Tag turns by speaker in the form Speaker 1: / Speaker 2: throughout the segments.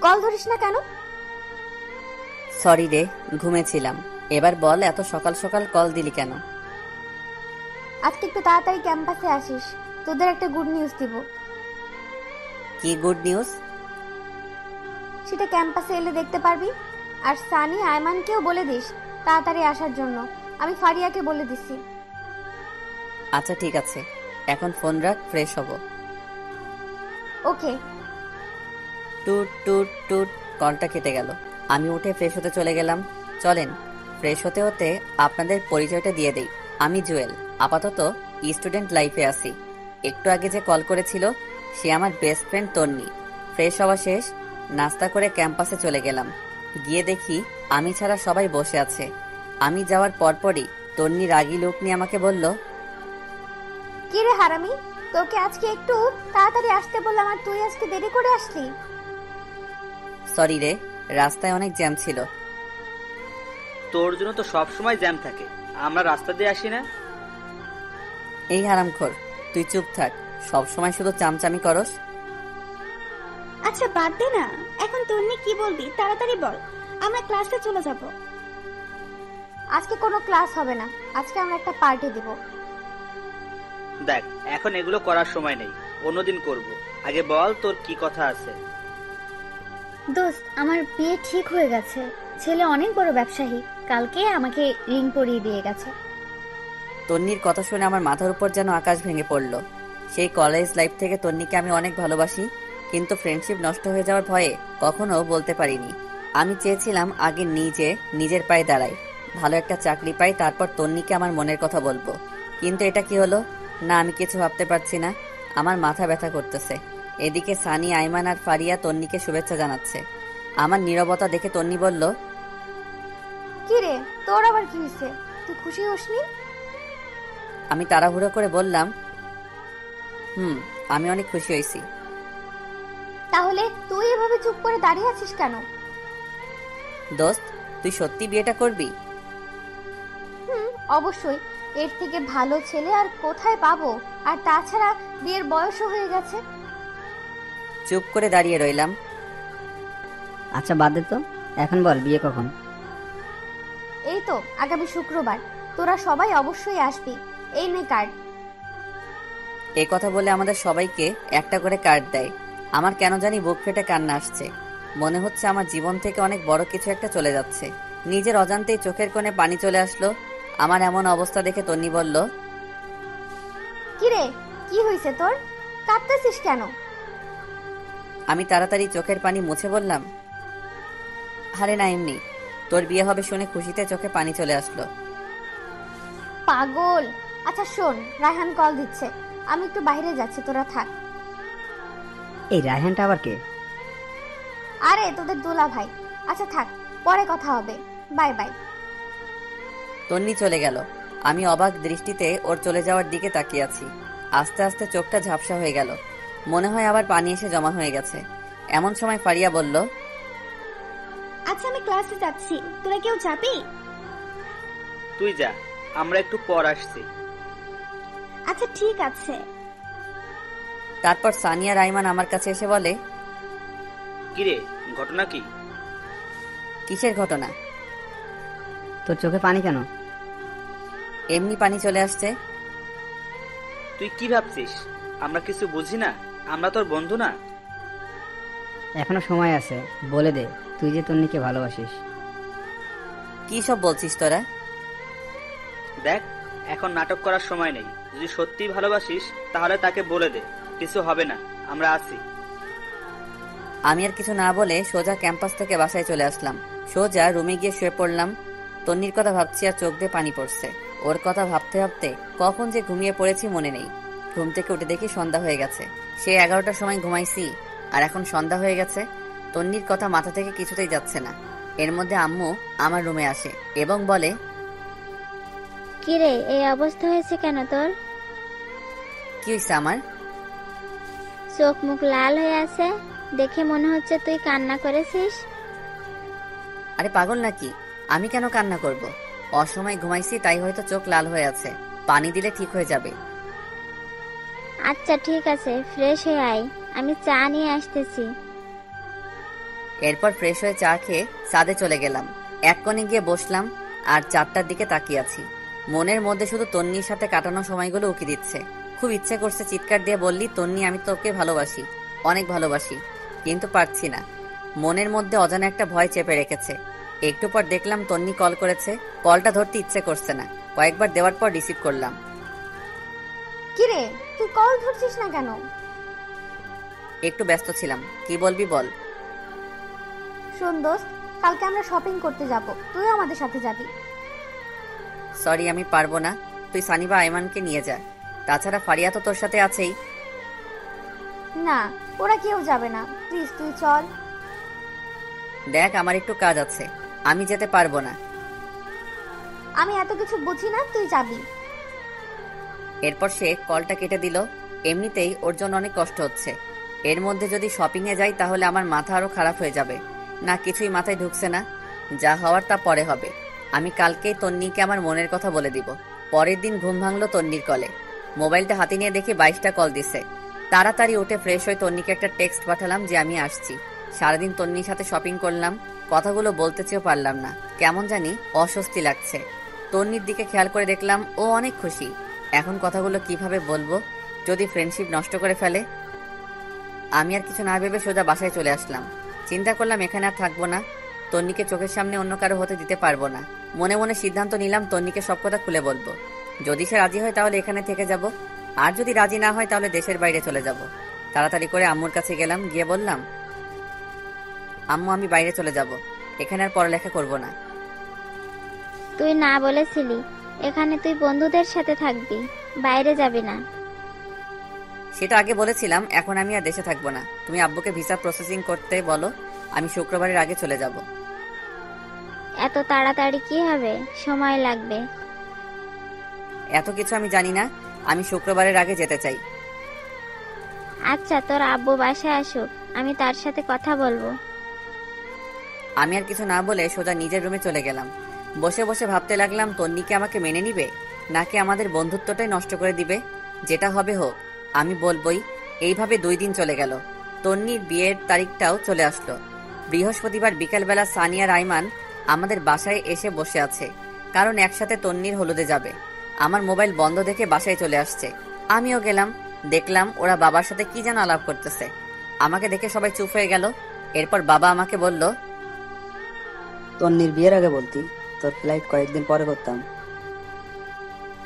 Speaker 1: Call ধরিস না কেন?
Speaker 2: সরি রে, ঘুমেছিলাম। এবার বল, এত সকাল সকাল কল দিলি কেন?
Speaker 1: আজকে একটু তাড়াতাড়ি ক্যাম্পাসে আসিস, তোদের একটা গুড নিউজ দিব।
Speaker 2: কি গুড নিউজ?
Speaker 1: সেটা ক্যাম্পাসে এলে দেখতে পারবি। আর সানি আয়মানকেও বলে দিস তাড়াতাড়ি আসার জন্য। আমি ফারিয়াকে বলে দিছি।
Speaker 2: আচ্ছা ঠিক আছে, এখন ফোন রাখ, ফ্রেশ হব।
Speaker 1: ওকে।
Speaker 2: টুট টুট টুট, কলটা কেটে গেল। আমি উঠে ফ্রেশ হতে চলে গেলাম। চলেন, ফ্রেশ হতে হতে আপনাদের পরিচয়টা দিয়ে দেই। আমি জুয়েল, আপাতত স্টুডেন্ট লাইফে আছি। একটু আগে যে কল করেছিল সে আমার বেস্ট ফ্রেন্ড তন্নি। ফ্রেশ হওয়া শেষ, নাস্তা করে ক্যাম্পাসে চলে গেলাম। গিয়ে দেখি আমি ছাড়া সবাই বসে আছে। আমি যাওয়ার পরপরই তন্নি রাগী লোক নিয়ে আমাকে বলল,
Speaker 1: কি রে হারামি, তোকে আজকে একটু তাড়াতাড়ি আসতে বললাম আর তুই আজকে দেরি করে আসলি।
Speaker 2: সরি রে, রাস্তায় অনেক জ্যাম ছিল।
Speaker 3: তোর জন্য তো সব সময় জ্যাম থাকে, আমরা রাস্তা দিয়ে আসি না।
Speaker 2: এই হারামখোর, তুই চুপ থাক, সব সময় শুধু চামচামি করস।
Speaker 4: আচ্ছা বাদ দে না, এখন তোর নিয়ে কি বলবি তাড়াতাড়ি বল, আমরা ক্লাসে চলে যাব।
Speaker 1: আজকে কোনো ক্লাস হবে না, আজকে আমরা একটা পার্টি দিব।
Speaker 3: দেখ, এখন এগুলো করার সময় নেই, অন্যদিন করব। আগে বল তোর কি কথা আছে।
Speaker 4: দোস্ত, আমার বিয়ে ঠিক হয়ে গেছে। ছেলে অনেক বড় ব্যবসায়ী, কালকে আমাকে রিং পরিয়ে দিয়ে গেছে।
Speaker 2: তন্নির কথা শুনে আমার মাথার উপর যেন আকাশ ভেঙে পড়ল। সেই কলেজ লাইফ থেকে তন্নিকে আমি অনেক ভালোবাসি, কিন্তু ফ্রেন্ডশিপ নষ্ট হয়ে যাওয়ার ভয়ে কখনো বলতে পারিনি। আমি চেয়েছিলাম আগে নিজের পায়ে দাঁড়াই, ভালো একটা চাকরি পাই, তারপর তন্নিকে আমার মনের কথা বলবো। কিন্তু এটা কি হলো? না, আমি কিছু ভাবতে পারছি না, আমার মাথা ব্যথা করতেছে। এদিকে সানি, আইমান আর ফারিয়া তন্নিকে শুভেচ্ছা জানাচ্ছে। আমার নীরবতা দেখে তন্নি বলল,
Speaker 1: কি রে, তোর আবার কি হয়েছে? তুই খুশি হসনি?
Speaker 2: আমি তাড়াহুড়ো করে বললাম, আমি অনেক খুশি হয়েছি।
Speaker 1: তাহলে তুই এভাবে চুপ করে দাঁড়িয়ে আছিস কেন?
Speaker 2: দোস্ত, তুই সত্যি বিয়েটা করবি?
Speaker 1: অবশ্যই, এর থেকে ভালো ছেলে আর কোথায় পাবো? আর তাছাড়া বিয়ের বয়সও হয়ে গেছে।
Speaker 2: চুপ করে দাঁড়িয়ে রইলাম।
Speaker 5: আচ্ছা বাদ দে তো, এখন বল বিয়ে কখন?
Speaker 1: এই তো আগামী শুক্রবার। তোরা সবাই অবশ্যই আসবি। এই নে কার্ড।
Speaker 2: এ কথা বলে আমাদের সবাইকে একটা করে কার্ড দেয়। আমার কেন জানি বুক ফেটে কান্না আসছে। মনে হচ্ছে আমার জীবন থেকে অনেক বড় কিছু একটা চলে যাচ্ছে। নিজের অজান্তেই চোখের কোণে পানি চলে আসলো। আমার এমন অবস্থা দেখে তন্নি বলল,
Speaker 1: কি রে, কি হয়েছে তোর? কাঁদতেছিস কেন?
Speaker 2: আমি তাড়াতাড়ি চোখের পানি মুছে বললাম, আরে না, এমনি। তোর বিয়ে হবে শুনে খুশিতে চোখে পানি চলে আসলো।
Speaker 1: পাগল। আচ্ছা শোন, রায়হান কল দিচ্ছে, আমি একটু বাইরে যাচ্ছি, তোরা থাক।
Speaker 5: এই রায়হানটা আবার কে?
Speaker 1: আরে তোদের দোলা ভাই। আচ্ছা থাক, পরে কথা হবে। Bye bye.
Speaker 2: তন্নি চলে গেল। আমি অবাক দৃষ্টিতে ওর চলে যাওয়ার দিকে তাকিয়ে আছি। আস্তে আস্তে চোখটা ঝাপসা হয়ে গেল, মনে হয় আবার পানি এসে জমা হয়ে গেছে। এমন সময় ফারিয়া বলল,
Speaker 4: আচ্ছা আমি ক্লাসে যাচ্ছি, তোরা কেউ যাবি?
Speaker 3: তুই যা, আমরা একটু পর আসছি।
Speaker 4: আচ্ছা ঠিক আছে।
Speaker 2: তারপর সানিয়া রাইমান আমার কাছে এসে বলে,
Speaker 3: কিরে, ঘটনা কি?
Speaker 2: কিসের ঘটনা?
Speaker 5: তোর চোখে পানি কেন?
Speaker 2: এমনি পানি চলে আসছে।
Speaker 3: তুই কি ভাবছিস আমরা কিছু বুঝি না? আমরা তোর বন্ধু না?
Speaker 5: এখনো সময় আছে, বলে দে তুই যে তন্নিকে ভালোবাসিস।
Speaker 2: কি সব বলছিস তোরা?
Speaker 3: দেখ, এখন নাটক করার সময় নেই। যদি সত্যি ভালোবাসিস তাহলে তাকে বলে দে, কিছু হবে না, আমরা আছি।
Speaker 2: আমি আর কিছু না বলে সোজা ক্যাম্পাস থেকে বাসায় চলে আসলাম। সোজা রুমে গিয়ে শুয়ে পড়লাম। তন্নির কথা ভাবছি আর চোখ দিয়ে পানি পড়ছে। ওর কথা ভাবতে ভাবতে কখন যে ঘুমিয়ে পড়েছি মনে নেই। ঘুম থেকে উঠে দেখি সন্ধ্যা হয়ে গেছে। সে 11টার সময় ঘুমাইছি আর এখন সন্ধ্যা হয়ে গেছে। তন্নির কথা মাথা থেকে কিছুতেই যাচ্ছে না। এর মধ্যে আম্মু আমার রুমে আসে এবং বলে,
Speaker 6: কিরে, এই অবস্থা হয়েছে কেন তোর?
Speaker 2: কি হয়েছে আমার?
Speaker 6: চোখ মুখ লাল হয়ে আছে, দেখে মনে হচ্ছে তুই কান্না করেছিস।
Speaker 2: আরে পাগল নাকি, আমি কেন কান্না করব? অসময় ঘুমাইছি তাই হয়তো চোখ লাল হয়ে আছে। পানি দিলে ঠিক হয়ে যাবে।
Speaker 6: আচ্ছা ঠিক আছে, ফ্রেশ হয়ে আয়, আমি চা নিয়ে আসতেছি।
Speaker 2: এরপর ফ্রেশ হয়ে চা খেয়ে ছাদে চলে গেলাম। এক কোণে গিয়ে বসলাম আর 4টার দিকে তাকিয়ে আছি। মনের মধ্যে শুধু তন্নির সাথে কাটানো সময়গুলো উকি দিচ্ছে। খুব ইচ্ছে করছে চিৎকার দিয়ে বললি, তন্নি আমি তোকে ভালোবাসি, অনেক ভালোবাসি, কিন্তু পারছি না। মনের মধ্যে অজানা একটা ভয় চেপে রেখেছে। একটু পর দেখলাম তন্নি কল করেছে। কলটা ধরতে ইচ্ছে করছে না, কয়েকবার দেওয়ার পর রিসিভ করলাম।
Speaker 1: কিরে, তুই কল ধরছিস না কেন?
Speaker 2: একটু ব্যস্ত ছিলাম। কি বলবি বল।
Speaker 1: শোন দোস্ত, কালকে আমরা শপিং করতে যাব, তুইও আমাদের সাথে যাবি।
Speaker 2: সরি, আমি পারবো না। তুই সানি বা আইমানকে নিয়ে যা। তাছাড়া ফারিয়া তো তোর সাথে আছেই।
Speaker 1: না, ওরা কেউ যাবে না, প্লিজ তুই চল।
Speaker 2: দেখ, আমার একটু কাজ আছে, আমি যেতে পারবো না।
Speaker 1: আমি এত কিছু বুঝি না, তুই যাবি।
Speaker 2: এরপর সে কলটা কেটে দিল। এমনিতেই ওর জন্য অনেক কষ্ট হচ্ছে, এর মধ্যে যদি শপিং এ যাই তাহলে আমার মাথা আরো খারাপ হয়ে যাবে। না, কিছুই মাথায় ঢুকছে না। যা হওয়ার তা পরে হবে। আমি কালকেই তন্নিকে আমার মনের কথা বলে দিব। পরের দিন ঘুম ভাঙলো তন্নির কলে। মোবাইলটা হাতে নিয়ে দেখি 22টা কল দিছে। তাড়াতাড়ি উঠে ফ্রেশ হয়ে তন্নিকে একটা টেক্সট পাঠালাম যে আমি আসছি। সারাদিন তন্নির সাথে শপিং করলাম, কথাগুলো বলতে চেয়েও পারলাম না। কেমন জানি অস্বস্তি লাগছে। তন্নির দিকে খেয়াল করে দেখলাম ও অনেক খুশি। এখন কথাগুলো কিভাবে বলবো, যদি ফ্রেন্ডশিপ নষ্ট করে ফেলে। আমি আর কিছু না ভেবে সোজা বাসায় চলে আসলাম। চিন্তা করলাম এখানে আর থাকবো না, তন্নিকে চোখের সামনে অন্য কারো হতে দিতে পারবো না। মনে মনে সিদ্ধান্ত নিলাম তন্নিকে সব কথা খুলে বলবো। যদি সে রাজি হয় তাহলে এখানে থেকে যাব, আর যদি রাজি না হয় তাহলে দেশের বাইরে চলে যাব। তাড়াতাড়ি করে আম্মুর কাছে গেলাম, গিয়ে বললাম, আম্মু আমি বাইরে চলে যাব, এখানে আর পড়ালেখা করব না।
Speaker 6: তুই না বলেছিলি এখানে তুই বন্ধুদের সাথে থাকবি, বাইরে যাবি না?
Speaker 2: সেটা আগে বলেছিলাম, এখন আমি আর দেশে থাকবো না। তুমি আব্বুকে ভিসা প্রসেসিং করতে বলো, আমি শুক্রবারের আগে চলে যাব।
Speaker 6: এত তাড়াতাড়ি কি হবে, সময় লাগবে।
Speaker 2: এত কিছু আমি জানি না, আমি শুক্রবারের আগে যেতে চাই।
Speaker 6: আচ্ছা, তোর আব্বু বাসায় আসুক, আমি তার সাথে কথা বলবো।
Speaker 2: আমি আর কিছু না বলে সোজা নিজের রুমে চলে গেলাম। বসে বসে ভাবতে লাগলাম তন্নিকে আমাকে মেনে নিবে, নাকি আমাদের বন্ধুত্বটাই নষ্ট করে দিবে। যেটা হবে হোক, আমি বলবই। এইভাবে 2 দিন চলে গেল। তন্নির বিয়ের তারিখটাও চলে আসলো। বৃহস্পতিবার বিকেলবেলা সানিয়া রাইমান আমাদের বাসায় এসে বসে আছে, কারণ একসাথে তন্নির হলুদে যাবে। আমার মোবাইল বন্ধ দেখে বাসায় চলে আসছে। আমিও গেলাম, দেখলাম ওরা বাবার সাথে কি যেন আলাপ করতেছে। আমাকে দেখে সবাই চুপ হয়ে গেল। এরপর বাবা আমাকে বলল,
Speaker 5: তন্নির বিয়ের আগে বলতি, তোর ফ্লাইট কয়েকদিন পরে করতাম।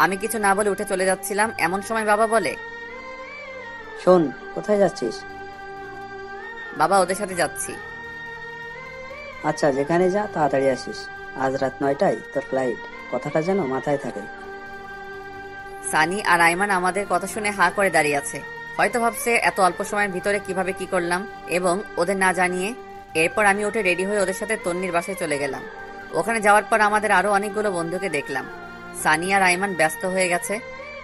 Speaker 2: আমি কিছু না বলে উঠে চলে যাচ্ছিলাম, এমন সময় বাবা বলে,
Speaker 5: শোন, কোথায় যাচ্ছিস?
Speaker 2: বাবা ওদের সাথে যাচ্ছি।
Speaker 5: আচ্ছা, যেখানে যা তাড়াতাড়ি আসিস। আজ রাত 9টায় তোর ফ্লাইট, কথাটা যেন মাথায় থাকে।
Speaker 2: সানি আর আইমান আমাদের কথা শুনে হা করে দাঁড়িয়ে আছে। হয়তো ভাবছে এত অল্প সময়ের ভিতরে কিভাবে কি করলাম, এবং ওদের না জানিয়ে। এরপর আমি উঠে রেডি হয়ে ওদের সাথে তন্নির বাসায় চলে গেলাম। ওখানে যাওয়ার পর আমাদের আরো অনেকগুলো বন্ধুকে দেখলাম। সানি আর আইমান ব্যস্ত হয়ে গেছে,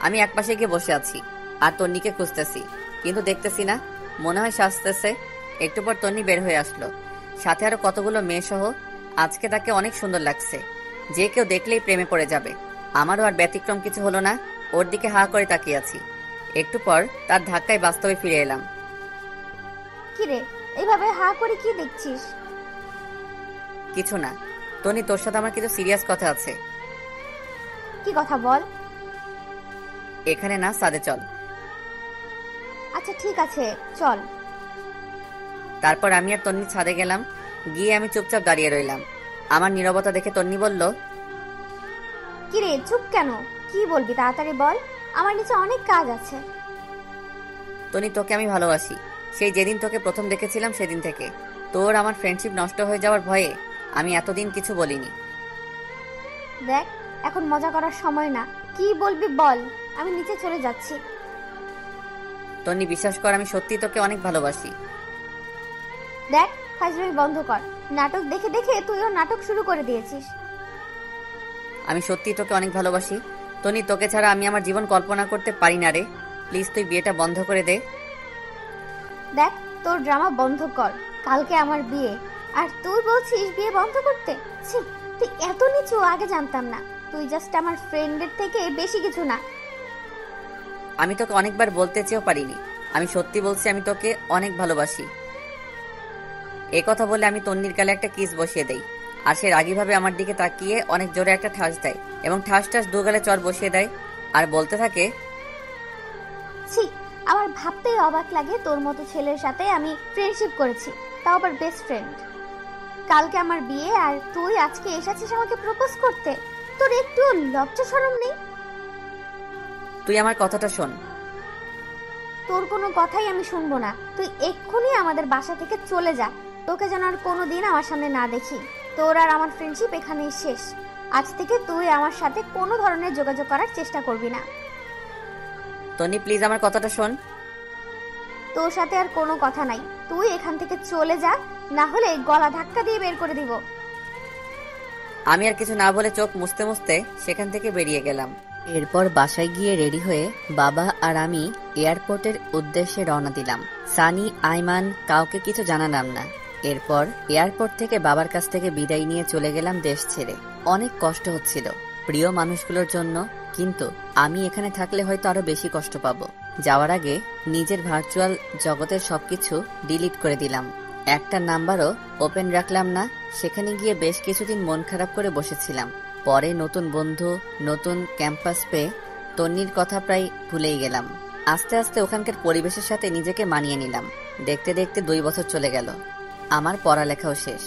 Speaker 2: আমি একপাশে গিয়ে বসে আছি আর তন্নিকে খুঁজতেছি, কিন্তু দেখতেছি না। মনে হয় সাজতেছে। একটু পর তন্নি বের হয়ে আসলো, সাথে আরো কতগুলো মেয়ে সহ। আজকে তাকে অনেক সুন্দর লাগছে, যে কেউ দেখলেই প্রেমে পড়ে যাবে। আমারও আর ব্যতিক্রম কিছু হলো না, ওর দিকে হা করে তাকিয়ে আছি। একটু পর তার ধাক্কায় বাস্তবে ফিরে এলাম।
Speaker 1: কিরে, এইভাবে হা করে কি দেখছিস?
Speaker 2: কিছু না তনি, তোর সাথে আমার কিছু সিরিয়াস কথা আছে।
Speaker 1: কি কথা বল।
Speaker 2: এখানে না, সাদে চল।
Speaker 1: আচ্ছা ঠিক আছে, চল।
Speaker 2: তারপর আমি আর তন্নি ছাদে গেলাম। গিয়ে আমি চুপচাপ দাঁড়িয়ে রইলাম। আমার নীরবতা দেখে তন্নি বলল,
Speaker 1: কিরে চুপ কেন? কি বলবি তাড়াতাড়ি বল, আমার নিচে অনেক কাজ আছে।
Speaker 2: তনি, তোকে আমি ভালোবাসি। সেই যেদিন তোকে প্রথম দেখেছিলাম সেদিন থেকে। তোর আমার ফ্রেন্ডশিপ নষ্ট হয়ে যাওয়ার ভয়ে আমি এতদিন কিছু বলিনি।
Speaker 1: দেখ, এখন মজা করার সময় না, কি বলবি বল, আমি নিচে চলে যাচ্ছি।
Speaker 2: তন্নি, বিশ্বাস কর, আমি সত্যি তোকে অনেক ভালোবাসি।
Speaker 1: দেখ, ফাজলামি বন্ধ কর। নাটক দেখে দেখে তুইও নাটক শুরু করে দিয়েছিস।
Speaker 2: আমি সত্যি তোকে অনেক ভালোবাসি তনি, তোকে ছাড়া আমি আমার জীবন কল্পনা করতে পারি না রে। প্লিজ তুই বিয়েটা বন্ধ করে দে।
Speaker 1: দেখ, তোর ড্রামা বন্ধ কর। কালকে আমার বিয়ে, আর তুই বলছিস বিয়ে বন্ধ করতে? ছি, তুই এত নিচু আগে জানতাম না। তুই জাস্ট আমার ফ্রেন্ডের থেকে বেশি কিছু না।
Speaker 2: আমি তোকে অনেকবার বলতে চেয়েও পারিনি। আমি সত্যি বলছি, আমি তোকে অনেক ভালোবাসি। এ কথা বলে আমি তন্নির গালে একটা কিস বসিয়ে দেই, আর সে রাগীভাবে আমার দিকে তাকিয়ে অনেক জোরে একটা ঠাস দেয় এবং ঠাস ঠাস দু গালে চড় বসিয়ে দেয় আর বলতে থাকে,
Speaker 1: ছি, আমার ভাবতেই অবাক লাগে তোর মতো ছেলের সাথে আমি ফ্রেন্ডশিপ করেছি, তাও আবার বেস্ট ফ্রেন্ড। কালকে আমার বিয়ে আর তুই আজকে এসেছিস আমাকে প্রপোজ করতে, তোর একটু লজ্জা শরম নেই?
Speaker 2: তুই আমার কথাটা শোন।
Speaker 1: তোর কোনো কথাই আমি শুনবো না, তুই এক্ষুনি আমাদের বাসা থেকে চলে যা, তোকে যেন আর কোনোদিন আমার সামনে না দেখি। তোর আর আমার ফ্রেন্ডশিপ এখানেই শেষ, আজ থেকে তুই আমার সাথে কোনো ধরনের যোগাযোগ করার চেষ্টা করবি না।
Speaker 2: তন্নি প্লিজ আমার কথাটা শোন।
Speaker 1: তোর সাথে আর কোনো কথা নাই, তুই এখান থেকে চলে যা, না হলে গলা ধাক্কা দিয়ে বের করে দিব।
Speaker 2: আমি আর কিছু না বলে চোখ মুছতে মুছতে সেখান থেকে বেরিয়ে গেলাম। এরপর বাসায় গিয়ে রেডি হয়ে বাবা আর আমি এয়ারপোর্টের উদ্দেশ্যে রওনা দিলাম। সানি, আইমান কাউকে কিছু জানালাম না। এরপর এয়ারপোর্ট থেকে বাবার কাছ থেকে বিদায় নিয়ে চলে গেলাম দেশ ছেড়ে। অনেক কষ্ট হচ্ছিল প্রিয় মানুষগুলোর জন্য, কিন্তু আমি এখানে থাকলে হয়তো আরো বেশি কষ্ট পাবো। যাওয়ার আগে নিজের ভার্চুয়াল জগতের সবকিছু ডিলিট করে দিলাম। একটা নাম্বারও ওপেন রাখলাম না। সেখানে গিয়ে বেশ কিছুদিন মন খারাপ করে বসেছিলাম। পরে নতুন বন্ধু, নতুন ক্যাম্পাস পেয়ে তন্নির কথা প্রায় ভুলেই গেলাম। আস্তে আস্তে ওখানকার পরিবেশের সাথে নিজেকে মানিয়ে নিলাম। দেখতে দেখতে 2 বছর চলে গেল। আমার পড়ালেখাও শেষ।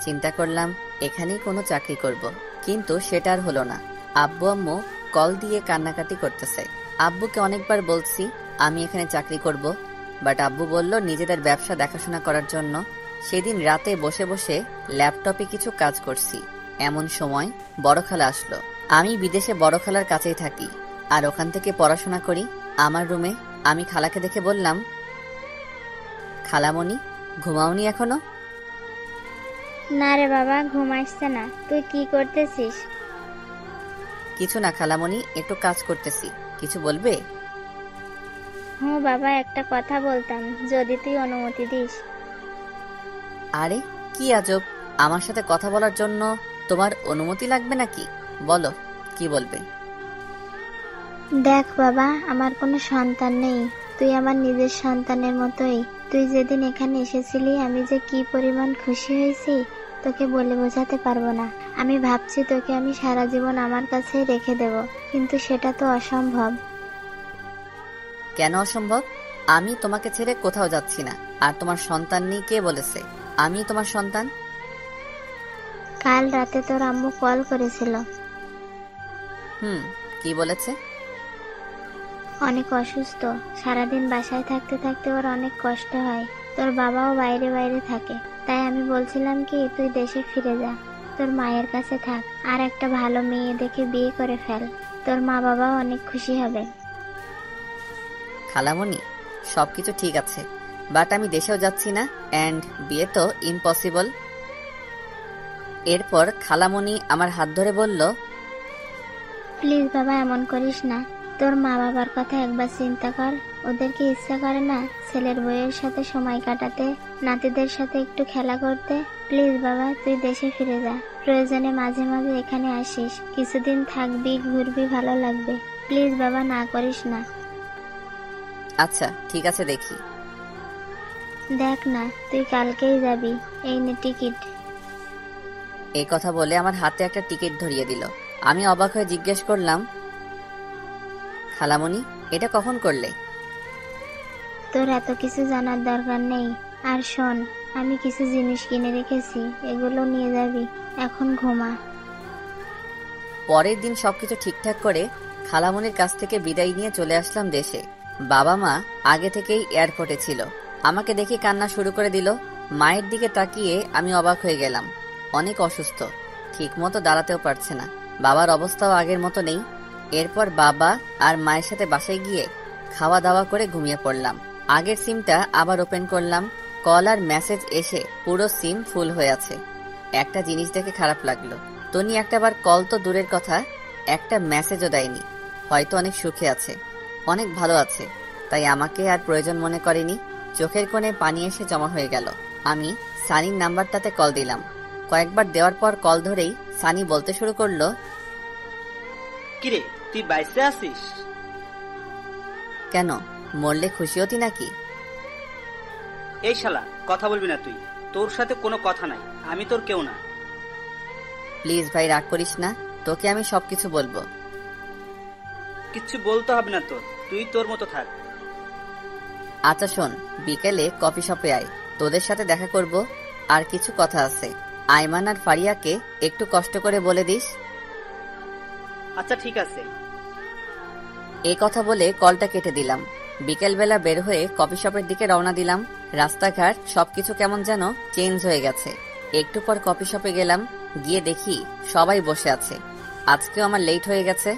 Speaker 2: চিন্তা করলাম এখানেই কোনো চাকরি করব, কিন্তু সেটা আর হলো না। আব্বু আম্মু কল দিয়ে কান্নাকাটি করতেছে। আব্বুকে অনেকবার বলছি আমি এখানে চাকরি করব, বাট আব্বু বলল নিজেদের ব্যবসা দেখাশোনা করার জন্য। সেদিন রাতে বসে বসে ল্যাপটপে কিছু কাজ করছি, এমন সময় বড় খালা আসলো। আমি বিদেশে বড় খালার কাছেই থাকি আর ওখান থেকে পড়াশোনা করি। আমার রুমে আমি খালাকে দেখে বললাম, খালামণি ঘুমাওনি এখনো?
Speaker 6: না রে বাবা, ঘুম আসছে না। তুই কি করতেছিস?
Speaker 2: কিছু না খালামণি, একটু কাজ করতেছি। কিছু বলবে?
Speaker 6: হুঁ বাবা, একটা কথা বলতাম, যদি তুই অনুমতি দিস।
Speaker 2: আরে কি আজব, আমার সাথে কথা বলার জন্য তোমার অনুমতি লাগবে নাকি? বলো কি বলবে।
Speaker 6: দেখ বাবা, আমার কোনো সন্তান নেই, তুই আমার নিজের সন্তানের মতোই। তুই যেদিন এখানে এসেছিলি আমি যে কি পরিমাণ খুশি হয়েছি তোকে বলে বোঝাতে পারবো না। আমি ভাবছি তোকে আমি সারা জীবন আমার কাছে রেখে দেব, কিন্তু সেটা তো অসম্ভব।
Speaker 2: কেন অসম্ভব? আমি তোমাকে ছেড়ে কোথাও যাচ্ছি না। আর তোমার সন্তান নেই কে বলেছে? আমি তোমার সন্তান।
Speaker 6: কাল রাতে তোর আম্মু কল করেছিল।
Speaker 2: কি বলেছে?
Speaker 6: অনেক অসুস্থ, সারাদিন বাসায় থাকতে থাকতে ওর অনেক কষ্ট হয়। তোর বাবাও বাইরে বাইরে থাকে, তাই আমি বলছিলাম কি তুই দেশে ফিরে যা, তোর মায়ের কাছে থাক, আর একটা ভালো মেয়ে দেখে বিয়ে করে ফেল। তোর মা বাবাও অনেক খুশি হবে।
Speaker 2: খালামণি সবকিছু ঠিক আছে, বাট আমি দেশেও যাচ্ছি না, অ্যান্ড বিয়ে তো ইম্পসিবল। এরপর খালামণি আমার হাত ধরে বলল,
Speaker 6: প্লিজ বাবা, এমন করিস না। তোর মা বাবার কথা একবার চিন্তা কর। ওদেরকে ইচ্ছা করে না ছেলের বউয়ের সাথে সময় কাটাতে, নাতিদের সাথে একটু খেলা করতে? প্লিজ বাবা, তুই দেশে ফিরে যা। প্রয়োজনে মাঝে মাঝে এখানে আসিস, কিছুদিন থাকবি, ঘুরবি, ভালো লাগবে। প্লিজ বাবা, না করিস না।
Speaker 2: আচ্ছা ঠিক আছে, দেখি।
Speaker 6: দেখ না, তুই কালকেই যাবি, এই নে টিকিট।
Speaker 2: এই কথা বলে আমার হাতে একটা টিকিট ধরিয়ে দিল। আমি অবাক হয়ে জিজ্ঞেস করলাম, খালামণি এটা কখন করলে?
Speaker 6: তোর এত কিছু জানার দরকার নেই। আর শোন, আমি কিছু জিনিস কিনে রেখেছি, এগুলো নিয়ে যাবি। এখন ঘুমা।
Speaker 2: পরের দিন সবকিছু ঠিকঠাক করে খালামণির কাছ থেকে বিদায় নিয়ে চলে আসলাম দেশে। বাবা মা আগে থেকেই এয়ারপোর্টে ছিল। আমাকে দেখে কান্না শুরু করে দিল। মায়ের দিকে তাকিয়ে আমি অবাক হয়ে গেলাম। অনেক অসুস্থ, ঠিক মতো দাঁড়াতেও পারছে না। বাবার অবস্থাও আগের মতো নেই। এরপর বাবা আর মায়ের সাথে বাসায় গিয়ে খাওয়া দাওয়া করে ঘুমিয়ে পড়লাম। আগের সিমটা আবার ওপেন করলাম। কল আর মেসেজ এসে পুরো সিম ফুল হয়ে আছে। একটা জিনিস দেখে খারাপ লাগলো, তনি একটাবার কল তো দূরের কথা, একটা মেসেজও দেয়নি। হয়তো অনেক সুখে আছে, অনেক ভালো আছে, তাই আমাকে আর প্রয়োজন মনে করেনি। চোখের কোণে পানি এসে জমা হয়ে গেল। আমি সানির নাম্বারটাতে কল দিলাম। কয়েকবার দেওয়ার পর কল ধরেই সানি বলতে শুরু করলো,
Speaker 3: কিরে তুই বাইসে আছিস?
Speaker 2: কেন, মরলে খুশি হতি নাকি?
Speaker 3: এই শালা, কথা বলবি না তুই। তোর সাথে কোনো কথা নাই, আমি তোর কেউ না।
Speaker 2: প্লিজ ভাই, রাগ করিস না, তোকে আমি সবকিছু বলবো।
Speaker 3: কিচ্ছু বলতে হবে না তোর, তুই তোর মতো থাক।
Speaker 2: আচ্ছা শোন, বিকেলে কফি শপে আয়, তোদের সাথে দেখা করব, আর কিছু কথা আছে। আইমান আর ফারিয়াকে একটু কষ্ট করে বলে দিস।
Speaker 3: আচ্ছা ঠিক আছে।
Speaker 2: এই কথা বলে কলটা কেটে দিলাম। বিকেলবেলা বের হয়ে কফি শপের দিকে রওনা দিলাম। রাস্তাঘাট সবকিছু কেমন যেন চেঞ্জ হয়ে গেছে। একটু পর কফি শপে গেলাম, গিয়ে দেখি সবাই বসে আছে। আজকেও আমার লেট হয়ে গেছে।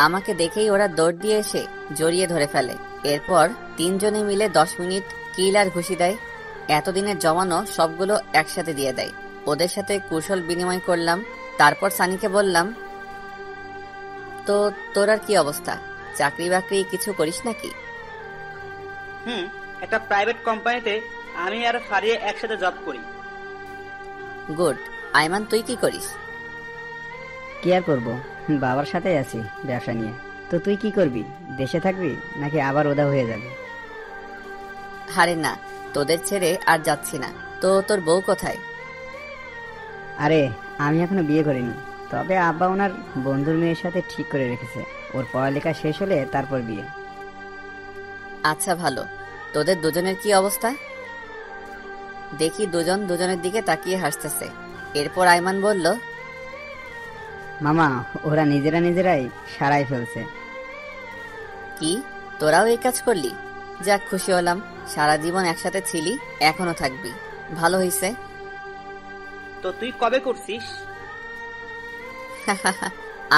Speaker 2: আমাকে দেখেই ওরা দৌড় দিয়ে এসে জড়িয়ে ধরে ফেলে। এরপর তিনজনে মিলে 10 মিনিট কিল আর ঘুষি দেয়। এতদিনের জমানো সবগুলো একসাথে দিয়ে দেয়। ওদের সাথে কুশল বিনিময় করলাম। তারপর সানিকে বললাম, তো তোর আর কি অবস্থা, চাকরি বাকরি কিছু করিস নাকি?
Speaker 3: একটা প্রাইভেট কোম্পানিতে আমি আর ফারিয়া একসাথে জব করি।
Speaker 2: গুড। আইমান, তুই কি করিস?
Speaker 5: কি আর করবো, বাবার সাথে আছি ব্যবসা নিয়ে। তো তুই কি করবি, দেশে থাকবি নাকি আবার ওদা হয়ে যাবি?
Speaker 2: আরে না, তোদের ছেড়ে আর যাচ্ছি না। তো তোর বউ কোথায়?
Speaker 5: আরে আমি এখনো বিয়ে করিনি, তবে আব্বা ওনার বন্ধুর মেয়ের সাথে ঠিক করে রেখেছে। ওর পড়ালেখা শেষ হলে তারপর বিয়ে।
Speaker 2: আচ্ছা ভালো। তোদের দুজনের কি অবস্থা? দেখি দুজন দুজনের দিকে তাকিয়ে হাসতেছে। এরপর আইমান বলল,
Speaker 5: মামা, ওরা নিজেরাই সারাই ফেলছে।
Speaker 2: কি, তোরাও এই কাজ করলি? যাক, খুশি হলাম। সারা জীবন একসাথে ছিলি, এখনো থাকবি, ভালো হইছে।
Speaker 3: তো তুই কবে করছিস?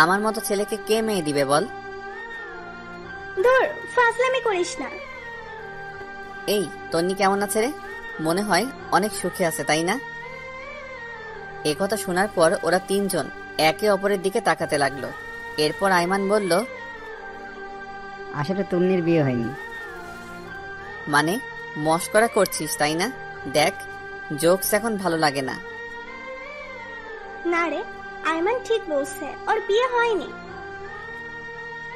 Speaker 2: আমার মতো ছেলেকে কে মেয়ে দিবে বল?
Speaker 1: ধুর, ফাজলামি করিস না।
Speaker 2: এই তন্নি কেমন আছে রে? মনে হয় অনেক সুখে আছে, তাই না? এ কথা শোনার পর ওরা তিনজন একে অপরের দিকে তাকাতে লাগলো। এরপর আইমান বলল,
Speaker 5: আসলে তন্নির বিয়ে হয়নি।
Speaker 2: মানে মস্করা করছিস তাই না? দেখ, জোকস এখন ভালো লাগে না।
Speaker 1: না রে, আইমান ঠিক বলছে, ওর বিয়ে হয়নি।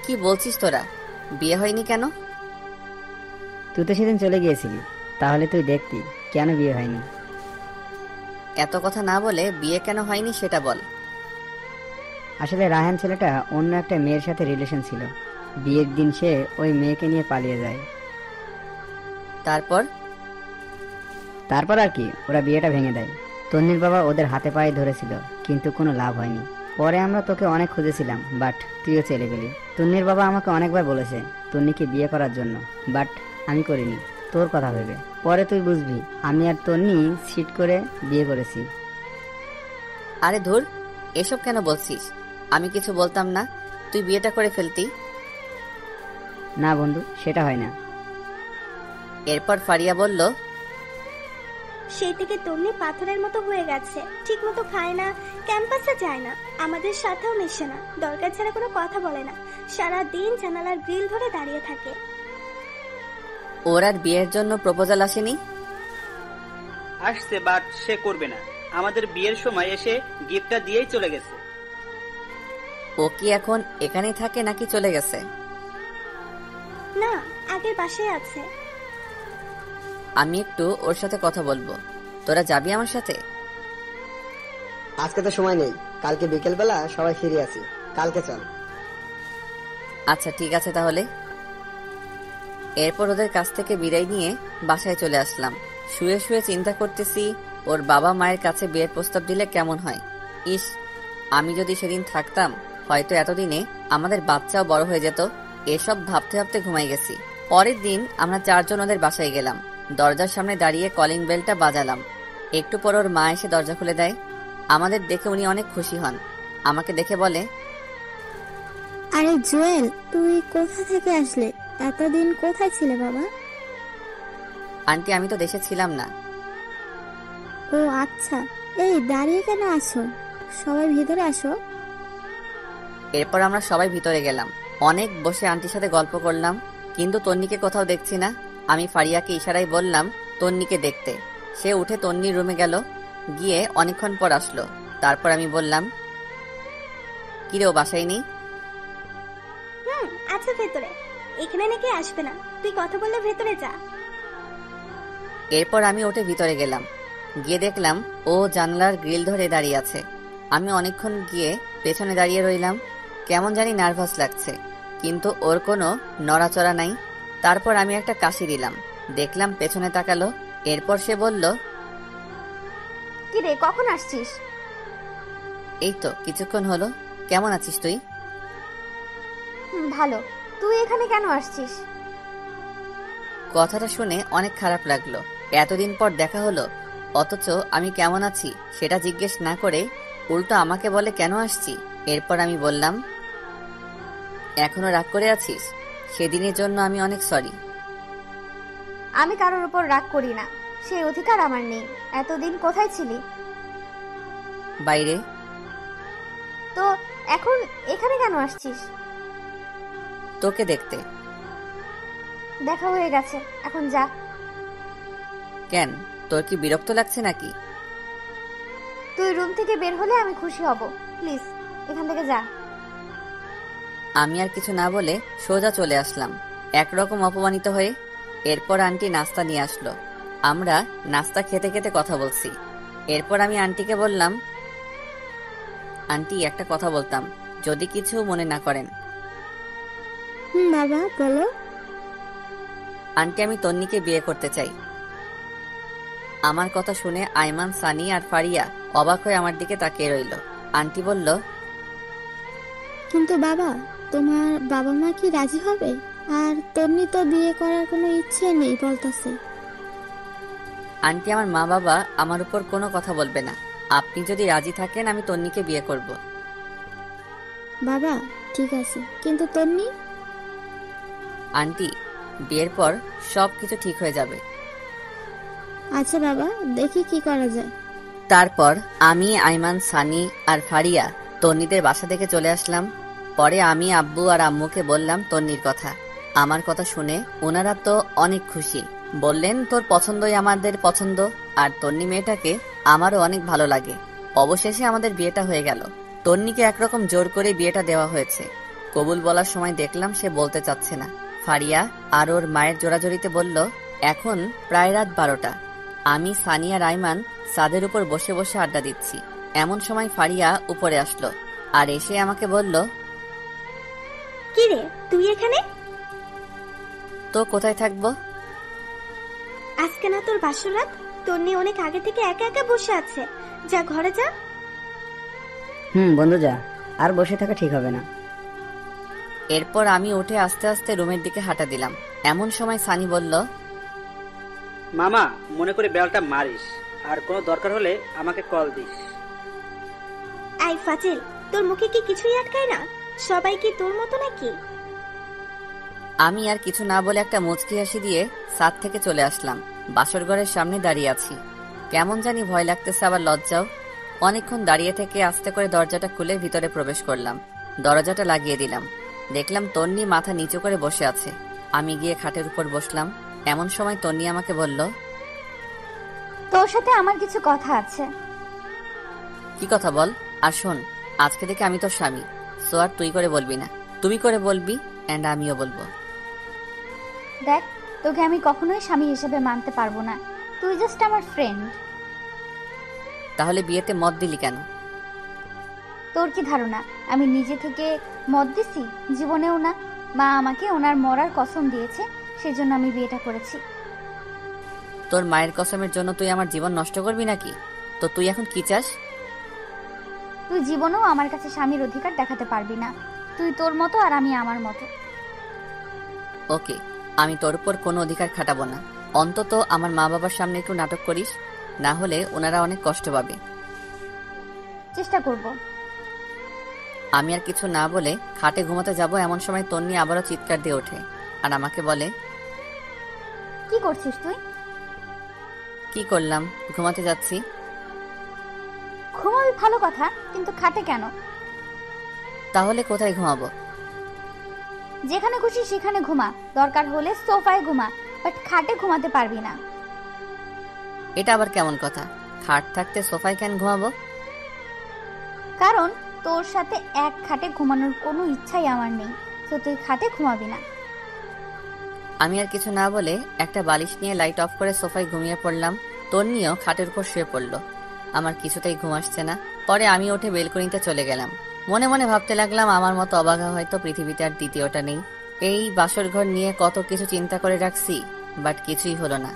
Speaker 2: কি বলছিস তোরা? বিয়ে হয়নি কেন?
Speaker 5: তুই তো সেদিন চলে গিয়েছিলি, তাহলে তুই দেখতি কেন বিয়ে হয়নি।
Speaker 2: এত কথা না বলে বিয়ে কেন হয়নি সেটা বল।
Speaker 5: আসলে রায়হান ছেলেটা অন্য একটা মেয়ের সাথে রিলেশন ছিল। বিয়ের দিন সে ওই মেয়েকে নিয়ে পালিয়ে যায়।
Speaker 2: তারপর?
Speaker 5: তারপর আর কি, ওরা বিয়েটা ভেঙে দেয়। তন্নির বাবা ওদের হাতে পায়ে ধরেছিল, কিন্তু কোনো লাভ হয়নি। পরে আমরা তোকে অনেক খুঁজেছিলাম, বাট তুইও চলে গেলি। তন্নির বাবা আমাকে অনেকবার বলেছে তন্নিকে বিয়ে করার জন্য, বাট আমি করিনি, তোর কথা ভেবে। পরে তুই বুঝবি আমি আর তন্নি সিট করে বিয়ে করেছি।
Speaker 2: আরে ধুর, এসব কেন বলছিস? আমি কিছু বলতাম না, তুই বিয়েটা করে ফেলতি।
Speaker 5: না বন্ধু, সেটা হয় না।
Speaker 2: এরপর ফারিয়া বলল,
Speaker 1: সেই থেকে তন্নি পাথরের মতো হয়ে গেছে, ঠিক মতো খায় না, ক্যাম্পাসে যায় না, আমাদের সাথেও মেশে না, দরকার ছাড়া কোনো কথা বলে না, সারা দিন জানালার গ্রিল ধরে দাঁড়িয়ে থাকে।
Speaker 2: ওর আর বিয়ের জন্য প্রপোজাল আসেনি?
Speaker 3: আসছে, বাট সে করবে না। আমাদের বিয়ের সময় এসে গিফটটা দিয়েই চলে গেছে।
Speaker 2: ও কি এখন এখানেই থাকে নাকি চলে গেছে?
Speaker 1: না, আগের বাসায় আছে।
Speaker 2: আমি একটু ওর সাথে কথা বলবো, তোরা যাবি আমার সাথে?
Speaker 7: আজকে তো সময় নেই, কালকে বিকেল বেলা সবাই ফিরে আসি, কালকে চল।
Speaker 2: আচ্ছা ঠিক আছে তাহলে। এরপর ওদের কাছ থেকে বিদায় নিয়ে বাসায় চলে আসলাম। শুয়ে শুয়ে চিন্তা করতেছি, ওর বাবা মায়ের কাছে বিয়ের প্রস্তাব দিলে কেমন হয়। ইস, আমি যদি সেদিন থাকতাম, হয়তো এতদিনে আমাদের বাচ্চাও বড় হয়ে যেত। এসব ভাবতে ভাবতে ঘুমাই গেছি। পরের দিন আমরা 4 জন ওদের বাসায় গেলাম। দরজার সামনে দাঁড়িয়ে কলিং বেলটা বাজালাম। একটু পর ওর মা এসে দরজা খুলে দেয়। আমাদের দেখে উনি অনেক খুশি হন। আমাকে দেখে বলে,
Speaker 6: আরে জুয়েল, তুই কোথা থেকে আসলে? এতদিন কোথায় ছিলে বাবা?
Speaker 2: আন্টি, আমি তো দেশে ছিলাম না।
Speaker 6: ও আচ্ছা, এই দাঁড়িয়ে কেন আছো? সবাই ভিতরে আসো।
Speaker 2: এরপর আমরা সবাই ভিতরে গেলাম। অনেক বসে আন্টির সাথে গল্প করলাম, কিন্তু তন্নিকে কোথাও দেখছি না। আমি ফারিয়াকে ইশারায় বললাম তন্নিকে দেখতে। সে উঠে তন্নির রুমে গেল, গিয়ে অনেকক্ষণ পর আসলো। তারপর আমি বললাম, কিরে, ও বাসায় নেই?
Speaker 1: আছে ভেতরে, এখানে নাকি আসবে না, তুই কথা বললে ভেতরে যা।
Speaker 2: এরপর আমি উঠে ভিতরে গেলাম। গিয়ে দেখলাম ও জানলার গ্রিল ধরে দাঁড়িয়ে আছে। আমি অনেকক্ষণ গিয়ে পেছনে দাঁড়িয়ে রইলাম। কেমন জানি নার্ভাস লাগছে, কিন্তু ওর কোনো নড়াচড়া নাই। তারপর আমি একটা কাশি দিলাম, দেখলাম পেছনে তাকালো। এরপর সে বলল,
Speaker 1: কি রে, কখন আসছিস?
Speaker 2: এই তো কিছুক্ষণ হলো। কেমন আছিস তুই?
Speaker 1: ভালো। তুই এখানে কেন আসছিস?
Speaker 2: কথাটা শুনে অনেক খারাপ লাগলো। এতদিন পর দেখা হলো, অথচ আমি কেমন আছি সেটা জিজ্ঞেস না করে উল্টো আমাকে বলে কেন আসছি। এরপর আমি বললাম, এখনো রাগ করে আছিস? সেদিনের জন্য আমি অনেক সরি।
Speaker 1: আমি কারোর উপর রাগ করি না, সেই অধিকার আমার নেই। এতদিন কোথায় ছিলি?
Speaker 2: বাইরে।
Speaker 1: তো এখন এখানে কেন আসছিস?
Speaker 2: তোকে দেখতে।
Speaker 1: দেখা হয়ে গেছে, এখন যা।
Speaker 2: কেন, তোর কি বিরক্ত লাগছে নাকি?
Speaker 1: তুই রুম থেকে বের হলে আমি খুশি হব। প্লিজ এখান থেকে যা।
Speaker 2: আমি আর কিছু না বলে সোজা চলে আসলাম, একরকম অপমানিত হয়ে। এরপর আন্টি নাস্তা নিয়ে আসলো। আমরা নাস্তা খেতে খেতে কথা বলছি। এরপর আমি আন্টিকে বললাম, আন্টি একটা কথা বলতাম, যদি কিছু মনে না করেন।
Speaker 6: বাবা বলো।
Speaker 2: আন্টি, আমি তন্নিকে বিয়ে করতে চাই। আমার কথা শুনে আইমান, সানি আর ফারিয়া অবাক হয়ে আমার দিকে তাকিয়ে রইল। আন্টি বলল,
Speaker 6: কিন্তু বাবা, তোমার বাবা মা কি রাজি হবে? আর তন্নি তো বিয়ে করার কোনো ইচ্ছে নেই বলতেছে।
Speaker 2: আন্টি, আমার মা বাবা আমার উপর কোনো কথা বলবে না। আপনি যদি রাজি থাকেন আমি তন্নিকে বিয়ে করব।
Speaker 6: বাবা ঠিক আছে, কিন্তু তন্নি?
Speaker 2: আন্টি, বিয়ের পর সব কিছু ঠিক হয়ে যাবে।
Speaker 6: আচ্ছা বাবা, দেখি কি করা যায়।
Speaker 2: তারপর আমি, আইমান, সানি আর ফারিয়া তন্নিদের বাসা থেকে চলে আসলাম। পরে আমি আব্বু আর আম্মুকে বললাম তন্নির কথা। আমার কথা শুনে ওনারা তো অনেক খুশি। বললেন, তোর পছন্দই আমাদের পছন্দ, আর তন্নি মেয়েটাকে আমারও অনেক ভালো লাগে। অবশেষে আমাদের বিয়েটা হয়ে গেল। তন্নিকে একরকম জোর করে বিয়েটা দেওয়া হয়েছে। কবুল বলার সময় দেখলাম সে বলতে চাচ্ছে না। ফারিয়া আর ওর মায়ের জোরাজোরিতে বলল, এখন প্রায় রাত 12টা। আমি, সানি আর আইমান ছাদের উপর বসে বসে আড্ডা দিচ্ছি। এমন সময় ফারিয়া উপরে আসলো আর এসে আমাকে বলল,
Speaker 1: কি রে, তুই এখানে?
Speaker 2: তো কোথায় থাকবো?
Speaker 1: আজকে না তোর বাসরাত? তন্নি অনেক আগে থেকে একা একা বসে আছে, যা ঘরে যা।
Speaker 5: বন্ধু যা, আর বসে থাকা ঠিক হবে না।
Speaker 2: এরপর আমি উঠে আস্তে আস্তে রুমের দিকে হাঁটা দিলাম। এমন সময় সানি বলল,
Speaker 3: মামা, মনে করে বেলটা মারিস, আর কোনো দরকার হলে আমাকে কল দিস।
Speaker 1: আই ফাজিল, তোর মুখে কি কিছুই আটকায় না? সবাই কি তোর মতো নাকি?
Speaker 2: আমি আর কিছু না বলে একটা মুচকি হাসি দিয়ে ছাদ থেকে চলে আসলাম। বাসর ঘরের সামনে দাঁড়িয়ে আছি। কেমন জানি ভয় লাগতেছে, আবার লজ্জাও। অনেকক্ষণ দাঁড়িয়ে থেকে আস্তে করে দরজাটা খুলে ভিতরে প্রবেশ করলাম। দরজাটা লাগিয়ে দিলাম। দেখলাম তন্নি মাথা নিচু করে বসে আছে। আমি গিয়ে খাটের উপর বসলাম। এমন সময় তন্নি আমাকে বলল,
Speaker 1: তোর সাথে আমার কিছু কথা আছে।
Speaker 2: কি কথা বল। আর শোন, আজকে থেকে আমি তোর স্বামী, সো আর তুই করে বলবি না, তুমি করে বলবি, এন্ড আমিও বলবো।
Speaker 1: দেখ, তোকে আমি কখনোই স্বামী হিসেবে মানতে পারবো না। তুই জাস্ট আমার ফ্রেন্ড।
Speaker 2: তাহলে বিয়েতে মত দিলি কেন?
Speaker 1: তোর কি ধারণা আমি নিজে থেকে মত দিছি? জীবনেও না। মা আমাকে ওনার মরার কসম দিয়েছে, সেজন্য আমি বিয়েটা করেছি।
Speaker 2: তোর মায়ের কসমের জন্য তুই আমার জীবন নষ্ট করবি নাকি? তো তুই এখন কি চাস?
Speaker 1: তুই জীবনেও আমার কাছে স্বামীর অধিকার দেখাতে পারবি না। তুই তোর মতো আর আমি আমার মতো।
Speaker 2: ওকে, আমি তোর উপর কোনো অধিকার খাটাবো না। অন্তত আমার মা বাবার সামনে একটু নাটক করিস, না হলে ওনারা অনেক কষ্ট পাবে।
Speaker 1: চেষ্টা করব।
Speaker 2: আমি আর কিছু না বলে খাটে ঘুমাতে যাব। এমন সময় তন্নি আবারও চিৎকার দিয়ে ওঠে আর আমাকে বলে,
Speaker 1: কি করছিস তুই?
Speaker 2: কি করলাম, ঘুমাতে যাচ্ছি।
Speaker 1: ঘুমাবি ভালো কথা, কিন্তু খাটে কেন?
Speaker 2: তাহলে কোথায় ঘুমাবো?
Speaker 1: যেখানে খুশি সেখানে ঘুমা, দরকার হলে সোফায় ঘুমা, বাট খাটে ঘুমাতে পারবি না।
Speaker 2: এটা আবার কেমন কথা? খাট থাকতে সোফায় কেন ঘুমাবো?
Speaker 1: কারণ তোর সাথে এক খাটে ঘুমানোর কোনো ইচ্ছাই আমার নেই, তো তুই খাটে ঘুমাবি না।
Speaker 2: আমি আর কিছু না বলে একটা বালিশ নিয়ে লাইট অফ করে সোফায় ঘুমিয়ে পড়লাম। তন্নিও খাটের উপর শুয়ে পড়লো। আমার কিছুতেই ঘুম আসছে না। পরে আমি উঠে বেলকনিতে চলে গেলাম। মনে মনে ভাবতে লাগলাম, আমার মতো অবাগা হয়তো পৃথিবীতে আর দ্বিতীয়টা নেই। এই বাসর ঘর নিয়ে কত কিছু চিন্তা করে রাখছি, বাট কিছুই হলো না।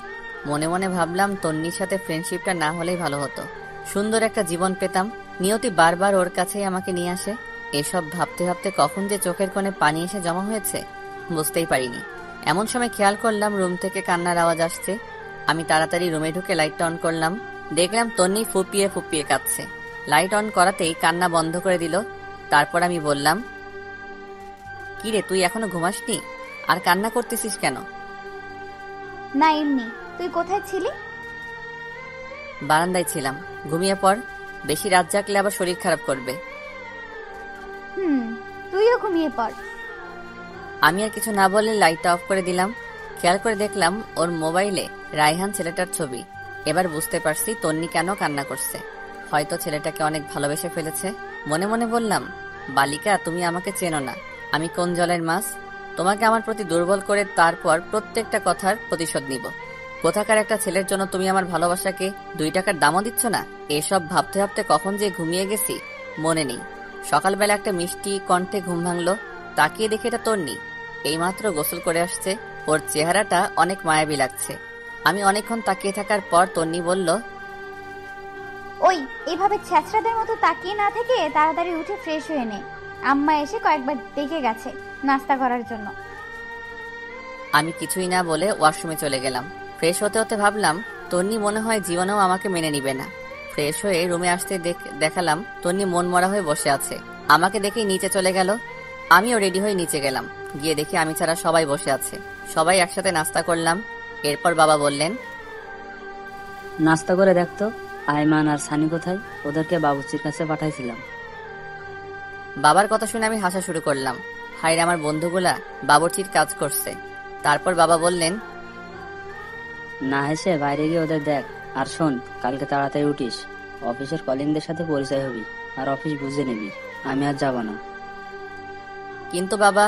Speaker 2: মনে মনে ভাবলাম, তন্নির সাথে ফ্রেন্ডশিপটা না হলেই ভালো হতো। সুন্দর একটা জীবন পেতাম। নিয়তি বারবার ওর কাছেই আমাকে নিয়ে আসে। এসব ভাবতে ভাবতে কখন যে চোখের কোণে পানি এসে জমা হয়েছে বুঝতেই পারিনি। এমন সময় খেয়াল করলাম রুম থেকে কান্নার আওয়াজ আসছে। আমি তাড়াতাড়ি রুমে ঢুকে লাইটটা অন করলাম। দেখলাম তন্নি ফুপিয়ে ফুপিয়ে কাঁদছে। লাইট অন করাতেই কান্না বন্ধ করে দিল। তারপর আমি বললাম, কি রে, তুই এখনো ঘুমাসনি? আর কান্না করতেছিস কেন?
Speaker 1: না এমনি। তুই কোথায় ছিলি?
Speaker 2: বারান্দায় ছিলাম। ঘুমিয়ে পড়, বেশি রাত জাগলে আবার শরীর খারাপ করবে।
Speaker 1: তুইও ঘুমিয়ে পড়।
Speaker 2: আমি আর কিছু না বলে লাইটটা অফ করে দিলাম। খেয়াল করে দেখলাম ওর মোবাইলে রায়হান ছেলেটার ছবি। এবার বুঝতে পারছি তন্নি কেন কান্না করছে। হয়তো ছেলেটাকে অনেক ভালোবেসে ফেলেছে। মনে মনে বললাম, বালিকা, তুমি আমাকে চেনো না, আমি কোন জলের মাছ। তোমাকে আমার প্রতি দুর্বল করে তারপর প্রত্যেকটা কথার প্রতিশোধ নিব। কোথাকার একটা ছেলের জন্য তুমি আমার ভালোবাসাকে 2 টাকার দামও দিচ্ছ না। এসব ভাবতে ভাবতে কখন যে ঘুমিয়ে গেছি মনে নেই। সকালবেলা একটা মিষ্টি কণ্ঠে ঘুম ভাঙলো। তাকিয়ে দেখে এটা তন্নি। এইমাত্র গোসল করে আসছে। ওর চেহারাটা অনেক মায়াবী লাগছে। আমি অনেকক্ষণ তাকিয়ে থাকার পর তন্নি বলল,
Speaker 1: ওই এভাবে ছ্যাঁচড়াদের মতো তাকিয়ে না থেকে তাড়াতাড়ি উঠে ফ্রেশ হয়ে নে। আম্মা এসে কয়েকবার ডেকে গেছে নাস্তা করার জন্য।
Speaker 2: আমি কিছুই না বলে ওয়াশরুমে চলে গেলাম। ফ্রেশ হতে হতে ভাবলাম, তন্নি মনে হয় জীবনেও আমাকে মেনে নিবে না। ফ্রেশ হয়ে রুমে আসতে দেখালাম তন্নি মন মরা হয়ে বসে আছে। আমাকে দেখেই নিচে চলে গেল। আমিও রেডি হয়ে নিচে গেলাম। গিয়ে দেখি আমি ছাড়া সবাই বসে আছে। সবাই একসাথে নাস্তা করলাম। এরপর বাবা বললেন,
Speaker 8: নাস্তা করে দেখতো আইমান আর সানি কোথায়? ওদেরকে বাবুর্চির কাছে পাঠাইছিলাম।
Speaker 2: বাবার কথা শুনে আমি হাসা শুরু করলাম। হায়রে, আমার বন্ধুগুলা বাবুর্চির কাজ করছে। তারপর বাবা বললেন,
Speaker 8: না হেসে বাইরে গিয়ে ওদের দেখ। আর শোন, কালকে তাড়াতাড়ি উঠিস, অফিসের কলিগদের সাথে পরিচয় হবি আর অফিস বুঝে নিবি। আমি আর যাব না।
Speaker 2: কিন্তু বাবা।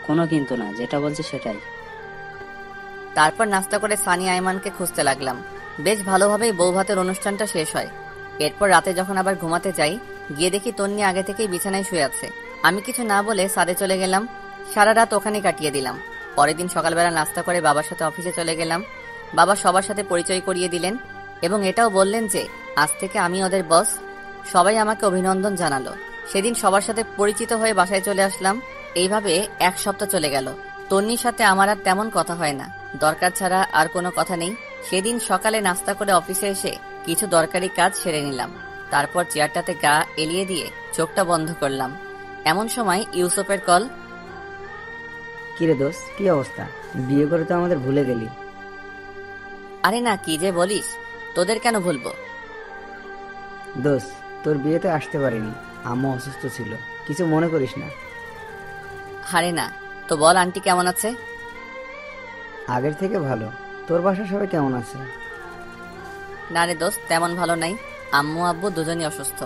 Speaker 8: কোনো কিন্তু না, যেটা বলছি সেটাই।
Speaker 2: তারপর নাস্তা করে সানি আইমানকে খুঁজতে লাগলাম। বেশ ভালোভাবেই বউ ভাতের অনুষ্ঠানটা শেষ হয়। এরপর রাতে যখন আবার ঘুমাতে যাই, গিয়ে দেখি তন্নি আগে থেকেই বিছানায় শুয়ে আছে। আমি কিছু না বলে ছাদে চলে গেলাম। সারা রাত ওখানে কাটিয়ে দিলাম। পরের দিন সকালবেলা নাস্তা করে বাবার সাথে অফিসে চলে গেলাম। বাবা সবার সাথে পরিচয় করিয়ে দিলেন এবং এটাও বললেন যে আজ থেকে আমি ওদের বস। সবাই আমাকে অভিনন্দন জানালো। সেদিন সবার সাথে পরিচিত হয়ে বাসায় চলে আসলাম। এইভাবে 1 সপ্তাহ চলে গেল। তন্নির সাথে আমার আর তেমন কথা হয় না। দরকার ছাড়া আর কোনো কথা নেই। সেদিন সকালে নাস্তা করে অফিসে এসে কিছু দরকারি কাজ সেরে নিলাম। তারপর চেয়ারটাতে গা এলিয়ে দিয়ে চোখটা বন্ধ করলাম। এমন সময় ইউসুফের কল।
Speaker 5: কিরে দোস্ত, কি অবস্থা? বিয়ে করে তো আমাদের ভুলে গেলি।
Speaker 2: আরে না, কি যে বলিস, তোদের কেন ভুলবো?
Speaker 5: দোস্ত, তোর বিয়েতে আসতে পারিনি, আম্মু অসুস্থ ছিল, কিছু মনে করিস না।
Speaker 2: আরে না, তো বল আন্টি কেমন আছে?
Speaker 5: আগের থেকে ভালো। তোর বাসা সবাই কেমন আছে?
Speaker 2: না রে দোস্ত, তেমন ভালো নাই। আম্মু আব্বু দুজনই অসুস্থ।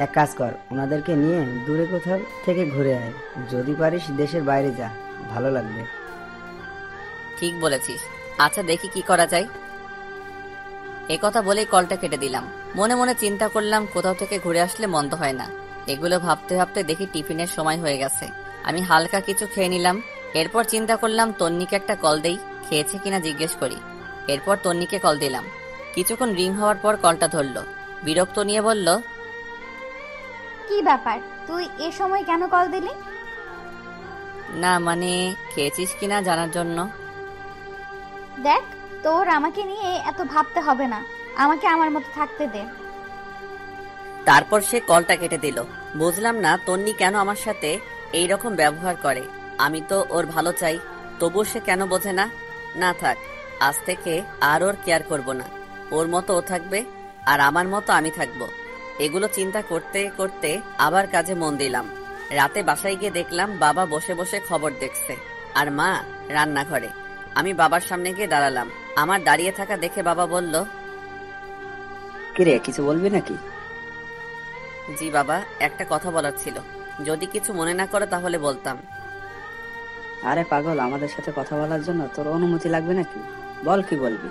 Speaker 5: এক কাজ কর, ওনাদেরকে নিয়ে দূরে কোথাও থেকে ঘুরে আয়। যদি পারিস দেশের বাইরে যা, ভালো লাগবে।
Speaker 2: ঠিক বলেছিস। আচ্ছা, দেখি কি করা যায়। কথা বলেই কলটা কেটে দিলাম। মনে মনে চিন্তা করলাম, কোথাও থেকে ঘুরে আসলে মন্দ হয় না। এগুলো ভাবতে ভাবতে দেখি টিফিনের সময় হয়ে গেছে। আমি হালকা কিছু খেয়ে নিলাম। এরপর চিন্তা করলাম তন্নিকে একটা কল দেই, খেয়েছে কিনা জিজ্ঞেস করি। এরপর তন্নিকে কল দিলাম। কিছুক্ষণ রিং হওয়ার পর কলটা ধরলো। বিরক্ত নিয়ে বলল,
Speaker 1: কি ব্যাপার, তুই এ সময় কেন কল দিলি?
Speaker 2: না মানে, খেয়েছিস কিনা জানার জন্য।
Speaker 1: দেখ, তোর আমাকে নিয়ে এত ভাবতে হবে না, আমাকে আমার মতো থাকতে দে।
Speaker 2: তারপর সে কলটা কেটে দিল। বুঝলাম না তন্নি কেন আমার সাথে এই রকম ব্যবহার করে। আমি তো ওর ভালো চাই, তবুও সে কেন বোঝে না। না থাক, আজ থেকে আর ওর কেয়ার করব না। ওর মতো ও থাকবে আর আমার মতো আমি থাকবো। এগুলো চিন্তা করতে করতে আবার কাজে মন দিলাম। রাতে বাসায় গিয়ে দেখলাম বাবা বসে বসে খবর দেখছে আর মা রান্নাঘরে। আমি বাবার সামনে গিয়ে দাঁড়ালাম। আমার দাঁড়িয়ে থাকা দেখে বাবা বলল,
Speaker 8: কিরে, কিছু বলবি নাকি?
Speaker 2: জি বাবা, একটা কথা বলার ছিল। যদি কিছু মনে না করো তাহলে বলতাম।
Speaker 8: আরে পাগল, আমাদের সাথে কথা বলার জন্য তোর অনুমতি লাগবে নাকি? বল কি বলবি।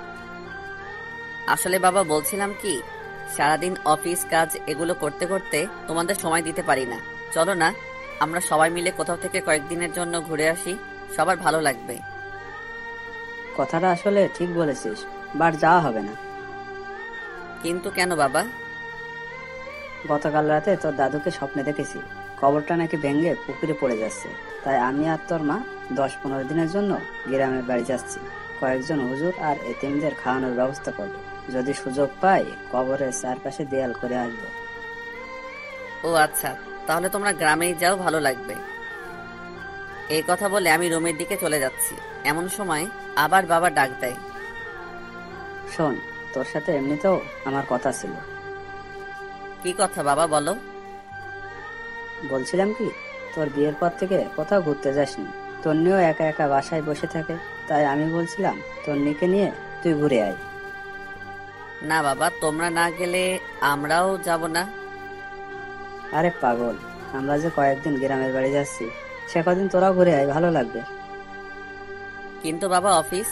Speaker 2: আসলে বাবা বলছিলাম কি, সারাদিন অফিস কাজ এগুলো করতে করতে তোমাদের সময় দিতে পারি না। চলো না, আমরা সবাই মিলে কোথাও থেকে কয়েকদিনের জন্য ঘুরে আসি, সবার ভালো লাগবে।
Speaker 8: কথাটা আসলে ঠিক বলেছিস, বাট যাওয়া হবে না।
Speaker 2: কিন্তু কেন বাবা?
Speaker 8: গতকাল রাতে তোর দাদুকে স্বপ্নে দেখেছি, কবরটা নাকি ভেঙে পুকুরে পড়ে যাচ্ছে। তাই আমি আর তোর মা 10-15 দিনের জন্য গ্রামের বাড়ি যাচ্ছি। কয়েকজন হুজুর আর এতিমদের খাওয়ানোর ব্যবস্থা করবো। যদি সুযোগ পাই কবরের চারপাশে দেয়াল করে আসবো।
Speaker 2: ও আচ্ছা, তাহলে তোমরা গ্রামেই যাও, ভালো লাগবে। এই কথা বলে আমি রুমের দিকে চলে যাচ্ছি। এমন সময় আবার বাবা ডাক দেয়।
Speaker 8: শোন, তোর সাথে এমনিতেও আমার কথা ছিল।
Speaker 2: কি কথা বাবা, বলো।
Speaker 8: বলছিলাম কি, তোর বিয়ের পর থেকে কোথাও ঘুরতে যাসনি। তন্নিও একা একা বাসায় বসে থাকে, তাই আমি বলছিলাম তন্নিকে নিয়ে তুই ঘুরে আয়।
Speaker 2: না বাবা, তোমরা না গেলে আমরাও যাব না।
Speaker 8: আরে পাগল, আমরা যে কয়েকদিন গ্রামের বাড়ি যাচ্ছি, সে কদিন তোরাও ঘুরে আয়, ভালো লাগবে।
Speaker 2: কিন্তু বাবা অফিস।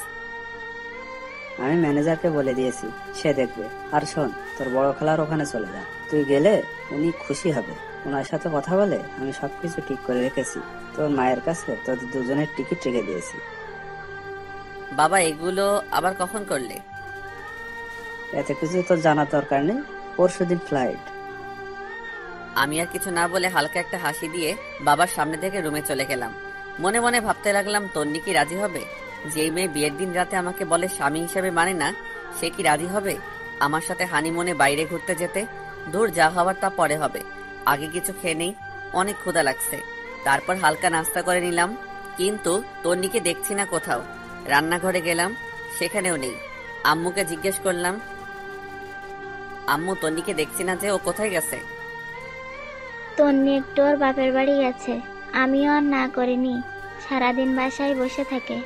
Speaker 8: আমি ম্যানেজারকে বলে দিয়েছি, সে দেখবে। আর শোন, তোর বড় খালার ওখানে চলে যা, তুই গেলে উনি খুশি হবে। ওনার সাথে কথা বলে আমি সবকিছু ঠিক করে রেখেছি। তোর মায়ের কাছে তোদের দুজনের টিকিট রেখে দিয়েছি।
Speaker 2: বাবা এগুলো আবার কখন করলে?
Speaker 8: এতে কিছু তোর জানার দরকার নেই, পরশুদিন ফ্লাইট।
Speaker 2: আমি আর কিছু না বলে হালকা একটা হাসি দিয়ে বাবার সামনে থেকে রুমে চলে গেলাম। মনে মনে ভাবতে লাগলাম, তন্নি কি রাজি হবে? যেই মেয়ে বিয়ের দিন রাতে আমাকে বলে স্বামী হিসেবে মানে না, সে কি রাজি হবে আমার সাথে হানিমুনে বাইরে ঘুরতে যেতে? দূর, যা হওয়ার তা পরে হবে। আগে কিছু খেয়ে নেই, অনেক ক্ষুধা লাগছে। তারপর হালকা নাস্তা করে নিলাম, কিন্তু তন্নিকে দেখছি না কোথাও। রান্নাঘরে গেলাম, সেখানেও নেই। আম্মুকে জিজ্ঞেস করলাম, আম্মু তন্নিকে দেখছি না যে, ও কোথায় গেছে?
Speaker 6: তন্নি একটু ওর বাপের বাড়ি গেছে। আমিও আর না করিনি, সারাদিন বাসায় বসে থাকে।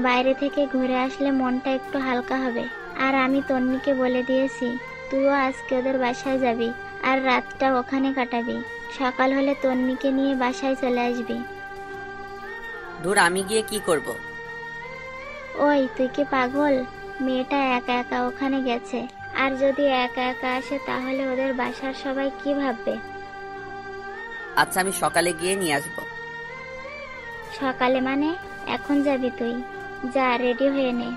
Speaker 6: বাইরে থেকে ঘুরে আসলে মনটা একটু হালকা হবে। আর আমি তন্নিকে বলে দিয়েছি তুইও আজকে ওদের বাসায় যাবি আর রাতটা ওখানে কাটাবি। সকাল হলে তন্নিকে নিয়ে বাসায় চলে আসবি।
Speaker 2: দূর, আমি গিয়ে কি করব?
Speaker 6: ওই তুই কি পাগল? মেয়েটা একা একা ওখানে গেছে, আর যদি একা একা আসে তাহলে ওদের বাসার সবাই কি ভাববে?
Speaker 2: আচ্ছা, আমি সকালে গিয়ে নিয়ে আসবো।
Speaker 6: সকালে মানে? এখন যাবি তুই? যা, রেডি হয়ে নে।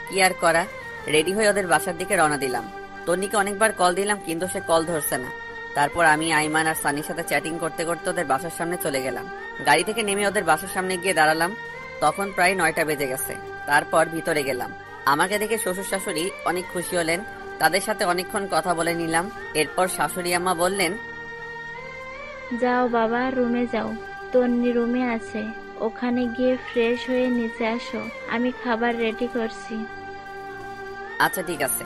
Speaker 2: কি আর করা, রেডি হয়ে ওদের বাসার দিকে রওনা দিলাম। তন্নিকে অনেকবার কল দিলাম, কিন্তু সে কল ধরছে না। তারপর আমি আইমান আর সানির সাথে চ্যাটিং করতে করতে ওদের বাসার সামনে চলে গেলাম। গাড়ি থেকে নেমে ওদের বাসার সামনে গিয়ে দাঁড়ালাম। তখন প্রায় 9টা বেজে গেছে। তারপর ভিতরে গেলাম। আমাকে দেখে শ্বশুর শাশুড়ি অনেক খুশি হলেন। তাদের সাথে অনেকক্ষণ কথা বলে নিলাম। এরপর শাশুড়ি আম্মা বললেন,
Speaker 9: যাও বাবা, রুমে যাও। তন্নি রুমে আছে, ওখানে গিয়ে ফ্রেশ হয়ে নিচে আসো, আমি খাবার রেডি করছি।
Speaker 2: আচ্ছা ঠিক আছে।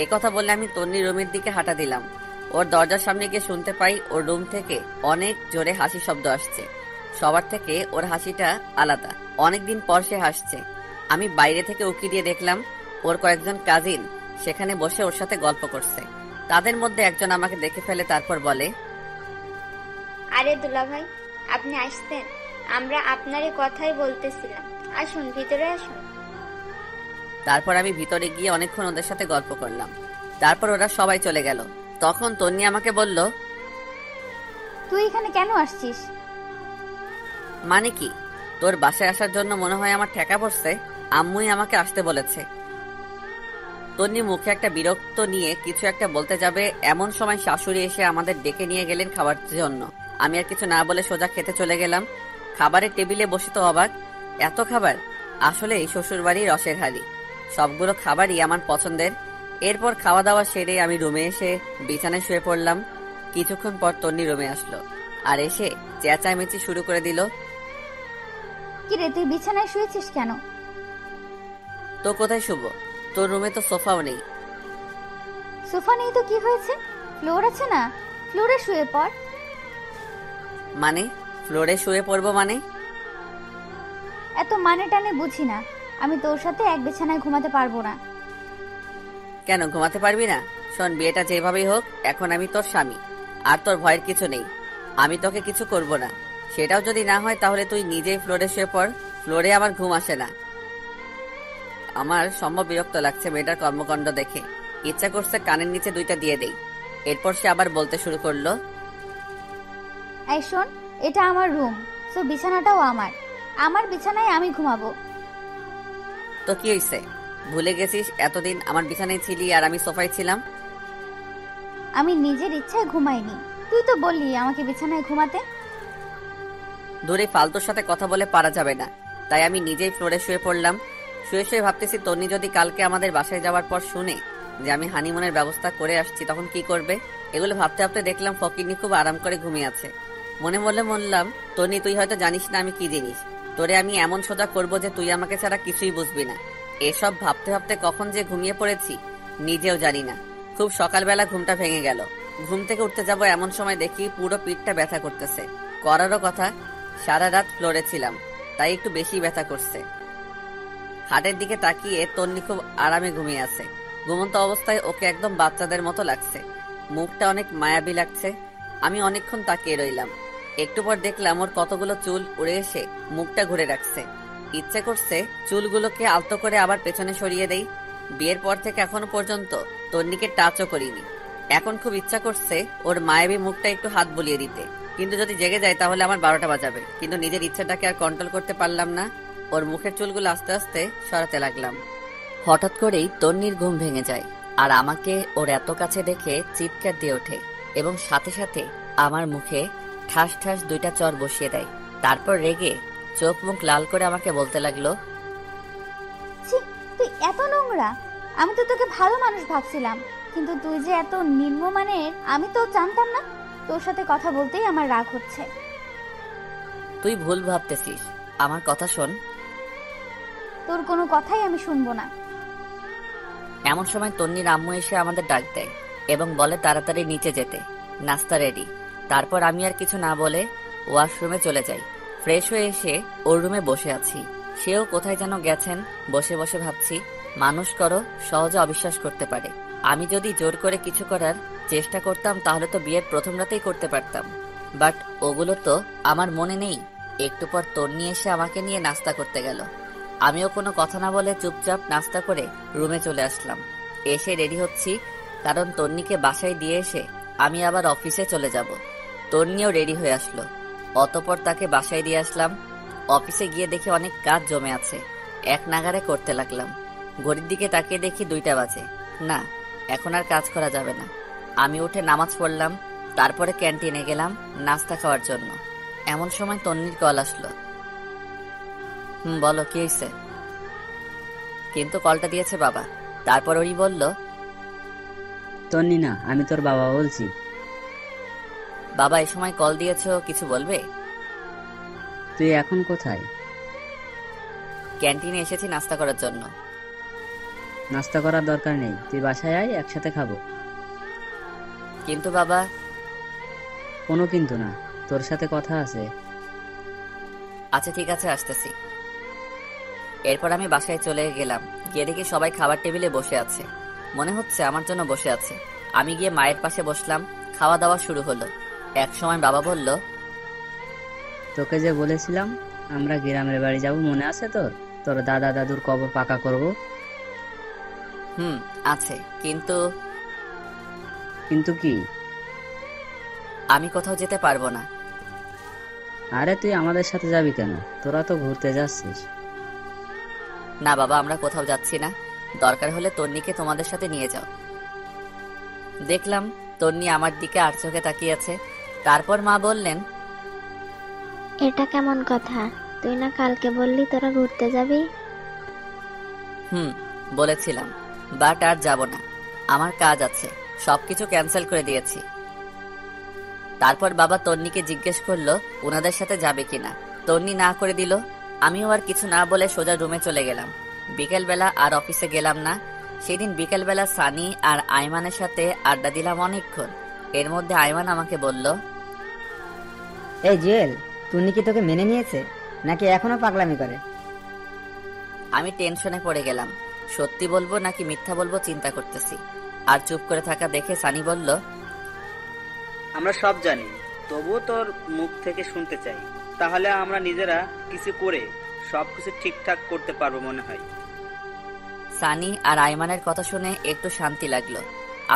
Speaker 2: এই কথা বললে আমি তন্নির রুমের দিকে হাঁটা দিলাম। ওর দরজার সামনে গিয়ে শুনতে পাই ওর রুম থেকে অনেক জোরে হাসি শব্দ আসছে। সবার থেকে ওর হাসিটা আলাদা, অনেকদিন পর সে হাসছে। আমি বাইরে থেকে উকি দিয়ে দেখলাম ওর কয়েকজন কাজিন সেখানে বসে ওর সাথে গল্প করছে। তাদের মধ্যে একজন আমাকে দেখে ফেলে, তারপর বলে,
Speaker 10: আরে দুলাভাই, আপনি আসতেন? আমরা আপনারই কথাই বলতেছিলাম। আসুন, ভিতরে আসুন।
Speaker 2: তারপর আমি ভিতরে গিয়ে অনেকক্ষণ ওদের সাথে গল্প করলাম। তারপর ওরা সবাই চলে গেল। তখন তন্নি আমাকে বলল,
Speaker 1: তুই এখানে কেন আসছিস?
Speaker 2: মানে কি? তোর বাসায় আসার জন্য মনে হয় আমার ঠেকা পড়ছে। আম্মুই আমাকে আসতে বলেছে। তন্নি মুখে একটা বিরক্ত নিয়ে কিছু একটা বলতে যাবে, এমন সময় শাশুড়ি এসে আমাদের ডেকে নিয়ে গেলেন খাবার জন্য। আমি আর কিছু না বলে সোজা খেতে চলে গেলাম। খাবারের টেবিলে বসে তো অবাক, এত খাবার! আসলে এই শ্বশুর বাড়ির রসের হাড়ি। সবগুলো খাবারই আমার পছন্দের। এরপর খাওয়া দাওয়া সেরে আমি রুমে এসে বিছানায় শুয়ে পড়লাম। কিছুক্ষণ পর তন্নি রুমে আসলো আর এসে চেঁচামেচি শুরু করে দিল।
Speaker 1: কি রে, তুই বিছানায় শুয়েছিস কেন?
Speaker 2: তো কোথায় শুব? তোর রুমে তো সোফাও নেই।
Speaker 1: সোফা নেই তো কি হয়েছে? ফ্লোর আছে না, ফ্লোরে শুয়ে পড়।
Speaker 2: মানে ফ্লোরে শুয়ে পড়বো মানে?
Speaker 1: এত মানে টানে বুঝি না। আমি তোর সাথে এক বিছানায় ঘুমাতে পারবো না।
Speaker 2: কেন ঘুমাতে পারবি না? শোন, বিয়েটা যেভাবেই হোক, এখন আমি তোর স্বামী। আর তোর ভয়ের কিছু নেই। আমি তোকে কিছু করব না। সেটাও যদি না হয় তাহলে তুই নিজেই ফ্লোরে শুয়ে পড়। ফ্লোরে আমার ঘুম আসে না। আমার সম্ভব বিরক্ত লাগছে মেয়েটার কর্মকাণ্ড দেখে। ইচ্ছা করছে কানের নিচে 2টা দিয়ে দেই। এরপর সে আবার বলতে শুরু করলো,
Speaker 1: এই শোন, এটা আমার রুম, সো বিছানাটাও আমার। আমার বিছানায় আমি ঘুমাবো।
Speaker 2: তো কি হইছে, ভুলে গেছিস এতদিন আমার বিছানায় ছিলি আর আমি সোফায় ছিলাম?
Speaker 1: আমি নিজের ইচ্ছায় ঘুমাইনি, তুই তো বললি আমাকে বিছানায় ঘুমাতে।
Speaker 2: দূরে ফালতুর সাথে কথা বলে পারা যাবে না, তাই আমি নিজেই ফ্লোরে শুয়ে পড়লাম। শুয়ে শুয়ে ভাবতেছি তন্নি যদি কালকে আমাদের বাসায় যাওয়ার পর শুনে যে আমি হানিমুনের ব্যবস্থা করে আসছি তখন কি করবে। এগুলো ভাবতে ভাবতে দেখলাম ফকিরনি খুব আরাম করে ঘুমিয়ে আছে। মনে মনে বললাম, তন্নি তুই হয়তো জানিস না আমি কি জিনিস, তোরে আমি এমন সোজা করবো যে তুই আমাকে ছাড়া কিছুই বুঝবি না। এসব ভাবতে ভাবতে কখন যে ঘুমিয়ে পড়েছি নিজেও জানি না। খুব সকালবেলা ঘুমটা ভেঙে গেল। ঘুম থেকে উঠতে যাব এমন সময় দেখি পুরো পিঠটা ব্যথা করতেছে। করারও কথা, সারা রাত ফ্লোরে ছিলাম, তাই একটু বেশি ব্যথা করছে। খাটের দিকে তাকিয়ে তন্নি খুব আরামে ঘুমিয়ে আছে। ঘুমন্ত অবস্থায় ওকে একদম বাচ্চাদের মতো লাগছে, মুখটা অনেক মায়াবী লাগছে। আমি অনেকক্ষণ তাকিয়ে রইলাম। একটু পর দেখলাম ওর কতগুলো চুল উড়ে এসে মুখটা ঘুরে রাখছে। ইচ্ছে করছে চুলগুলোকে আলতো করে আবার পেছনে সরিয়ে দেই। বিয়ের পর থেকে এখনো পর্যন্ত তন্নিকে টাচও করিনি। এখন খুব ইচ্ছা করছে ওর মায়াবী মুখটা একটু হাত বুলিয়ে দিতে, কিন্তু যদি জেগে যায় তাহলে আমার 12টা বাজাবে। কিন্তু নিজের ইচ্ছাটাকে আর কন্ট্রোল করতে পারলাম না। ওর মুখের চুলগুলো আস্তে আস্তে সরাতে লাগলাম। হঠাৎ করেই তন্নির ঘুম ভেঙে যায় আর আমাকে ওর এত কাছে দেখে চিৎকার দিয়ে ওঠে এবং সাথে সাথে আমার মুখে ঠাস ঠাস 2টা চর বসিয়ে দেয়। তারপর রেগে চোখ মুখ লাল করে আমাকে বলতে লাগলো,
Speaker 1: ছি, তুই এত নোংরা! আমি তো তোকে ভালো মানুষ ভাবছিলাম, কিন্তু তুই যে এত নিম্নমানের আমি তো জানতাম না। তোর সাথে কথা বলতেই আমার রাগ হচ্ছে।
Speaker 2: তুই ভুল ভাবতেছিস, আমার কথা শোন।
Speaker 1: তোর কোনো কথাই আমি শুনবো না।
Speaker 2: এমন সময় তন্নির আম্মু এসে আমাদের ডাক দেয় এবং বলে তাড়াতাড়ি নিচে যেতে, নাস্তা রেডি। তারপর আমি আর কিছু না বলে ওয়াশরুমে চলে যাই। ফ্রেশ হয়ে এসে ওর রুমে বসে আছি। সেও কোথায় যেন গেছেন। বসে বসে ভাবছি, মানুষ করো সহজে অবিশ্বাস করতে পারে। আমি যদি জোর করে কিছু করার চেষ্টা করতাম তাহলে তো বিয়ের প্রথম রাতেই করতে পারতাম, বাট ওগুলো তো আমার মনে নেই। একটু পর তন্নি এসে আমাকে নিয়ে নাস্তা করতে গেল। আমিও কোনো কথা না বলে চুপচাপ নাস্তা করে রুমে চলে আসলাম। এসে রেডি হচ্ছি, কারণ তন্নিকে বাসায় দিয়ে এসে আমি আবার অফিসে চলে যাব। তন্নিও রেডি হয়ে আসলো। অতঃপর তাকে বাসায় দিয়ে আসলাম। অফিসে গিয়ে দেখি অনেক কাজ জমে আছে, এক নাগারে করতে লাগলাম। ঘড়ির দিকে তাকিয়ে দেখি 2টা বাজে। না, এখন আর কাজ করা যাবে না। আমি উঠে নামাজ পড়লাম, তারপরে ক্যান্টিনে গেলাম নাস্তা খাওয়ার জন্য। এমন সময় তন্নির কল আসলো। বলো কি হয়েছে? কিন্তু কলটা দিয়েছে বাবা। তারপর ওই বলল,
Speaker 8: তন্নি না, আমি তোর বাবা বলছি।
Speaker 2: বাবা এই সময় কল দিয়েছো, কিছু বলবে?
Speaker 8: তুই এখন কোথায়?
Speaker 2: ক্যান্টিনে এসেছি নাস্তা করার জন্য।
Speaker 8: নাস্তা করার দরকার নেই, তুই বাসায় আয়, একসাথে খাবো।
Speaker 2: কিন্তু বাবা।
Speaker 8: কোনো কিন্তু না, তোর সাথে কথা আছে।
Speaker 2: আচ্ছা ঠিক আছে, আসতেছি। এরপর আমি বাসায় চলে গেলাম। গিয়ে দেখি সবাই খাবার টেবিলে বসে আছে, মনে হচ্ছে আমার জন্য বসে আছে। আমি গিয়ে মায়ের পাশে বসলাম। খাওয়া দাওয়া শুরু হলো। এক সময় বাবা বলল,
Speaker 8: তোকে যে বলেছিলাম আমরা গ্রামের বাড়ি যাব, মনে আছে তোর? তোর দাদা দাদুর কবর পাকা করব।
Speaker 2: আছে, কিন্তু।
Speaker 8: কিন্তু কি?
Speaker 2: আমি কোথাও যেতে পারবো না।
Speaker 8: আরে তুই আমাদের সাথে যাবি কেন? তোরা তো ঘুরতে যাচ্ছিস।
Speaker 2: না বাবা, আমরা কোথাও যাচ্ছি না। দরকার হলে তন্নিকে তোমাদের সাথে নিয়ে যাও। দেখলাম তন্নি আমার দিকে আর চোখে তাকিয়ে আছে। তারপর মা বললেন,
Speaker 6: এটা কেমন কথা? তুই না কালকে বললি তোরা ঘুরতে যাবি?
Speaker 2: বলেছিলাম, বাট আর যাব না। আমার কাজ আছে, সবকিছু ক্যান্সেল করে দিয়েছি। তারপর বাবা তন্নিকে জিজ্ঞেস করলো ওনাদের সাথে যাবে কিনা। তন্নি না করে দিল। আমিও আর কিছু না বলে সোজা রুমে চলে গেলাম। বিকেলবেলা আর অফিসে গেলাম না। সেদিন বিকেলবেলা সানি আর আইমানের সাথে আড্ডা দিলাম অনেকক্ষণ। এর মধ্যে আইমান আমাকে বলল,
Speaker 5: এই জুয়েল, টুনি কি তোকে মেনে নিয়েছে নাকি এখনো পাগলামি করে?
Speaker 2: আমি টেনশনে পড়ে গেলাম। সত্যি বলবো নাকি মিথ্যা বলবো চিন্তা করতেছি। আর চুপ করে থাকা দেখে সানি বলল,
Speaker 3: আমরা সব জানি, তবুও তোর মুখ থেকে শুনতে চাই। তাহলে আমরা নিজেরা কিছু করে সবকিছু ঠিকঠাক করতে পারবো মনে হয়।
Speaker 2: সানি আর আইমানের কথা শুনে একটু শান্তি লাগলো।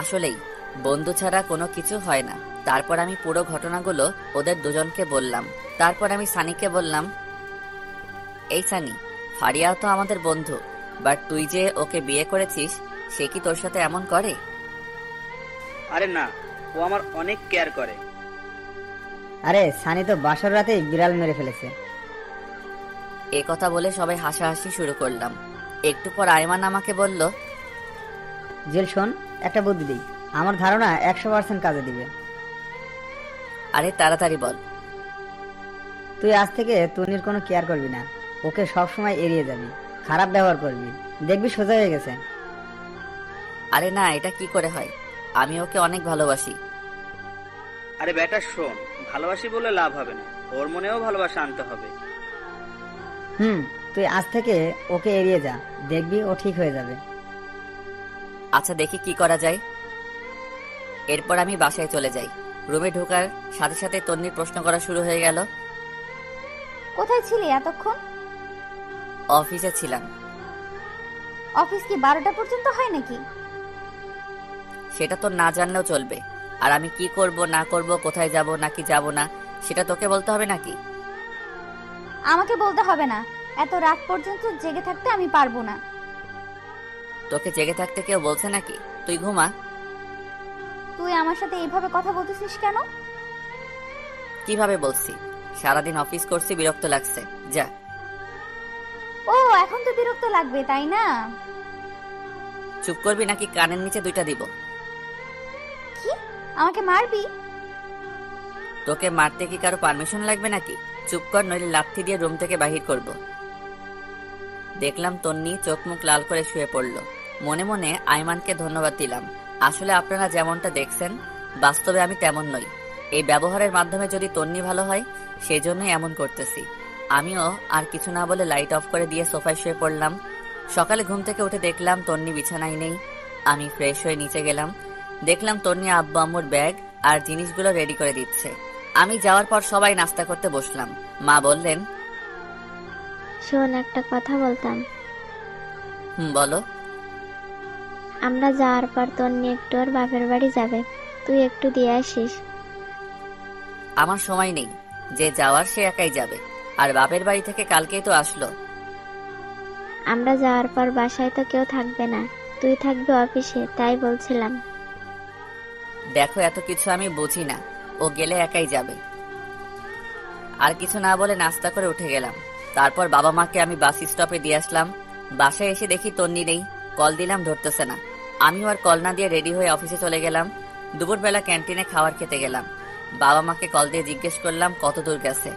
Speaker 2: আসলেই বন্ধু ছাড়া কোনো কিছু হয় না। তারপর আমি পুরো ঘটনাগুলো ওদের দুজনকে বললাম। তারপর আমি সানিকে বললাম, এই সানি, ফারিয়া তো আমাদের বন্ধু, বাট তুই যে ওকে বিয়ে করেছিস, সে কি তোর সাথে এমন করে?
Speaker 3: আরে না, ও আমার অনেক কেয়ার করে।
Speaker 5: আরে সানি তো বাসর রাতেই বিড়াল মেরে ফেলেছে।
Speaker 2: এ কথা বলে সবাই হাসাহাসি শুরু করলাম। একটু পর আইমান আমাকে বলল,
Speaker 5: জেল শোন, একটা বুদ্ধি দিই, আমার ধারণা 100% কাজে দিবে।
Speaker 2: আরে তাড়াতাড়ি বল।
Speaker 5: তুই আজ থেকে তন্নির কোনো কেয়ার করবি না, ওকে সব সময় এড়িয়ে যাবি, খারাপ ব্যবহার করবি, দেখবি সোজা হয়ে গেছে।
Speaker 2: আরে না, এটা কি করে হয়? আমি ওকে অনেক ভালোবাসি।
Speaker 3: আরে বেটা শোন, ভালোবাসি বলে লাভ হবে না, ওর মনেও ভালোবাসা আনতে হবে।
Speaker 5: তুই আজ থেকে ওকে এড়িয়ে যা, দেখবি ও ঠিক হয়ে যাবে।
Speaker 2: আচ্ছা, দেখি কি করা যায়। এরপর আমি বাসায় চলে যাই। রুমে ঢোকার সাথে সাথে তন্নির প্রশ্ন করা শুরু হয়ে গেল।
Speaker 1: কোথায় ছিলি এতক্ষণ?
Speaker 2: অফিসে ছিলাম।
Speaker 1: অফিস কি 12টা পর্যন্ত হয় নাকি?
Speaker 2: সেটা তো না জানলেও চলবে। আর আমি কি করব না করব, কোথায় যাব নাকি যাব না, সেটা তোকে বলতে হবে নাকি?
Speaker 1: আমাকে বলতে হবে না, এত রাত পর্যন্ত জেগে থাকতে আমি পারবো না।
Speaker 2: তোকে জেগে থাকতে কেউ বলছে নাকি? তুই ঘুমা।
Speaker 1: তুই আমার সাথে এইভাবে কথা বলতেছিস কেন?
Speaker 2: কিভাবে বলছি? সারাদিন অফিস করছি, বিরক্ত লাগছে, যা।
Speaker 1: ও, এখন তো বিরক্ত লাগবে, তাই না?
Speaker 2: চুপ করবি নাকি কানের নিচে 2টা দিব?
Speaker 1: কি, আমাকে মারবি?
Speaker 2: তোকে মারতে কি কারো পারমিশন লাগবে নাকি? চুপ কর, নইলে লাথি দিয়ে রুম থেকে বাহির করব। দেখলাম তন্নি চোখ মুখ লাল করে শুয়ে পড়ল। মনে মনে আইমানকে ধন্যবাদ দিলাম। আসলে আপনারা যেমনটা দেখছেন, বাস্তবে আমি তেমন নই। এই ব্যবহারের মাধ্যমে যদি তন্নি ভালো হয়, সেজন্যই এমন করতেছি। আমিও আর কিছু না বলে লাইট অফ করে দিয়ে সোফায় শুয়ে পড়লাম। সকালে ঘুম থেকে উঠে দেখলাম তন্নি বিছানায় নেই। আমি ফ্রেশ হয়ে নিচে গেলাম। দেখলাম তন্নি আব্বু আম্মুর ব্যাগ আর জিনিসগুলো রেডি করে দিচ্ছে। আমি যাওয়ার পর সবাই নাস্তা করতে বসলাম। মা বললেন,
Speaker 6: শোন, একটা কথা বলতাম।
Speaker 2: বলো।
Speaker 6: আমরা যাওয়ার পর তন্নি একটু ওর বাপের বাড়ি যাবে, তুই একটু দিয়ে আসিস।
Speaker 2: আমার সময় নেই, যে যাওয়ার সে একাই যাবে। আর বাপের বাড়ি থেকে কালকেই তো আসলো।
Speaker 6: আমরা যাওয়ার পর বাসায় তো কেউ থাকবে না, তুই থাকবি অফিসে, তাই বলছিলাম।
Speaker 2: দেখো, এত কিছু আমি বুঝি না, ও গেলে একাই যাবে। আর কিছু না বলে নাস্তা করে উঠে গেলাম। তারপর বাবা মাকে আমি বাস স্টপে দিয়ে আসলাম। বাসায় এসে দেখি তন্নি নেই। কল দিলাম, ধরতেছে না। আমিও আর কল না দিয়ে রেডি হয়ে অফিসে চলে গেলাম। দুপুরবেলা ক্যান্টিনে খাবার খেতে গেলাম। বাবা মাকে কল দিয়ে জিজ্ঞেস করলাম কত দূর গেছে।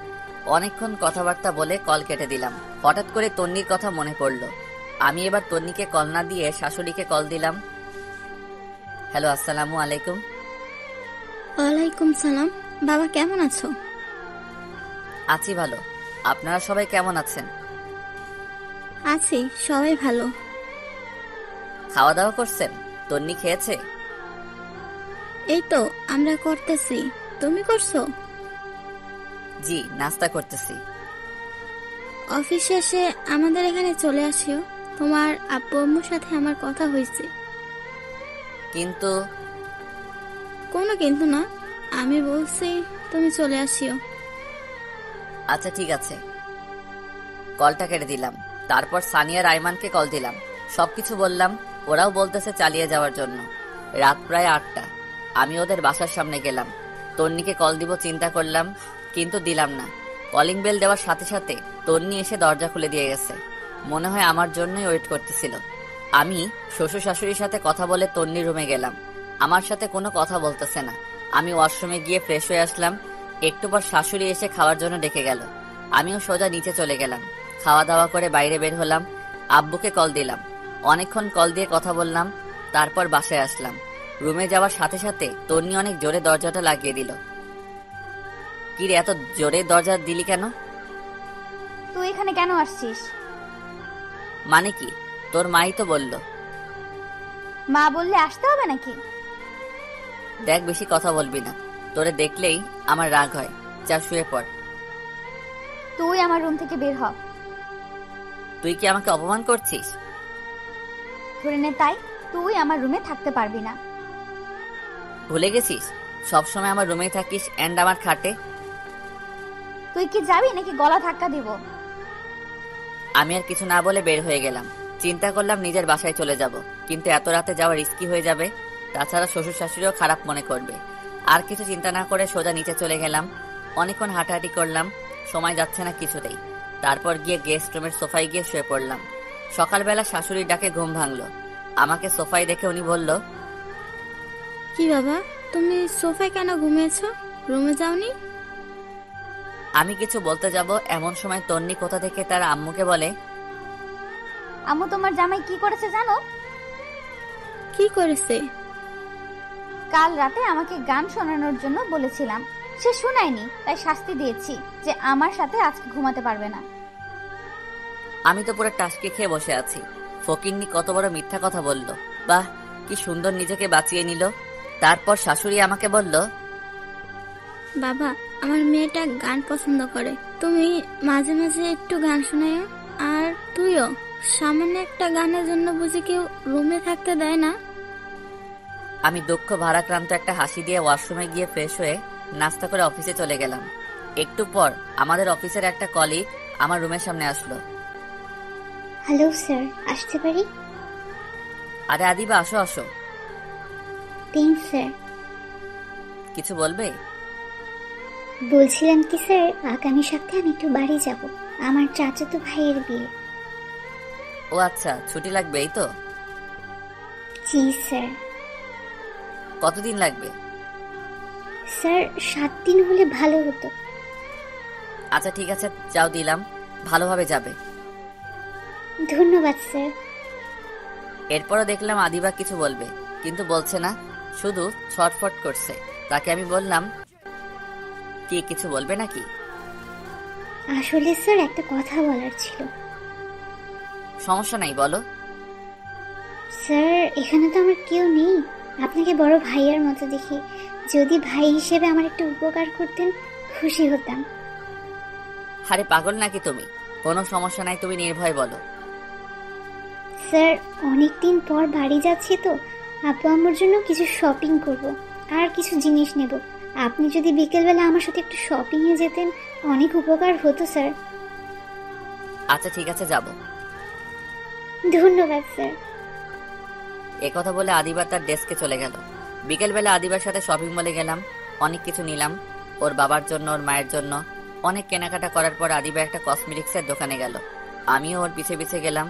Speaker 2: অনেকক্ষণ কথাবার্তা বলে কল কেটে দিলাম। হঠাৎ করে তন্নির কথা মনে পড়ল। আমি এবার তন্নিকে কল না দিয়ে শাশুড়িকে কল দিলাম। হ্যালো, আসসালামু আলাইকুম।
Speaker 11: ওয়ালাইকুম সালাম। বাবা, কেমন আছো?
Speaker 2: আছি ভালো। আপনারা সবাই কেমন আছেন?
Speaker 11: আছি, সবাই ভালো।
Speaker 2: খাওয়া দাওয়া করছেন? তন্নি খেয়েছে?
Speaker 11: এই তো আমরা করতেছি, তুমি করছো?
Speaker 2: জি, নাস্তা করতেছি।
Speaker 11: অফিস শেষে আমাদের এখানে চলে আসিও, তোমার আব্বু আম্মুর সাথে আমার কথা হয়েছে।
Speaker 2: কিন্তু?
Speaker 11: কোনো কিন্তু না, আমি বলছি তুমি চলে আসিও।
Speaker 2: আচ্ছা ঠিক আছে। কলটা কেটে দিলাম। তারপর সানিয়ার আইমানকে কল দিলাম, সবকিছু বললাম। ওরাও বলতেছে চালিয়ে যাওয়ার জন্য। রাত প্রায় 8টা। আমি ওদের বাসার সামনে গেলাম। তন্নিকে কল দিব চিন্তা করলাম, কিন্তু দিলাম না। কলিং বেল দেওয়ার সাথে সাথে তন্নি এসে দরজা খুলে দিয়ে গেছে। মনে হয় আমার জন্যই ওয়েট করতেছিল। আমি শ্বশুর শাশুড়ির সাথে কথা বলে তন্নির রুমে গেলাম। আমার সাথে কোনো কথা বলতেছে না। আমি ওয়াশরুমে গিয়ে ফ্রেশ হয়ে আসলাম। একটু পর শাশুড়ি এসে খাওয়ার জন্য ডেকে গেল। আমিও সোজা নিচে চলে গেলাম। খাওয়া দাওয়া করে বাইরে বের হলাম। আব্বুকে কল দিলাম। অনেকক্ষণ কল দিয়ে কথা বললাম। তারপর বাসায় আসলাম। রুমে যাওয়ার সাথে সাথে তন্নি অনেক জোরে দরজাটা লাগিয়ে দিল। কি রে, এত জোরে দরজা দিলি কেন?
Speaker 1: তুই এখানে কেন আসছিস?
Speaker 2: মানে কি? তোর মাই তো বলল।
Speaker 1: মা বললে আসতে হবে নাকি?
Speaker 2: দেখ, বেশি কথা বলবি না, তোরে দেখলেই আমার রাগ হয়। যা শুয়ে পড়।
Speaker 1: তুই আমার রুম থেকে বের হ।
Speaker 2: তুই কি আমাকে অপমান করছিস?
Speaker 1: ধরে নে তাই তুই আমার রুমে থাকতে পারবি না।
Speaker 2: ভুলে গেছিস সবসময় আমার রুমেই থাকিস এন্ড আমার খাটে।
Speaker 1: তুই কি যাবি নাকি গলা ধাক্কা দিব?
Speaker 2: আমি আর কিছু না বলে বের হয়ে গেলাম। চিন্তা করলাম নিজের বাসায় চলে যাব, কিন্তু এত রাতে যাওয়া রিস্কি হয়ে যাবে, তাছাড়া শ্বশুর শাশুড়িও খারাপ মনে করবে। আর কিছু চিন্তা না করে সোজা নিচে চলে গেলাম। অনেকক্ষণ হাঁটাহাঁটি করলাম, সময় যাচ্ছে না কিছুতেই। তারপর গিয়ে গেস্ট রুমের সোফায় গিয়ে শুয়ে পড়লাম। সকালবেলা শাশুড়ির ডাকে ঘুম ভাঙলো। আমাকে সোফায় দেখে উনি বলল,
Speaker 11: কি বাবা, তুমি সোফায় কেন ঘুমিয়েছো? রুমে যাওনি?
Speaker 2: আমি কিছু বলতে যাব এমন সময় তন্নি কোথা থেকে তার আম্মুকে বলে,
Speaker 1: আম্মু তোমার জামাই কি করেছে জানো?
Speaker 11: কি করেছে?
Speaker 1: কাল রাতে আমাকে গান শোনানোর জন্য বলেছিলাম, সে শোনায়নি, তাই শাস্তি দিয়েছি যে আমার সাথে আজকে ঘুমাতে পারবে না।
Speaker 2: আমি তো পুরো টাসকে খেয়ে বসে আছি। ফকিন্নি কত বড় মিথ্যা কথা বলল। বাহ, কি সুন্দর নিজেকে বাঁচিয়ে নিল। তারপর শাশুড়ি আমাকে বলল,
Speaker 11: বাবা, আমার মেয়েটা গান পছন্দ করে, তুমি মাঝে মাঝে একটু গান শোনায়ও। আর তুইও, সামান্য একটা গানের জন্য বুঝি কেউ রুমে থাকতে দেয় না?
Speaker 2: আমি দুঃখ ভারাক্রান্ত একটা হাসি দিয়ে ওয়াশরুমে গিয়ে ফ্রেশ হয়ে নাস্তা করে অফিসে চলে গেলাম। একটু পর আমাদের অফিসের একটা কলিগ আমার রুমের সামনে আসলো।
Speaker 6: হ্যালো স্যার, আসতে পারি?
Speaker 2: আরে আদিবা, আসো আসো।
Speaker 6: Thanks sir.
Speaker 2: কিছু বলবে?
Speaker 6: বলছিলাম কি স্যার, আগামী সপ্তাহে আমি একটু বাড়ি যাব, আমার চাচাতো ভাইয়ের বিয়ে।
Speaker 2: ও আচ্ছা, ছুটি লাগবে এই তো?
Speaker 6: জি স্যার।
Speaker 2: কতদিন লাগবে?
Speaker 6: স্যার 7 দিন হলে ভালো হতো।
Speaker 2: আচ্ছা ঠিক আছে, যাও দিলাম, ভালোভাবে যাবে।
Speaker 6: ধন্যবাদ স্যার।
Speaker 2: এরপরও দেখলাম আদিবা কিছু বলবে, কিন্তু বলছে না, শুধু ছটফট করছে। তাকে আমি বললাম, কি কিছু বলবে নাকি?
Speaker 6: আসলে স্যার একটা কথা বলার ছিল।
Speaker 2: সমস্যা নাই, বলো।
Speaker 6: স্যার এখানে তো আমার কেউ নেই, আপনাকে বড় ভাইয়ার মতো দেখি, যদি ভাই হিসেবে আমার একটু উপকার করতেন খুশি হতাম।
Speaker 2: আরে পাগল নাকি তুমি? কোনো সমস্যা নাই, তুমি নির্ভয় বলো।
Speaker 6: স্যার অনেকদিন পর বাড়ি যাচ্ছি তো, আপু আম্মুর জন্য কিছু শপিং করব আর কিছু জিনিস নেব। আপনি যদি বিকেলবেলা আমার সাথে একটু শপিংয়ে যেতেন অনেক উপকার হতো স্যার।
Speaker 2: আচ্ছা ঠিক আছে, যাব।
Speaker 6: ধন্যবাদ স্যার।
Speaker 2: একথা বলে আদিবা তার ডেস্কে চলে গেল। বিকেলবেলা আদিবার সাথে শপিং মলে গেলাম, অনেক কিছু নিলাম, ওর বাবার জন্য, ওর মায়ের জন্য। অনেক কেনাকাটা করার পর আদিবা একটা কসমেটিক্সের দোকানে গেল, আমিও ওর পিছে পিছে গেলাম।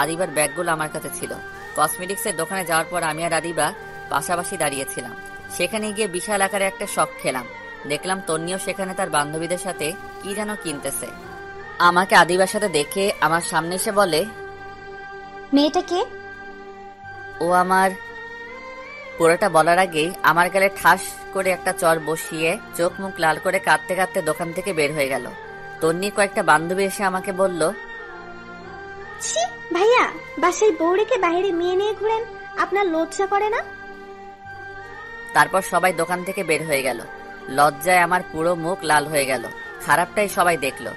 Speaker 2: আদিবার ব্যাগগুলো আমার কাছে ছিল। কসমেটিক্সের দোকানে যাওয়ার পর আমি আর আদিবা পাশাপাশি দাঁড়িয়েছিলাম। সেখানে গিয়ে বিশাল আকারে একটা শখ খেলাম। দেখলাম তন্নিও সেখানে তার বান্ধবীদের সাথে কি যেন কিনতেছে। আমাকে আদিবার সাথে দেখে আমার সামনে এসে বলে,
Speaker 1: মেয়েটা কে?
Speaker 2: ও আমার। পুরোটা বলার আগেই আমার গালে ঠাস করে একটা চর বসিয়ে চোখ মুখ লাল করে কাঁদতে কাঁদতে দোকান থেকে বের হয়ে গেল। তন্নি কয়েকটা বান্ধবী এসে আমাকে বলল,
Speaker 1: ছি ভাইয়া, বাসায় বউ রেখে বাইরে মেয়ে নিয়ে ঘুরেন, আপনার লজ্জা করে না?
Speaker 2: তারপর সবাই দোকান থেকে বের হয়ে গেল। লজ্জায় আমার পুরো মুখ লাল হয়ে গেল। খারাপটাই সবাই দেখলো,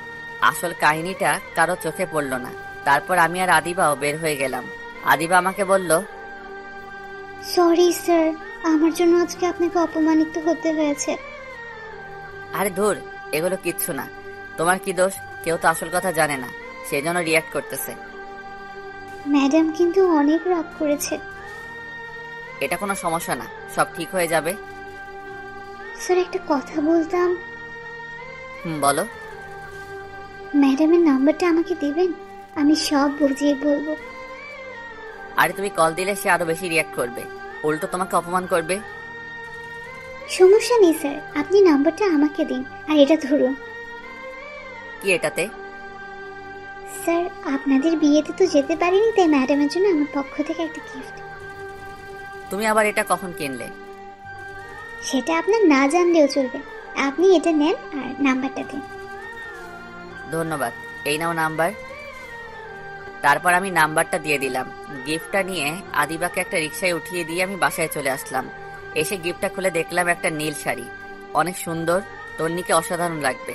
Speaker 2: আসল কাহিনীটা কারো চোখে পড়ল না। তারপর আমি আর আদিবাও বের হয়ে গেলাম। আদিবা আমাকে বলল,
Speaker 6: সরি স্যার, আমার জন্য আজকে আপনাকে অপমানিত হতে হয়েছে।
Speaker 2: আরে ধুর, এগুলো কিচ্ছু না। তোমার কি দোষ? কেউ তো আসল কথা জানে না, সেই জন্য রিয়াক্ট করতেছে।
Speaker 6: ম্যাডাম কিন্তু অনেক রাগ করেছে।
Speaker 2: এটা কোনো সমস্যা না, সব ঠিক হয়ে যাবে।
Speaker 6: স্যার একটা কথা বলতাম।
Speaker 2: বলো।
Speaker 6: ম্যাডামের নাম্বারটা আমাকে দিবেন, আমি সব বুঝিয়ে বলবো।
Speaker 2: আরে তুমি কল দিলে সে আরো বেশি রিয়াক্ট করবে, উল্টো তোমাকে অপমান করবে।
Speaker 6: সমস্যা নেই স্যার, আপনি নাম্বারটা আমাকে দিন, আর এটা ধরুন।
Speaker 2: কি এটাতে?
Speaker 6: স্যার আপনাদের বিয়েতে তো যেতে পারিনি, তাই ম্যাডামের জন্য আমার পক্ষ থেকে একটা গিফট।
Speaker 2: তুমি আবার এটা কখন কিনলে?
Speaker 6: সেটা আপনার না জানলেও চলবে, আপনি এটা নেন আর নাম্বারটা দিন।
Speaker 2: ধন্যবাদ, এই নাও নাম্বার। তারপর আমি নাম্বারটা দিয়ে দিলাম। গিফটটা নিয়ে আদিবাকে একটা রিকশায় উঠিয়ে দিয়ে আমি বাসায় চলে আসলাম। এসে গিফটটা খুলে দেখলাম একটা নীল শাড়ি, অনেক সুন্দর, তন্নিকে অসাধারণ লাগবে।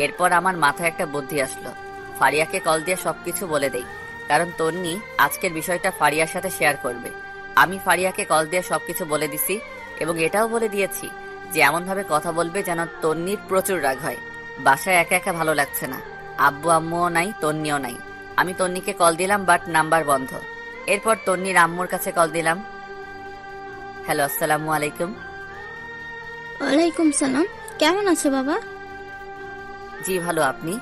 Speaker 2: এরপর আমার মাথায় একটা বুদ্ধি আসলো, ফারিয়াকে কল দিয়ে সবকিছু বলে দেই। কারণ তন্নি আজকের বিষয়টা ফারিয়ার সাথে শেয়ার করবে। আমি ফারিয়াকে কল দিয়ে সবকিছু বলে দিছি এবং এটাও বলে দিয়েছি যে এমনভাবে কথা বলবে যেন তন্নির প্রচুর রাগ হয়। বাসায় একা একা ভালো লাগছে না, আব্বু আম্মুও নাই, তন্নিও নাই। আমি তন্নিকে কল দিলাম, বাট নাম্বার বন্ধ। এরপর তন্নির আম্মুর কাছে কল দিলাম। হ্যালো, আসসালামু আলাইকুম।
Speaker 11: ওয়ালাইকুম সালাম। কেমন আছো বাবা?
Speaker 2: জি ভালো, আপনি?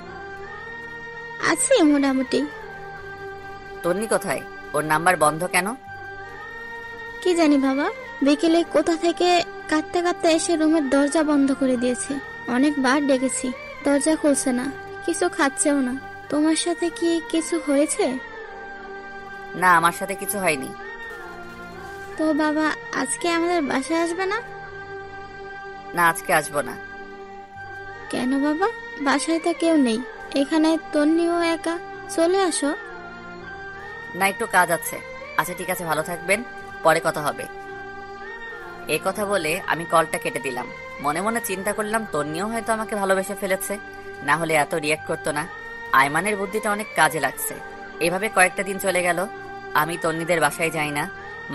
Speaker 11: আছি মোটামুটি।
Speaker 2: তন্নি কোথায়? ওর নাম্বার বন্ধ কেন?
Speaker 11: কি জানি বাবা, বিকেলে কোথা থেকে কাঁদতে কাঁদতে এসে রুমের দরজা বন্ধ করে দিয়েছে। অনেকবার ডেকেছি, দরজা খুলছে না, কিছু খাচ্ছেও না। তোমার সাথে কি কিছু হয়েছে?
Speaker 2: না, আমার সাথে কিছু হয়নি।
Speaker 11: তো বাবা আজকে আমাদের বাসায় আসবে না?
Speaker 2: না, আজকে আসবো না।
Speaker 11: কেন বাবা? বাসায় তো কেউ নেই, এখানে তন্নিও একা, চলে আসো।
Speaker 2: না, একটু কাজ আছে। আচ্ছা ঠিক আছে, ভালো থাকবেন, পরে কথা হবে। এই কথা বলে আমি কলটা কেটে দিলাম। মনে মনে চিন্তা করলাম তন্নিও হয়তো আমাকে ভালোবেসে ফেলেছে, না হলে এত রিয়াক্ট করতো না। আয়মানের বুদ্ধিটা অনেক কাজে লাগছে। এভাবে কয়েকটা দিন চলে গেল, আমি তন্নিদের বাসায় যাই না।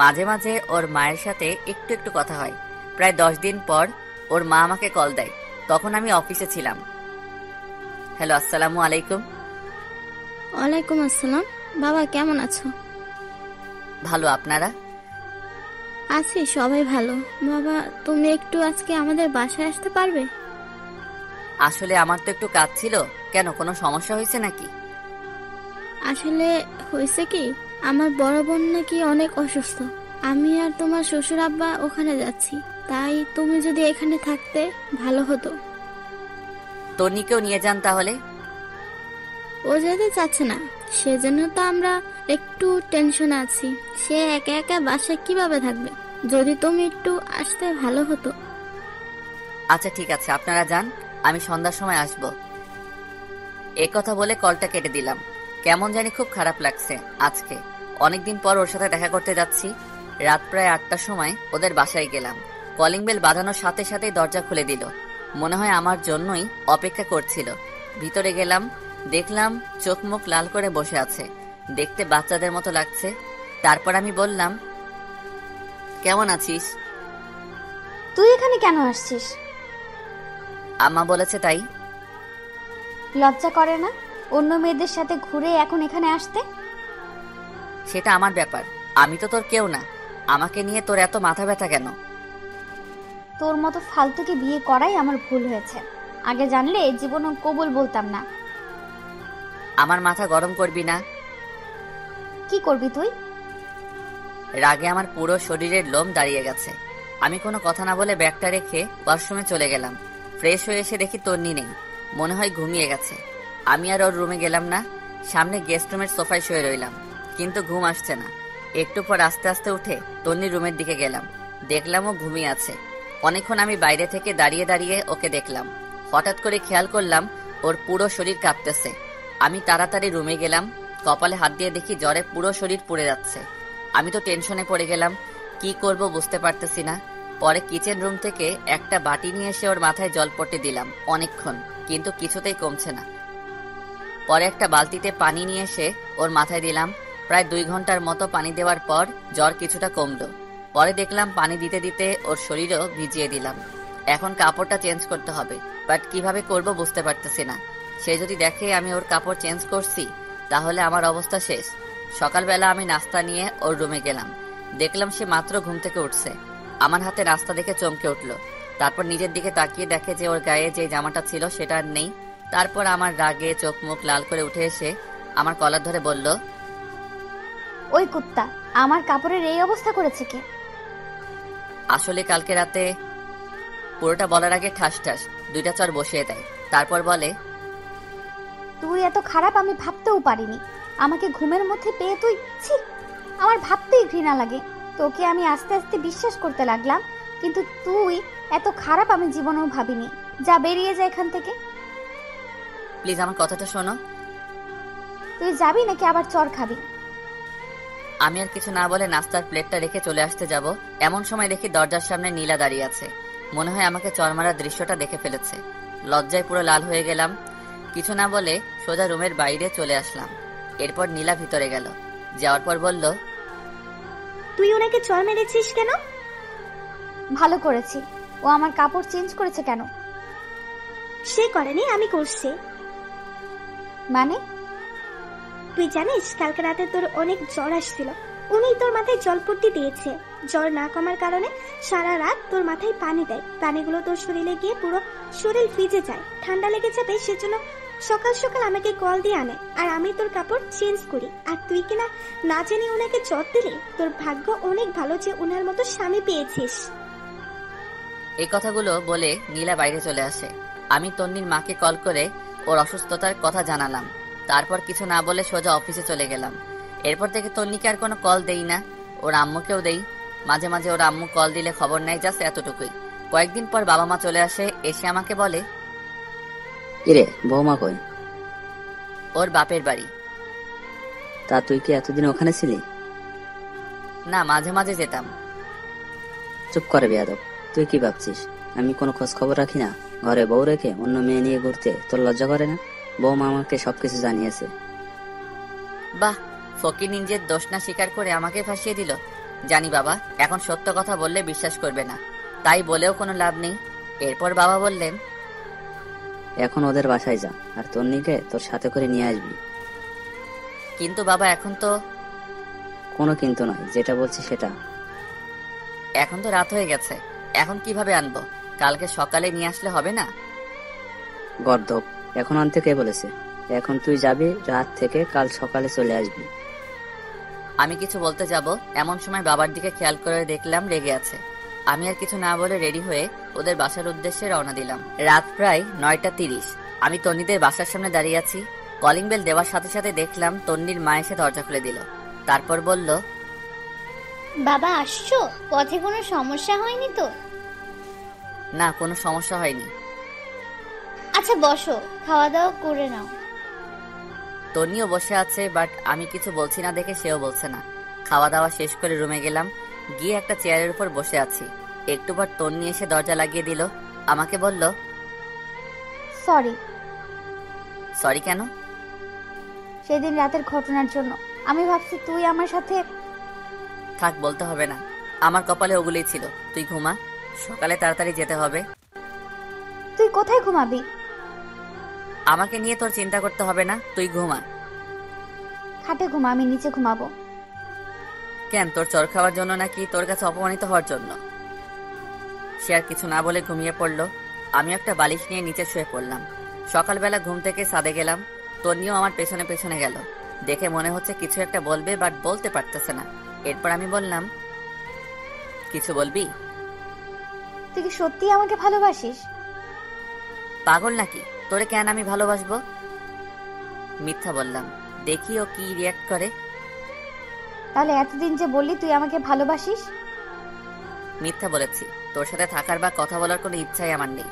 Speaker 2: মাঝে মাঝে ওর মায়ের সাথে একটু একটু কথা হয়। প্রায় 10 দিন পর ওর মা আমাকে কল দেয়, তখন আমি অফিসে ছিলাম। হ্যালো, আসসালামু আলাইকুম।
Speaker 11: ওয়ালাইকুম আসসালাম। বাবা কেমন আছো?
Speaker 2: ভালো, আপনারা?
Speaker 11: আছি, সবাই ভালো। বাবা তুমি একটু আজকে আমাদের বাসায় আসতে পারবে?
Speaker 2: আসলে আমার তো একটু কাজ ছিল। কেন, কোনো সমস্যা হয়েছে নাকি?
Speaker 11: আসলে হয়েছে কি, আমার বড় বোন নাকি অনেক অসুস্থ। আমি আর তোমার শ্বশুর আব্বা ওখানে যাচ্ছি, তাই তুমি যদি এখানে থাকতে ভালো হতো।
Speaker 2: তন্নিকেও নিয়ে যান তাহলে।
Speaker 11: ও যেতে চাচ্ছে না, সেজন্য তো আমরা একটু টেনশনে আছি। সে একা একা বাসায় কিভাবে থাকবে? যদি তুমি একটু আসতে ভালো হতো।
Speaker 2: আচ্ছা ঠিক আছে, আপনারা যান, আমি সন্ধ্যার সময় আসব। এ কথা বলে কলটা কেটে দিলাম। কেমন জানি খুব খারাপ লাগছে আজকে। অনেকদিন পর ওর সাথে দেখা করতে যাচ্ছি। রাত প্রায় 8টার সময় ওদের বাসায় গেলাম। কলিং বেল বাজানোর সাথে সাথেই দরজা খুলে দিল। মনে হয় আমার জন্যই অপেক্ষা করছিল। ভিতরে গেলাম, দেখলাম চোখ মুখ লাল করে বসে আছে, দেখতে বাচ্চাদের মতো লাগছে। তারপর আমি বললাম, কেমন আছিস?
Speaker 1: তুই এখানে কেন আসছিস?
Speaker 2: আম্মা বলেছে তাই।
Speaker 1: লজ্জা করে না অন্য মেয়েদের সাথে ঘুরে এখন এখানে আসতে?
Speaker 2: সেটা আমার ব্যাপার, আমি তো তোর কেউ না। আমাকে নিয়ে তোর এত মাথা ব্যথা কেন?
Speaker 1: তোর মতো ফালতুকে বিয়ে করাই আমার ভুল হয়েছে। আগে জানলে জীবনও কবুল বলতাম না।
Speaker 2: আমার মাথা গরম করবি না।
Speaker 1: কি করবি তুই?
Speaker 2: রাগে আমার পুরো শরীরের লোম দাঁড়িয়ে গেছে। আমি কোনো কথা না বলে ব্যাগটা রেখে ওয়াশরুমে চলে গেলাম। ফ্রেশ হয়ে এসে দেখি তন্নি নেই, মনে হয় ঘুমিয়ে গেছে। আমি আর ওর রুমে গেলাম না, সামনে গেস্ট রুমের সোফায় শুয়ে রইলাম, কিন্তু ঘুম আসছে না। একটু পর আস্তে আস্তে উঠে তন্নির রুমের দিকে গেলাম, দেখলাম ও ঘুমিয়ে আছে। অনেকক্ষণ আমি বাইরে থেকে দাঁড়িয়ে দাঁড়িয়ে ওকে দেখলাম। হঠাৎ করে খেয়াল করলাম ওর পুরো শরীর কাঁপতেছে। আমি তাড়াতাড়ি রুমে গেলাম, কপালে হাত দিয়ে দেখি জ্বরে পুরো শরীর পুড়ে যাচ্ছে। আমি তো টেনশনে পড়ে গেলাম, কি করব বুঝতে পারতেছি না। পরে কিচেন রুম থেকে একটা বাটি নিয়ে এসে ওর মাথায় জলপট্টি দিলাম অনেকক্ষণ, কিন্তু কিছুতেই কমছে না। পরে একটা বালতিতে পানি নিয়ে এসে ওর মাথায় দিলাম। প্রায় 2 ঘন্টার মতো পানি দেওয়ার পর জ্বর কিছুটা কমলো। পরে দেখলাম পানি দিতে দিতে ওর শরীরও ভিজিয়ে দিলাম। এখন কাপড়টা চেঞ্জ করতে হবে, বাট কিভাবে করব বুঝতে পারতেছি না। সে যদি দেখে আমি ওর কাপড় চেঞ্জ করছি, তাহলে আমার অবস্থা শেষ। সকালবেলা আমি নাস্তা নিয়ে ওর রুমে গেলাম, দেখলাম সে মাত্র ঘুম থেকে উঠছে। আমার হাতে নাস্তা দেখে চমকে উঠলো। তারপর নিজের দিকে তাকিয়ে দেখে যে ওর গায়ে যে জামাটা ছিল সেটা আর নেই। তারপর আমার রাগে চোখ মুখ লাল করে উঠে এসে আমার কলার ধরে বলল,
Speaker 1: ওই কুত্তা, আমার কাপড়ের এই অবস্থা করেছে কে?
Speaker 2: আসলে কালকে রাতে। পুরোটা বলার আগে ঠাস ঠাস 2টা চর বসিয়ে দেয়। তারপর বলে,
Speaker 1: তুই এত খারাপ আমি ভাবতেও পারিনি। আমাকে ঘুমের মধ্যে পেয়ে তুই, ছি, আমার ভাবতেই ঘৃণা লাগে। তোকে আমি আস্তে আস্তে বিশ্বাস করতে লাগলাম, কিন্তু তুই এত খারাপ আমি জীবনেও ভাবিনি। যা, বেরিয়ে যা এখান থেকে।
Speaker 2: প্লিজ আমার কথাটা শোনো।
Speaker 1: তুই যাবি নাকি আবার চর খাবি?
Speaker 2: আমি আর কিছু না বলে নাস্তার প্লেটটা রেখে চলে আসতে যাব, এমন সময় দেখি দরজার সামনে নীলা দাঁড়িয়ে আছে। মনে হয় আমাকে চর মারার দৃশ্যটা দেখে ফেলেছে। লজ্জায় পুরো লাল হয়ে গেলাম। কিছু না বলে সোজা রুমের বাইরে চলে আসলাম। এরপর নীলা ভিতরে গেল, যাওয়ার পর বলল,
Speaker 12: তুই ওনাকে চর মেরেছিস কেন?
Speaker 1: ভালো করেছি। ও আমার কাপড় চেঞ্জ করেছে কেন?
Speaker 12: সে করেনি, আমি করছি।
Speaker 1: মানে?
Speaker 12: তুই জানিস কালকে রাতে তোর অনেক জ্বর আসছিল, উনি তোর মাথায় জলপট্টি দিয়েছে। জ্বর না কমার কারণে সারা রাত তোর মাথায় পানি দেয়, পানিগুলো তোর শরীরে গিয়ে পুরো শরীর ভিজে যায়, ঠান্ডা লেগে যাবে, সেজন্য সকাল সকাল আমাকে কল দিয়ে আনে, আর আমি তোর কাপড় চেঞ্জ করি। আর তুই কিনা না জানি ওনাকে জ্বর দিলি। তোর ভাগ্য অনেক ভালো যে ওনার মতো স্বামী পেয়েছিস।
Speaker 2: এই কথাগুলো বলে নীলা বাইরে চলে আসে। আমি তন্নির মাকে কল করে ওর অসুস্থতার কথা জানালাম। তারপর কিছু না বলে সোজা অফিসে চলে গেলাম। এরপর থেকে তন্নিকে আর কোনো কল দেই না, ওর আম্মুকেও দেই। মাঝে মাঝে ওর আম্মু কল দিলে খবর নেয়, জাস্ট এতটুকুই। কয়েকদিন পর বাবা মা চলে আসে, এসে আমাকে বলে,
Speaker 8: কিরে বৌমা কই?
Speaker 2: ওর বাপের বাড়ি।
Speaker 8: তা তুই কি এতদিন ওখানে ছিলি?
Speaker 2: না, মাঝে মাঝে যেতাম।
Speaker 8: চুপ করে বেয়াদব, তুই কি ভাবছিস আমি কোনো খোঁজ খবর রাখি না? ঘরে বউ রেখে অন্য মেয়ে নিয়ে ঘুরতে তোর লজ্জা করে না? বৌমা আমাকে সবকিছু জানিয়েছে।
Speaker 2: বাহ, ফকির নিজের দোষ না স্বীকার করে আমাকে ফাঁসিয়ে দিল। জানি বাবা এখন সত্য কথা বললে বিশ্বাস করবে না, তাই বলেও কোনো লাভ নেই। এরপর বাবা বললেন,
Speaker 8: এখন ওদের বাসায় যা, আর তন্নিকে তোর সাথে করে নিয়ে আসবি।
Speaker 2: কিন্তু বাবা এখন তো।
Speaker 8: কোনো কিন্তু নয়, যেটা বলছি সেটা।
Speaker 2: এখন তো রাত হয়ে গেছে, এখন কিভাবে আনবো? কালকে সকালে নিয়ে আসলে হবে না?
Speaker 8: গর্দব, এখন আনতে কে বলেছে? এখন তুই যাবি, রাত থেকে কাল সকালে চলে আসবি।
Speaker 2: আমি কিছু বলতে যাব, এমন সময় বাবার দিকে খেয়াল করে দেখলাম রেগে আছে। আমি আর কিছু না বলে রেডি হয়ে ওদের বাসার উদ্দেশ্যে রওনা দিলাম। রাত প্রায় 9:30। আমি তন্নিদের বাসার সামনে দাঁড়িয়ে আছি। কলিং বেল দেওয়ার সাথে সাথে দেখলাম তন্নির মা এসে দরজা খুলে দিল। তারপর বলল,
Speaker 4: বাবা আসছো? পথে কোনো সমস্যা হয়নি তো?
Speaker 2: না, কোনো সমস্যা হয়নি।
Speaker 4: আচ্ছা বসো, খাওয়া দাওয়া করে নাও।
Speaker 2: তন্নিও বসে আছে, বাট আমি কিছু বলছি না দেখে সেও বলছে না। খাওয়া দাওয়া শেষ করে রুমে গেলাম, গিয়ে একটা চেয়ারের উপর বসে আছি। একটু পর তন্নি এসে দরজা লাগিয়ে দিল। আমাকে বলল,
Speaker 1: সরি।
Speaker 2: সরি কেন?
Speaker 1: সেদিন রাতের ঘটনার জন্য। আমি ভাবছি তুই আমার সাথে।
Speaker 2: থাক, বলতে হবে না, আমার কপালে ওগুলোই ছিল। তুই ঘুমা, সকালে তাড়াতাড়ি যেতে হবে।
Speaker 1: তুই কোথায় ঘুমাবি?
Speaker 2: আমাকে নিয়ে তোর চিন্তা করতে হবে না, তুই ঘুমা।
Speaker 1: খাটে ঘুমা, আমি নিচে ঘুমাবো।
Speaker 2: কেন, তোর চর খাওয়ার জন্য নাকি তোর কাছে অপমানিত হওয়ার জন্য? সে আর কিছু না বলে ঘুমিয়ে পড়ল। আমি একটা বালিশ নিয়ে নিচে শুয়ে পড়লাম। সকালবেলা ঘুম থেকে ছাদে গেলাম। তন্নিও আমার পেছনে পেছনে গেল। দেখে মনে হচ্ছে কিছু একটা বলবে, বাট বলতে পারতেছে না। এরপর আমি বললাম, কিছু বলবি?
Speaker 1: তুই কি সত্যি আমাকে ভালোবাসিস?
Speaker 2: পাগল নাকি, তোরে কেন আমি ভালোবাসবো? মিথ্যা বললাম, দেখি ও কি রিয়াক্ট করে।
Speaker 1: তাহলে এতদিন যে বললি তুই আমাকে ভালোবাসিস?
Speaker 2: মিথ্যা বলেছি, তোর সাথে থাকার বা কথা বলার কোনো ইচ্ছাই আমার নেই।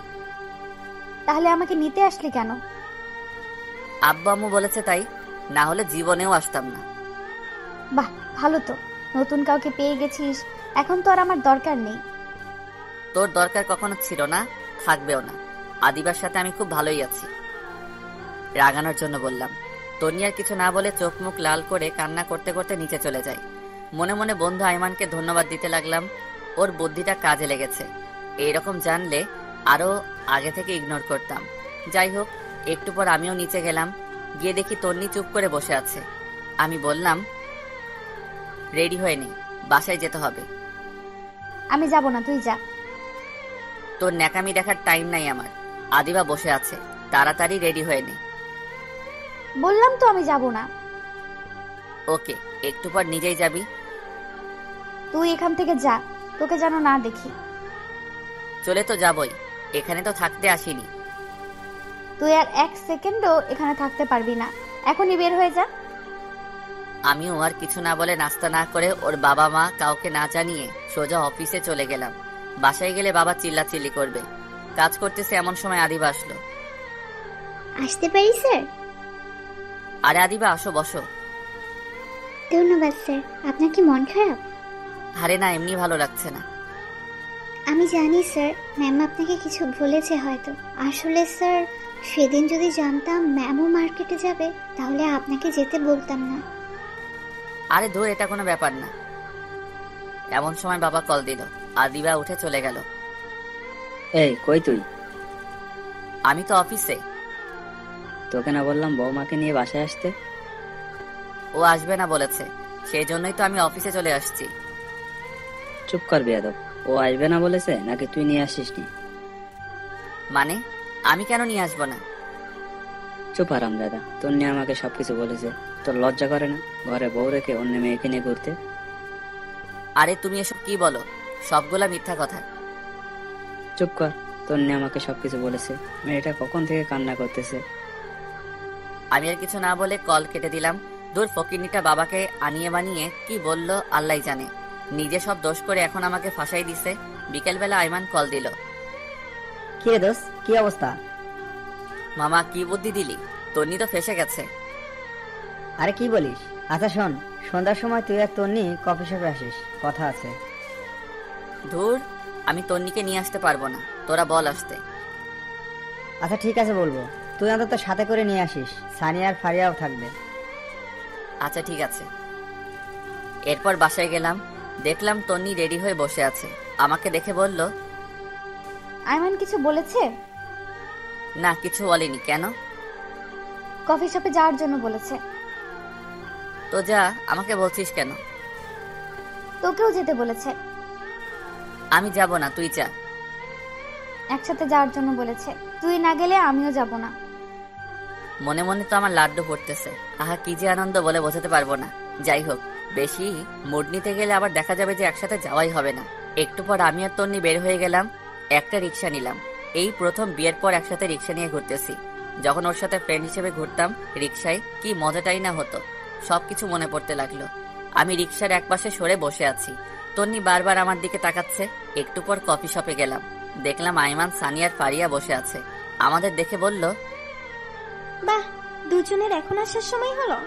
Speaker 1: তাহলে আমাকে নিতে আসলি কেন?
Speaker 2: আব্বু আম্মু বলেছে তাই, না হলে জীবনেও আসতাম না।
Speaker 1: বাহ, ভালো তো, নতুন কাউকে পেয়ে গেছিস। এখন তো আর আমার দরকার নেই।
Speaker 2: তোর দরকার কখনো ছিল না, থাকবেও না। আদিবার সাথে আমি খুব ভালোই আছি। রাগানোর জন্য বললাম। তন্নি আর কিছু না বলে চোখ মুখ লাল করে কান্না করতে করতে নিচে চলে যায়। মনে মনে বন্ধু আইমানকে ধন্যবাদ দিতে লাগলাম, ওর বুদ্ধিটা কাজে লেগেছে। এইরকম জানলে আরো আগে থেকে ইগনোর করতাম। যাই হোক, একটু পর আমিও নিচে গেলাম। গিয়ে দেখি তন্নি চুপ করে বসে আছে। আমি বললাম, রেডি হয়ে নে, বাসায় যেতে হবে।
Speaker 1: আমি যাব না, তুই যা।
Speaker 2: তোর ন্যাকামি দেখার টাইম নাই আমার। আদিবা বসে আছে, তাড়াতাড়ি রেডি হয়ে নে।
Speaker 1: বললাম তো আমি যাব না।
Speaker 2: ওকে, একটু পর নিজেই যাবি।
Speaker 1: তুই এখান থেকে যা, তোকে যেন না দেখি।
Speaker 2: চলে তো যাবই, এখানে তো থাকতে আসিনি।
Speaker 1: তুই আর 1 সেকেন্ডও এখানে থাকতে পারবি না, এখনই বের হয়ে যা।
Speaker 2: আমিও আর কিছু না বলে নাস্তা না করে ওর বাবা মা কাউকে না জানিয়ে সোজা অফিসে চলে গেলাম। বাসায় গেলে বাবা চিল্লাচিল্লি করবে। কাজ করতেছে এমন সময় আদিবা আসলো।
Speaker 6: আসতে পারি স্যার?
Speaker 2: আরে আদিবা, আসো, বসো।
Speaker 6: ধন্যবাদ স্যার। আপনার কি মন খারাপ?
Speaker 2: আরে না, এমনি ভালো লাগছে না।
Speaker 6: আমি জানি স্যার, ম্যাম আপনাকে কিছু বলেছে হয়তো। আসলে স্যার, সেদিন যদি জানতাম ম্যামও মার্কেটে যাবে তাহলে আপনাকে যেতে বলতাম না।
Speaker 2: আরে ধর, এটা কোনো ব্যাপার না। এমন সময় বাবা কল দিল। আদিবা উঠে চলে গেল।
Speaker 8: এই কই তুই?
Speaker 2: আমি তো অফিসে।
Speaker 8: তোকে না বললাম বৌমাকে নিয়ে বাসায় আসতে?
Speaker 2: ও আসবে না বলেছে, সেই জন্যই তো আমি অফিসে চলে আসছি।
Speaker 8: চুপ কর বেয়াদব। ও আসবে না বলেছে নাকি তুই নিয়ে আসিসনি?
Speaker 2: মানে আমি কেন নিয়ে আসবো না?
Speaker 8: চুপ আরাম দাদা, তোর নিয়ে আমাকে সবকিছু বলেছে। তোর লজ্জা করে না ঘরে বউ রেখে অন্য মেয়েকে নিয়ে ঘুরতে?
Speaker 2: আরে তুমি এসব কি বলো? সবগুলা মিথ্যা কথা।
Speaker 8: চুপ কর, তোর নিয়ে আমাকে সবকিছু বলেছে। মেয়েটা কখন থেকে কান্না করতেছে।
Speaker 2: আমি আর কিছু না বলে কল কেটে দিলাম। দূর ফকিরনিটা বাবাকে আনিয়ে বানিয়ে কি বললো আল্লাহ জানে। নিজে সব দোষ করে এখন আমাকে ফাঁসাই দিছে। বিকেলবেলা আইমান কল দিল।
Speaker 5: কি রে দোস্ত, কি অবস্থা?
Speaker 2: মামা কি বুদ্ধি দিলি? তন্নি তো ফেসে গেছে।
Speaker 5: আরে কি বলিস? আচ্ছা শোন, সন্ধ্যার সময় তুই আর তন্নি কফি শপে আসিস, কথা আছে।
Speaker 2: ধুর, আমি তন্নিকে নিয়ে আসতে পারবো না, তোরা বল আসতে।
Speaker 5: আচ্ছা ঠিক আছে বলবো, তুই অন্তত সাথে করে নিয়ে আসিস, সানিয়া আর ফারিয়াও থাকবে।
Speaker 2: আচ্ছা ঠিক আছে। এরপর বাসায় গেলাম, দেখলাম তন্নি রেডি হয়ে বসে আছে। আমাকে দেখে বলল,
Speaker 1: আইমান কিছু বলেছে?
Speaker 2: না কিছু বলেনি। কেন?
Speaker 1: কফি শপে যাওয়ার জন্য বলেছে।
Speaker 2: তো যা, আমাকে বলছিস কেন?
Speaker 1: তোকেও যেতে বলেছে।
Speaker 2: আমি যাব না, তুই যা।
Speaker 1: একসাথে যাওয়ার জন্য বলেছে, তুই না গেলে আমিও যাব না।
Speaker 2: মনে মনে তো আমার লাড্ডু পড়তেছে। আহা কি যে আনন্দ বলে বোঝাতে পারবো না। যাই হোক, বেশি মুড নিতে গেলে আবার দেখা যাবে যে একসাথে যাওয়াই হবে না। একটু পর আমি আর তন্নি বের হয়ে গেলাম। একটা রিক্সা নিলাম। এই প্রথম বিয়ের পর একসাথে রিক্সা নিয়ে ঘুরতেছি। যখন ওর সাথে ফ্রেন্ড হিসেবে ঘুরতাম রিক্সায়, কি মজাটাই না হতো। সবকিছু মনে পড়তে লাগলো। আমি রিক্সার একপাশে সরে বসে আছি। তন্নি বারবার আমার দিকে তাকাচ্ছে। একটু পর কফি শপে গেলাম, দেখলাম আইমান, সানিয়ার ফারিয়া বসে আছে। আমাদের দেখে বলল,
Speaker 12: বাহ, দুজনের এখন আসার সময় হলো।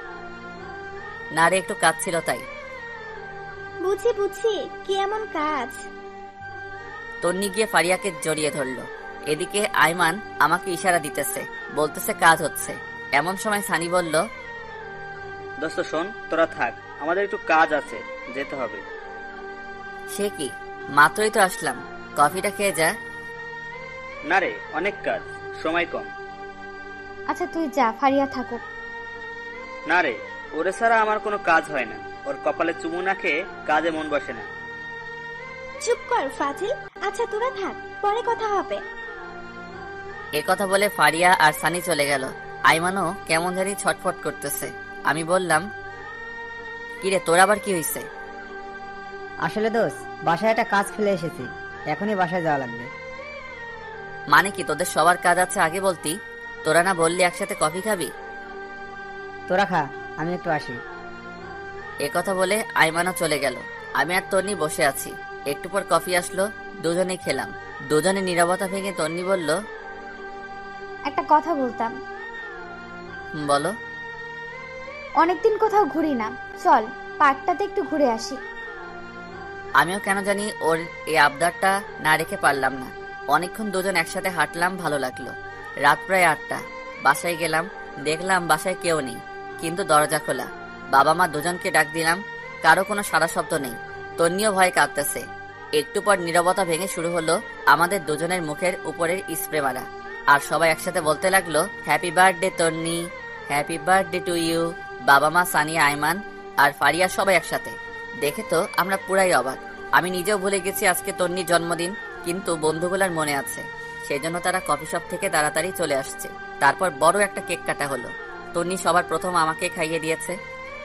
Speaker 2: না রে, একটু কাজ ছিল তাই।
Speaker 12: বুঝি বুঝি, কি এমন কাজ?
Speaker 2: তন্নি গিয়ে ফারিয়াকে জড়িয়ে ধরলো। এদিকে আইমান আমাকে ইশারা দিতেছে, বলতেছে কাজ হচ্ছে। এমন সময় সানি বলল,
Speaker 3: দোস্ত শোন, তোরা থাক, আমাদের একটু কাজ আছে, যেতে হবে।
Speaker 2: সে কি, মাত্রই তো আসলাম, কফিটা খেয়ে যা।
Speaker 3: না রে, অনেক কাজ, সময় কম।
Speaker 1: আচ্ছা তুই যা, ফারিয়া থাকুক।
Speaker 3: না রে, ওরে ছাড়া আমার কোনো কাজ হয় না। ওর কপালে চুমু না খেয়ে কাজে মন বসে না।
Speaker 12: চুপ কর ফাজিল। আচ্ছা তোরা থাক, পরে কথা হবে।
Speaker 2: এ কথা বলে ফারিয়া আর সানি চলে গেল। আইমানও কেমন জানি ছটফট করতেছে। আমি বললাম, কিরে তোর আবার কি হয়েছে?
Speaker 5: আসলে দোস্ত, বাসায় একটা কাজ ফেলে এসেছি, এখনই বাসায় যাওয়া লাগবে।
Speaker 2: মানে কি, তোদের সবার কাজ আছে আগে বলতি? তোরা না বললি একসাথে কফি খাবি?
Speaker 5: তোরা খা, আমি একটু আসি।
Speaker 2: এ কথা বলে আইমানও চলে গেল। আমি আর তন্নি বসে আছি। একটু পর কফি আসলো, দুজনেই খেলাম। দুজনে নীরবতা ভেঙে তন্নি বলল,
Speaker 1: একটা কথা বলতাম।
Speaker 2: বলো।
Speaker 1: অনেকদিন কোথাও ঘুরি না, চল পার্কটাতে একটু ঘুরে আসি।
Speaker 2: আমিও কেন জানি ওর এই আবদারটা না রেখে পারলাম না। অনেকক্ষণ দুজন একসাথে হাঁটলাম, ভালো লাগলো। রাত প্রায় 8টা। বাসায় গেলাম, দেখলাম বাসায় কেউ নেই, কিন্তু দরজা খোলা। বাবা মা দুজনকে ডাক দিলাম, কারো কোনো সাড়া শব্দ নেই। তন্নিও ভয় কাঁদতেছে। একটু পর নীরবতা ভেঙে শুরু হলো আমাদের দুজনের মুখের উপরের স্প্রে মারা। আর সবাই একসাথে বলতে লাগলো, happy birthday Tonni, happy birthday to you. বাবা মা, সানিয়া, আইমান আর ফারিয়া সবাই একসাথে। দেখে তো আমরা পুরাই অবাক। আমি নিজেও ভুলে গেছি আজকে তন্নির জন্মদিন, কিন্তু বন্ধুগুলার মনে আছে। সেই জন্য তারা কফি শপ থেকে তাড়াতাড়ি চলে আসছে। তারপর বড় একটা কেক কাটা হলো। তন্নি সবার প্রথম আমাকে খাইয়ে দিয়েছে,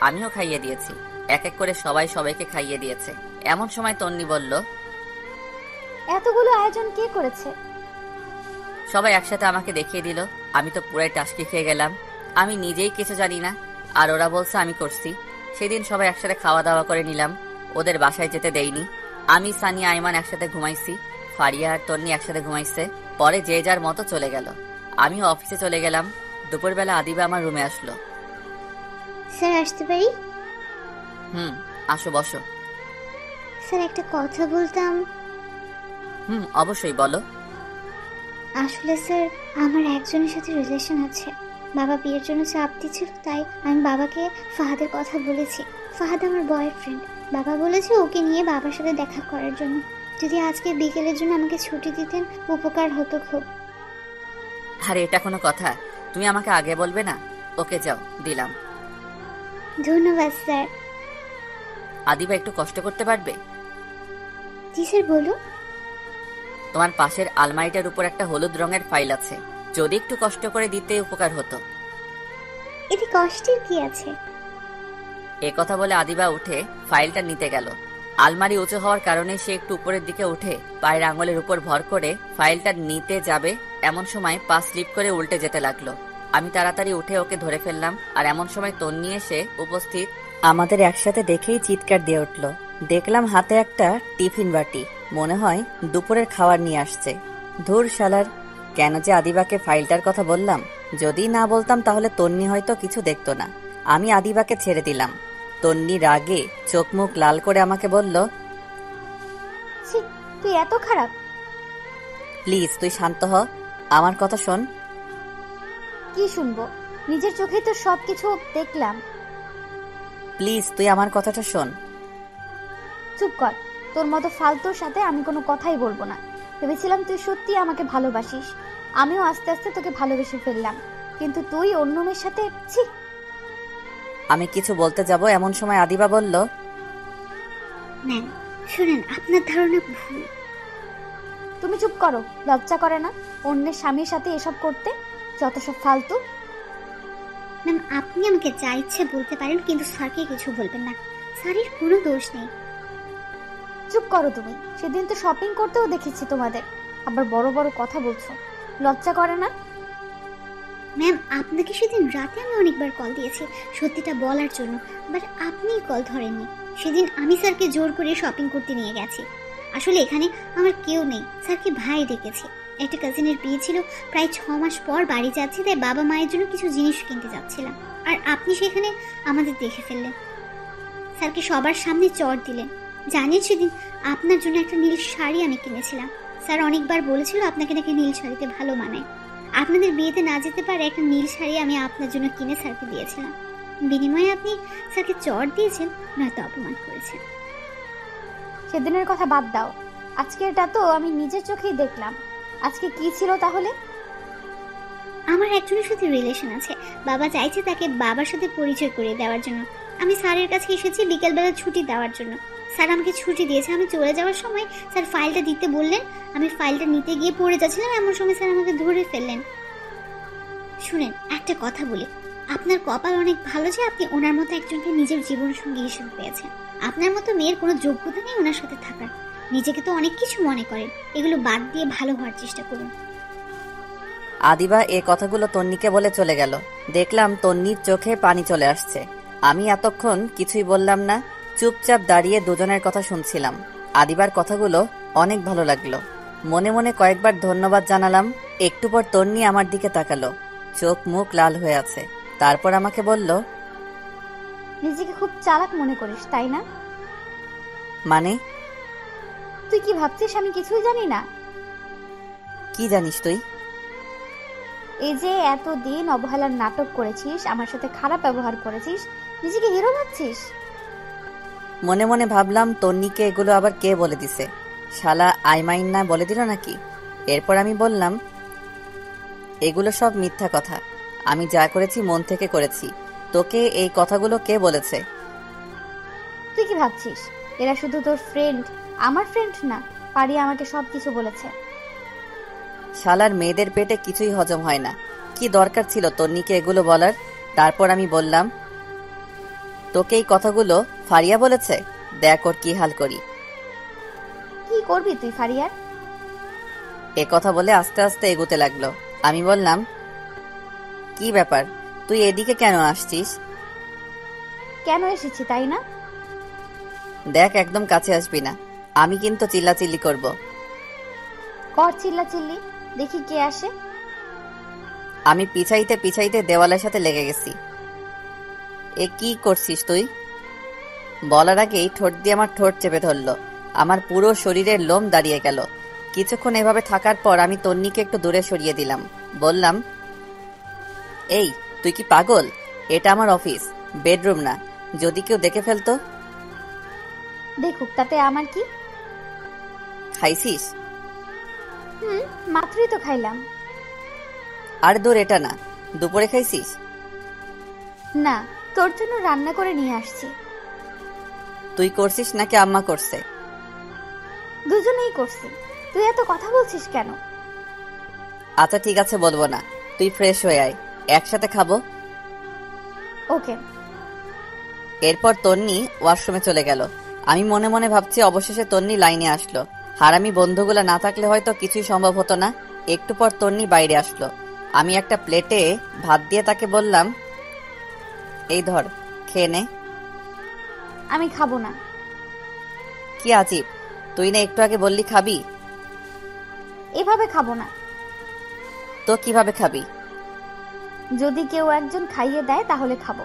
Speaker 2: আমিও খাইয়ে দিয়েছি। এক এক করে সবাই সবাইকে খাইয়ে দিয়েছে। এমন সময় তন্নি বলল,
Speaker 1: এতগুলো আয়োজন কে করেছে?
Speaker 2: সবাই একসাথে আমাকে দেখিয়ে দিল। আমি তো পুরাই টাসকি খেয়ে গেলাম। আমি নিজেই কিছু জানি না, আর ওরা বলছে আমি করছি। সেদিন সবাই একসাথে খাওয়া দাওয়া করে নিলাম, ওদের বাসায় যেতে দেইনি। আমি, সানি, আইমান একসাথে ঘুমাইছি, ফারিয়া আর তন্নি একসাথে ঘুমাইছে। পরে যে যার মতো চলে গেল। আমিও অফিসে চলে গেলাম। দুপুরবেলা আদিবা আমার রুমে আসলো।
Speaker 6: স্যার আসতে পারি?
Speaker 2: আসো, বসো।
Speaker 6: স্যার একটা কথা বলতাম।
Speaker 2: অবশ্যই বলো।
Speaker 6: আসলে স্যার, আমার একজনের সাথে রিলেশন আছে। বাবা বিয়ের জন্য চাপ দিচ্ছিল, তাই আমি বাবাকে ফাহাদের কথা বলেছি। ফাহাদ আমার বয়ফ্রেন্ড। বাবা বলেছে ওকে নিয়ে বাবার সাথে দেখা করার জন্য। যদি আজকে বিকেলের জন্য আমাকে ছুটি দিতেন উপকার হতো খুব।
Speaker 2: আরে এটা কোনো কথা? তুমি আমাকে আগে বলবে না? ওকে যাও, দিলাম।
Speaker 6: ধন্যবাদ স্যার।
Speaker 2: আদিবা একটু কষ্ট করতে পারবে?
Speaker 6: জি স্যার, বলুন।
Speaker 2: তোমার পাশের আলমারিটার উপর একটা হলুদ রঙের ফাইল আছে, যদি একটু কষ্ট করে দিতে উপকার হতো।
Speaker 6: এতে কষ্টের কি আছে?
Speaker 2: এ কথা বলে আদিবা উঠে ফাইলটা নিতে গেল। আলমারি উঁচু হওয়ার কারণে সে একটু উপরের দিকে উঠে পায়ের আঙুলের উপর ভর করে ফাইলটা নিতে যাবে, এমন সময় পা স্লিপ করে উল্টে যেতে লাগলো। আমি তাড়াতাড়ি উঠে ওকে ধরে ফেললাম, আর এমন সময় তন্নি এসে উপস্থিত। আমাদের একসাথে দেখেই চিৎকার দিয়ে উঠল। দেখলাম হাতে একটা টিফিন বাটি, মনে হয় দুপুরের খাবার নিয়ে আসছে। ধুর শালার, কেন যে আদিবাকে ফাইলটার কথা বললাম। যদি না বলতাম তাহলে তন্নি হয়তো কিছু দেখতো না। আমি আদিবাকে ছেড়ে দিলাম। তন্নি রাগে চোখ মুখ লাল করে আমাকে বলল,
Speaker 1: ছি, তুই এত খারাপ?
Speaker 2: প্লিজ তুই শান্ত হ, আমার কথা শোন।
Speaker 1: কি শুনবো? নিজের চোখেই তো সবকিছু দেখলাম।
Speaker 2: প্লিজ তুই আমার কথাটা শোন।
Speaker 1: চুপ কর, তোর মতো ফালতুর সাথে আমি কোনো কথাই বলবো না। ভেবেছিলাম তুই সত্যি আমাকে ভালোবাসিস, আমিও আস্তে আস্তে তোকে ভালোবেসে ফেললাম, কিন্তু তুই অন্য মেয়ের সাথে। ছি!
Speaker 2: আমি কিছু বলতে যাব এমন সময় আদিবা বলল,
Speaker 6: ম্যাম শুনেন, আপনার ধারণা ভুল।
Speaker 1: তুমি চুপ করো, লজ্জা করে না অন্যের স্বামীর সাথে এসব করতে? যত সব ফালতু।
Speaker 6: ম্যাম আপনি আমাকে যা ইচ্ছে বলতে পারেন, কিন্তু স্যারকে কিছু বলবেন না। স্যারের কোনো দোষ নেই।
Speaker 1: চুপ করো তুমি, সেদিন তো শপিং করতেও দেখেছি তোমাদের, আবার বড় বড় কথা বলছো, লজ্জা করে না?
Speaker 6: ম্যাম আপনাকে সেদিন রাতে আমি অনেকবার কল দিয়েছি সত্যিটা বলার জন্য, বাট আপনিই কল ধরেননি। সেদিন আমি স্যারকে জোর করে শপিং করতে নিয়ে গেছি। আসলে এখানে আমার কেউ নেই, স্যারকে ভাই ডেকেছি। একটা কাজিনের বিয়ে ছিল, প্রায় 6 মাস পর বাড়ি যাচ্ছি, তাই বাবা মায়ের জন্য কিছু জিনিস কিনতে যাচ্ছিলাম, আর আপনি সেখানে আমাদের দেখে ফেললেন। স্যারকে সবার সামনে চড় দিলেন। জানেন সেদিন আপনার জন্য একটা নীল শাড়ি আমি কিনেছিলাম। স্যার অনেকবার বলেছিল আপনাকে নাকি নীল শাড়িতে ভালো মানায়। আপনাদের বিয়েতে না যেতে পারে একটা নীল শাড়ি আমি আপনার জন্য কিনে স্যারকে দিয়েছিলাম। বিনিময়ে আপনি স্যারকে চড় দিয়েছেন, নয়তো অপমান করেছেন।
Speaker 1: সেদিনের কথা বাদ দাও, আজকে এটা তো আমি নিজের চোখেই দেখলাম। আজকে কি ছিল তাহলে?
Speaker 6: আমার একজনের সাথে রিলেশন আছে, বাবা চাইছে তাকে বাবার সাথে পরিচয় করিয়ে দেওয়ার জন্য। আমি স্যারের কাছে এসেছি বিকেলবেলা ছুটি দেওয়ার জন্য। স্যার আমাকে ছুটি দিয়েছে। আমি চলে যাওয়ার সময় স্যার ফাইলটা দিতে বললেন। আমি ফাইলটা নিতে গিয়ে পড়ে যাচ্ছিলাম, এমন সময় স্যার আমাকে ধরে ফেললেন। শুনেন, একটা কথা বলি, আপনার কপাল অনেক ভালো যে আপনি ওনার মতো একজনকে নিজের জীবন সঙ্গী হিসেবে পেয়েছেন। আপনার মতো মেয়ের কোনো যোগ্যতা নেই ওনার সাথে থাকার। নিজেকে তো অনেক কিছু মনে করেন, এগুলো বাদ দিয়ে ভালো হওয়ার চেষ্টা করুন।
Speaker 2: আদিবা এ কথাগুলো তন্নিকে বলে চলে গেল। দেখলাম তন্নির চোখে পানি চলে আসছে। আমি এতক্ষণ কিছুই বললাম না, চুপচাপ দাঁড়িয়ে দুজনের কথা শুনছিলাম। আদিবার কথাগুলো অনেক ভালো লাগলো। মনে মনে কয়েকবার ধন্যবাদ জানালাম। একটু পর তন্নি আমার দিকে তাকালো, চোখ মুখ লাল হয়ে আছে। তারপর আমাকে বলল,
Speaker 1: নিজেকে খুব চালাক মনে করিস তাই না?
Speaker 2: মানে?
Speaker 1: তুই কি ভাবছিস আমি কিছুই জানি না?
Speaker 2: কি জানিস তুই?
Speaker 1: এই যে এতদিন অবহেলার নাটক করেছিস, আমার সাথে খারাপ ব্যবহার করেছিস, নিজেকে হিরো ভাবছিস?
Speaker 2: মনে মনে ভাবলাম তন্নিকে এগুলো আবার কে বলে দিছে, শালা আইমাইন না বলে দিল নাকি? এরপর আমি বললাম, এগুলো সব মিথ্যা কথা, আমি যা করেছি মন থেকে করেছি। তোকে এই কথাগুলো কে বলেছে?
Speaker 1: তুই কি ভাবছিস এরা শুধু তোর ফ্রেন্ড? আমার ফ্রেন্ড না, পারি আমাকে সবকিছু বলেছে।
Speaker 2: শালার মেয়েদের পেটে কিছুই হজম হয় না, কি দরকার ছিল তন্নিকে এগুলো বলার? তারপর আমি বললাম, তোকে এই কথাগুলো ফারিয়া বলেছে, দেখ ওর কি হাল করি।
Speaker 1: কি করবি তুই ফারিয়ার?
Speaker 2: এ কথা বলে আস্তে আস্তে এগোতে লাগলো। আমি বললাম, কি ব্যাপার, তুই এদিকে কেন আসছিস?
Speaker 1: কেন এসেছি তাই না?
Speaker 2: দেখ একদম কাছে আসবি না, আমি কিন্তু চিল্লাচিল্লি করব।
Speaker 1: কর চিল্লা চিল্লি, দেখি কে আসে।
Speaker 2: আমি পিছাইতে পিছাইতে দেওয়ালের সাথে লেগে গেছি। এ কি করছিস তুই? বলার আগেই ঠোঁট দিয়ে আমার ঠোঁট চেপে ধরলো। আমার পুরো শরীরের লোম দাঁড়িয়ে গেল। কিছুক্ষণ এভাবে থাকার পর আমি তন্নিকে একটু দূরে সরিয়ে দিলাম। বললাম, এই তুই কি পাগল? এটা আমার অফিস, বেডরুম না। যদি কেউ দেখে ফেলতো?
Speaker 1: দেখুক, তাতে আমার কি?
Speaker 2: খাইছিস?
Speaker 1: মাত্রই তো খাইলাম।
Speaker 2: আর দূর এটা না, দুপুরে খাইছিস?
Speaker 1: না, তোর জন্য রান্না করে নিয়ে আসছি।
Speaker 2: তুই করছিস নাকি আম্মা করছে?
Speaker 1: দুজনেই করছি। তুই এত কথা বলছিস কেন?
Speaker 2: আচ্ছা ঠিক আছে, বলবো না। তুই ফ্রেশ হয়ে আয়, একসাথে খাবো।
Speaker 1: ওকে।
Speaker 2: এরপর তন্নি ওয়াশরুমে চলে গেল। আমি মনে মনে ভাবছি অবশেষে তন্নি লাইনে আসলো। হারামি বন্ধুগুলা না থাকলে হয়তো কিছুই সম্ভব হতো না। একটু পর তন্নি বাইরে আসলো। আমি একটা প্লেটে ভাত দিয়ে তাকে বললাম, এই ধর, খেয়ে নে।
Speaker 1: আমি খাবো না।
Speaker 2: কি আজীব, তুই না একটু আগে বললি খাবি?
Speaker 1: এভাবে খাবো না।
Speaker 2: তো কিভাবে খাবি?
Speaker 1: যদি কেউ একজন খাইয়ে দেয় তাহলে খাবো।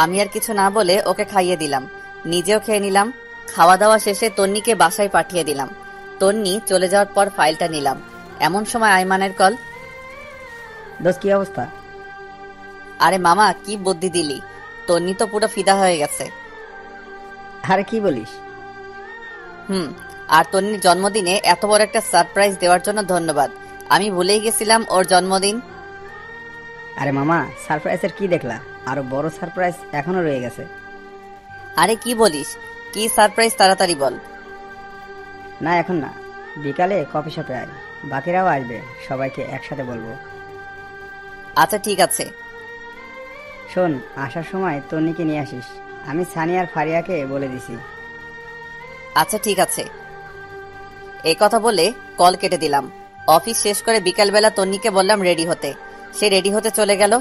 Speaker 2: আমি আর কিছু না বলে ওকে খাইয়ে দিলাম, নিজেও খেয়ে নিলাম। খাওয়া দাওয়া শেষে তন্নিকে বাসায় পাঠিয়ে দিলাম। তন্নি চলে যাওয়ার পর ফাইলটা নিলাম। এমন সময় আইমানের কল।
Speaker 5: দোস্ত কি অবস্থা?
Speaker 2: আরে মামা, কি বুদ্ধি দিলি! তন্নি তো পুরো ফিদা হয়ে গেছে।
Speaker 5: আরে কি বলিস?
Speaker 2: আর তন্নির জন্মদিনে এত বড় একটা সারপ্রাইজ দেওয়ার জন্য ধন্যবাদ। আমি ভুলেই গেছিলাম ওর জন্মদিন।
Speaker 5: আরে মামা, সারপ্রাইজের কি দেখলা? আরো বড় সারপ্রাইজ এখনো রয়ে গেছে।
Speaker 2: আরে কি বলিস? কি সারপ্রাইজ, তাড়াতাড়ি বল।
Speaker 5: না এখন না, বিকালে কফি শপে আয়, বাকিরাও আসবে, সবাইকে একসাথে বলবো।
Speaker 2: আচ্ছা ঠিক আছে।
Speaker 5: শোন, আসার সময় তন্নিকে নিয়ে আসিস। আমি সানি আর ফারিয়াকে বলে দিছি।
Speaker 2: আচ্ছা ঠিক আছে। এই কথা বলে কল কেটে দিলাম। অফিস শেষ করে বিকালবেলা তন্নিকে বললাম রেডি হতে। সে রেডি হতে চলে গেল।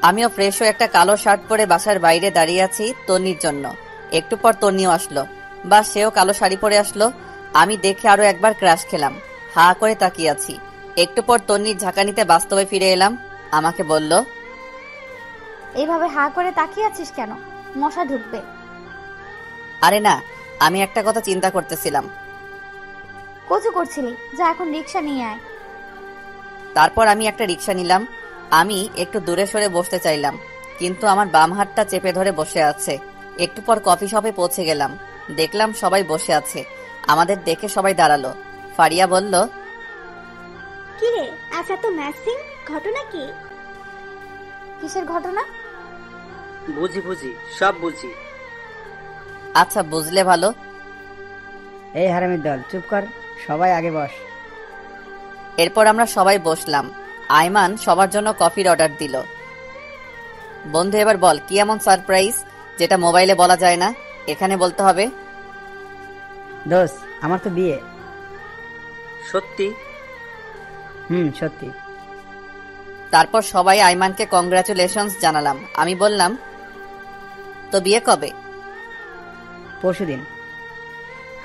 Speaker 2: আমিও ফ্রেশ হয়ে একটা কালো শার্ট পরে বাসার বাইরে দাঁড়িয়ে আছি তন্নির জন্য। একটু পর তন্নিও আসলো, বা সেও কালো শাড়ি পরে আসলো। আমি দেখে আরো একবার ক্রাশ খেলাম। হা করে তাকিয়ে আছি। একটু পর তন্নির ঝাঁকানিতে বাস্তবে ফিরে এলাম। আমাকে বলল,
Speaker 1: এইভাবে হা করে তাকিয়ে আছিস কেন? মশা ঢুকবে।
Speaker 2: আরে না, আমি একটা কথা চিন্তা করতেছিলাম।
Speaker 1: কচু করছিলি? যা এখন রিক্সা নিয়ে আয়।
Speaker 2: তারপর আমি একটা রিক্সা নিলাম। আমি একটু দূরে সরে বসতে চাইলাম, কিন্তু আমার বাম হাতটা চেপে ধরে বসে আছে। একটু পর কফি শপে পৌঁছে গেলাম। দেখলাম সবাই বসে আছে। আমাদের দেখে সবাই দাঁড়ালো। ফারিয়া বলল,
Speaker 12: কি রে, আজ এত ম্যাচিং, ঘটনা কি?
Speaker 1: কিসের ঘটনা?
Speaker 3: বুঝি, সব বুঝি।
Speaker 2: আচ্ছা বুঝলে ভালো।
Speaker 5: এই হারামির দল, চুপ কর, সবাই আগে বস।
Speaker 2: এরপর আমরা সবাই বসলাম। আইমান সবার জন্য কফির অর্ডার দিল। বন্ধু, এবার বল, কি এমন সারপ্রাইজ যেটা মোবাইলে বলা যায় না, এখানে বলতে হবে?
Speaker 5: দোস্ত, আমার তো বিয়ে।
Speaker 3: সত্যি?
Speaker 5: সত্যি।
Speaker 2: তারপর সবাই আইমানকে কংগ্রাচুলেশনস জানালাম। আমি বললাম, তো বিয়ে কবে?
Speaker 5: পরশুদিন।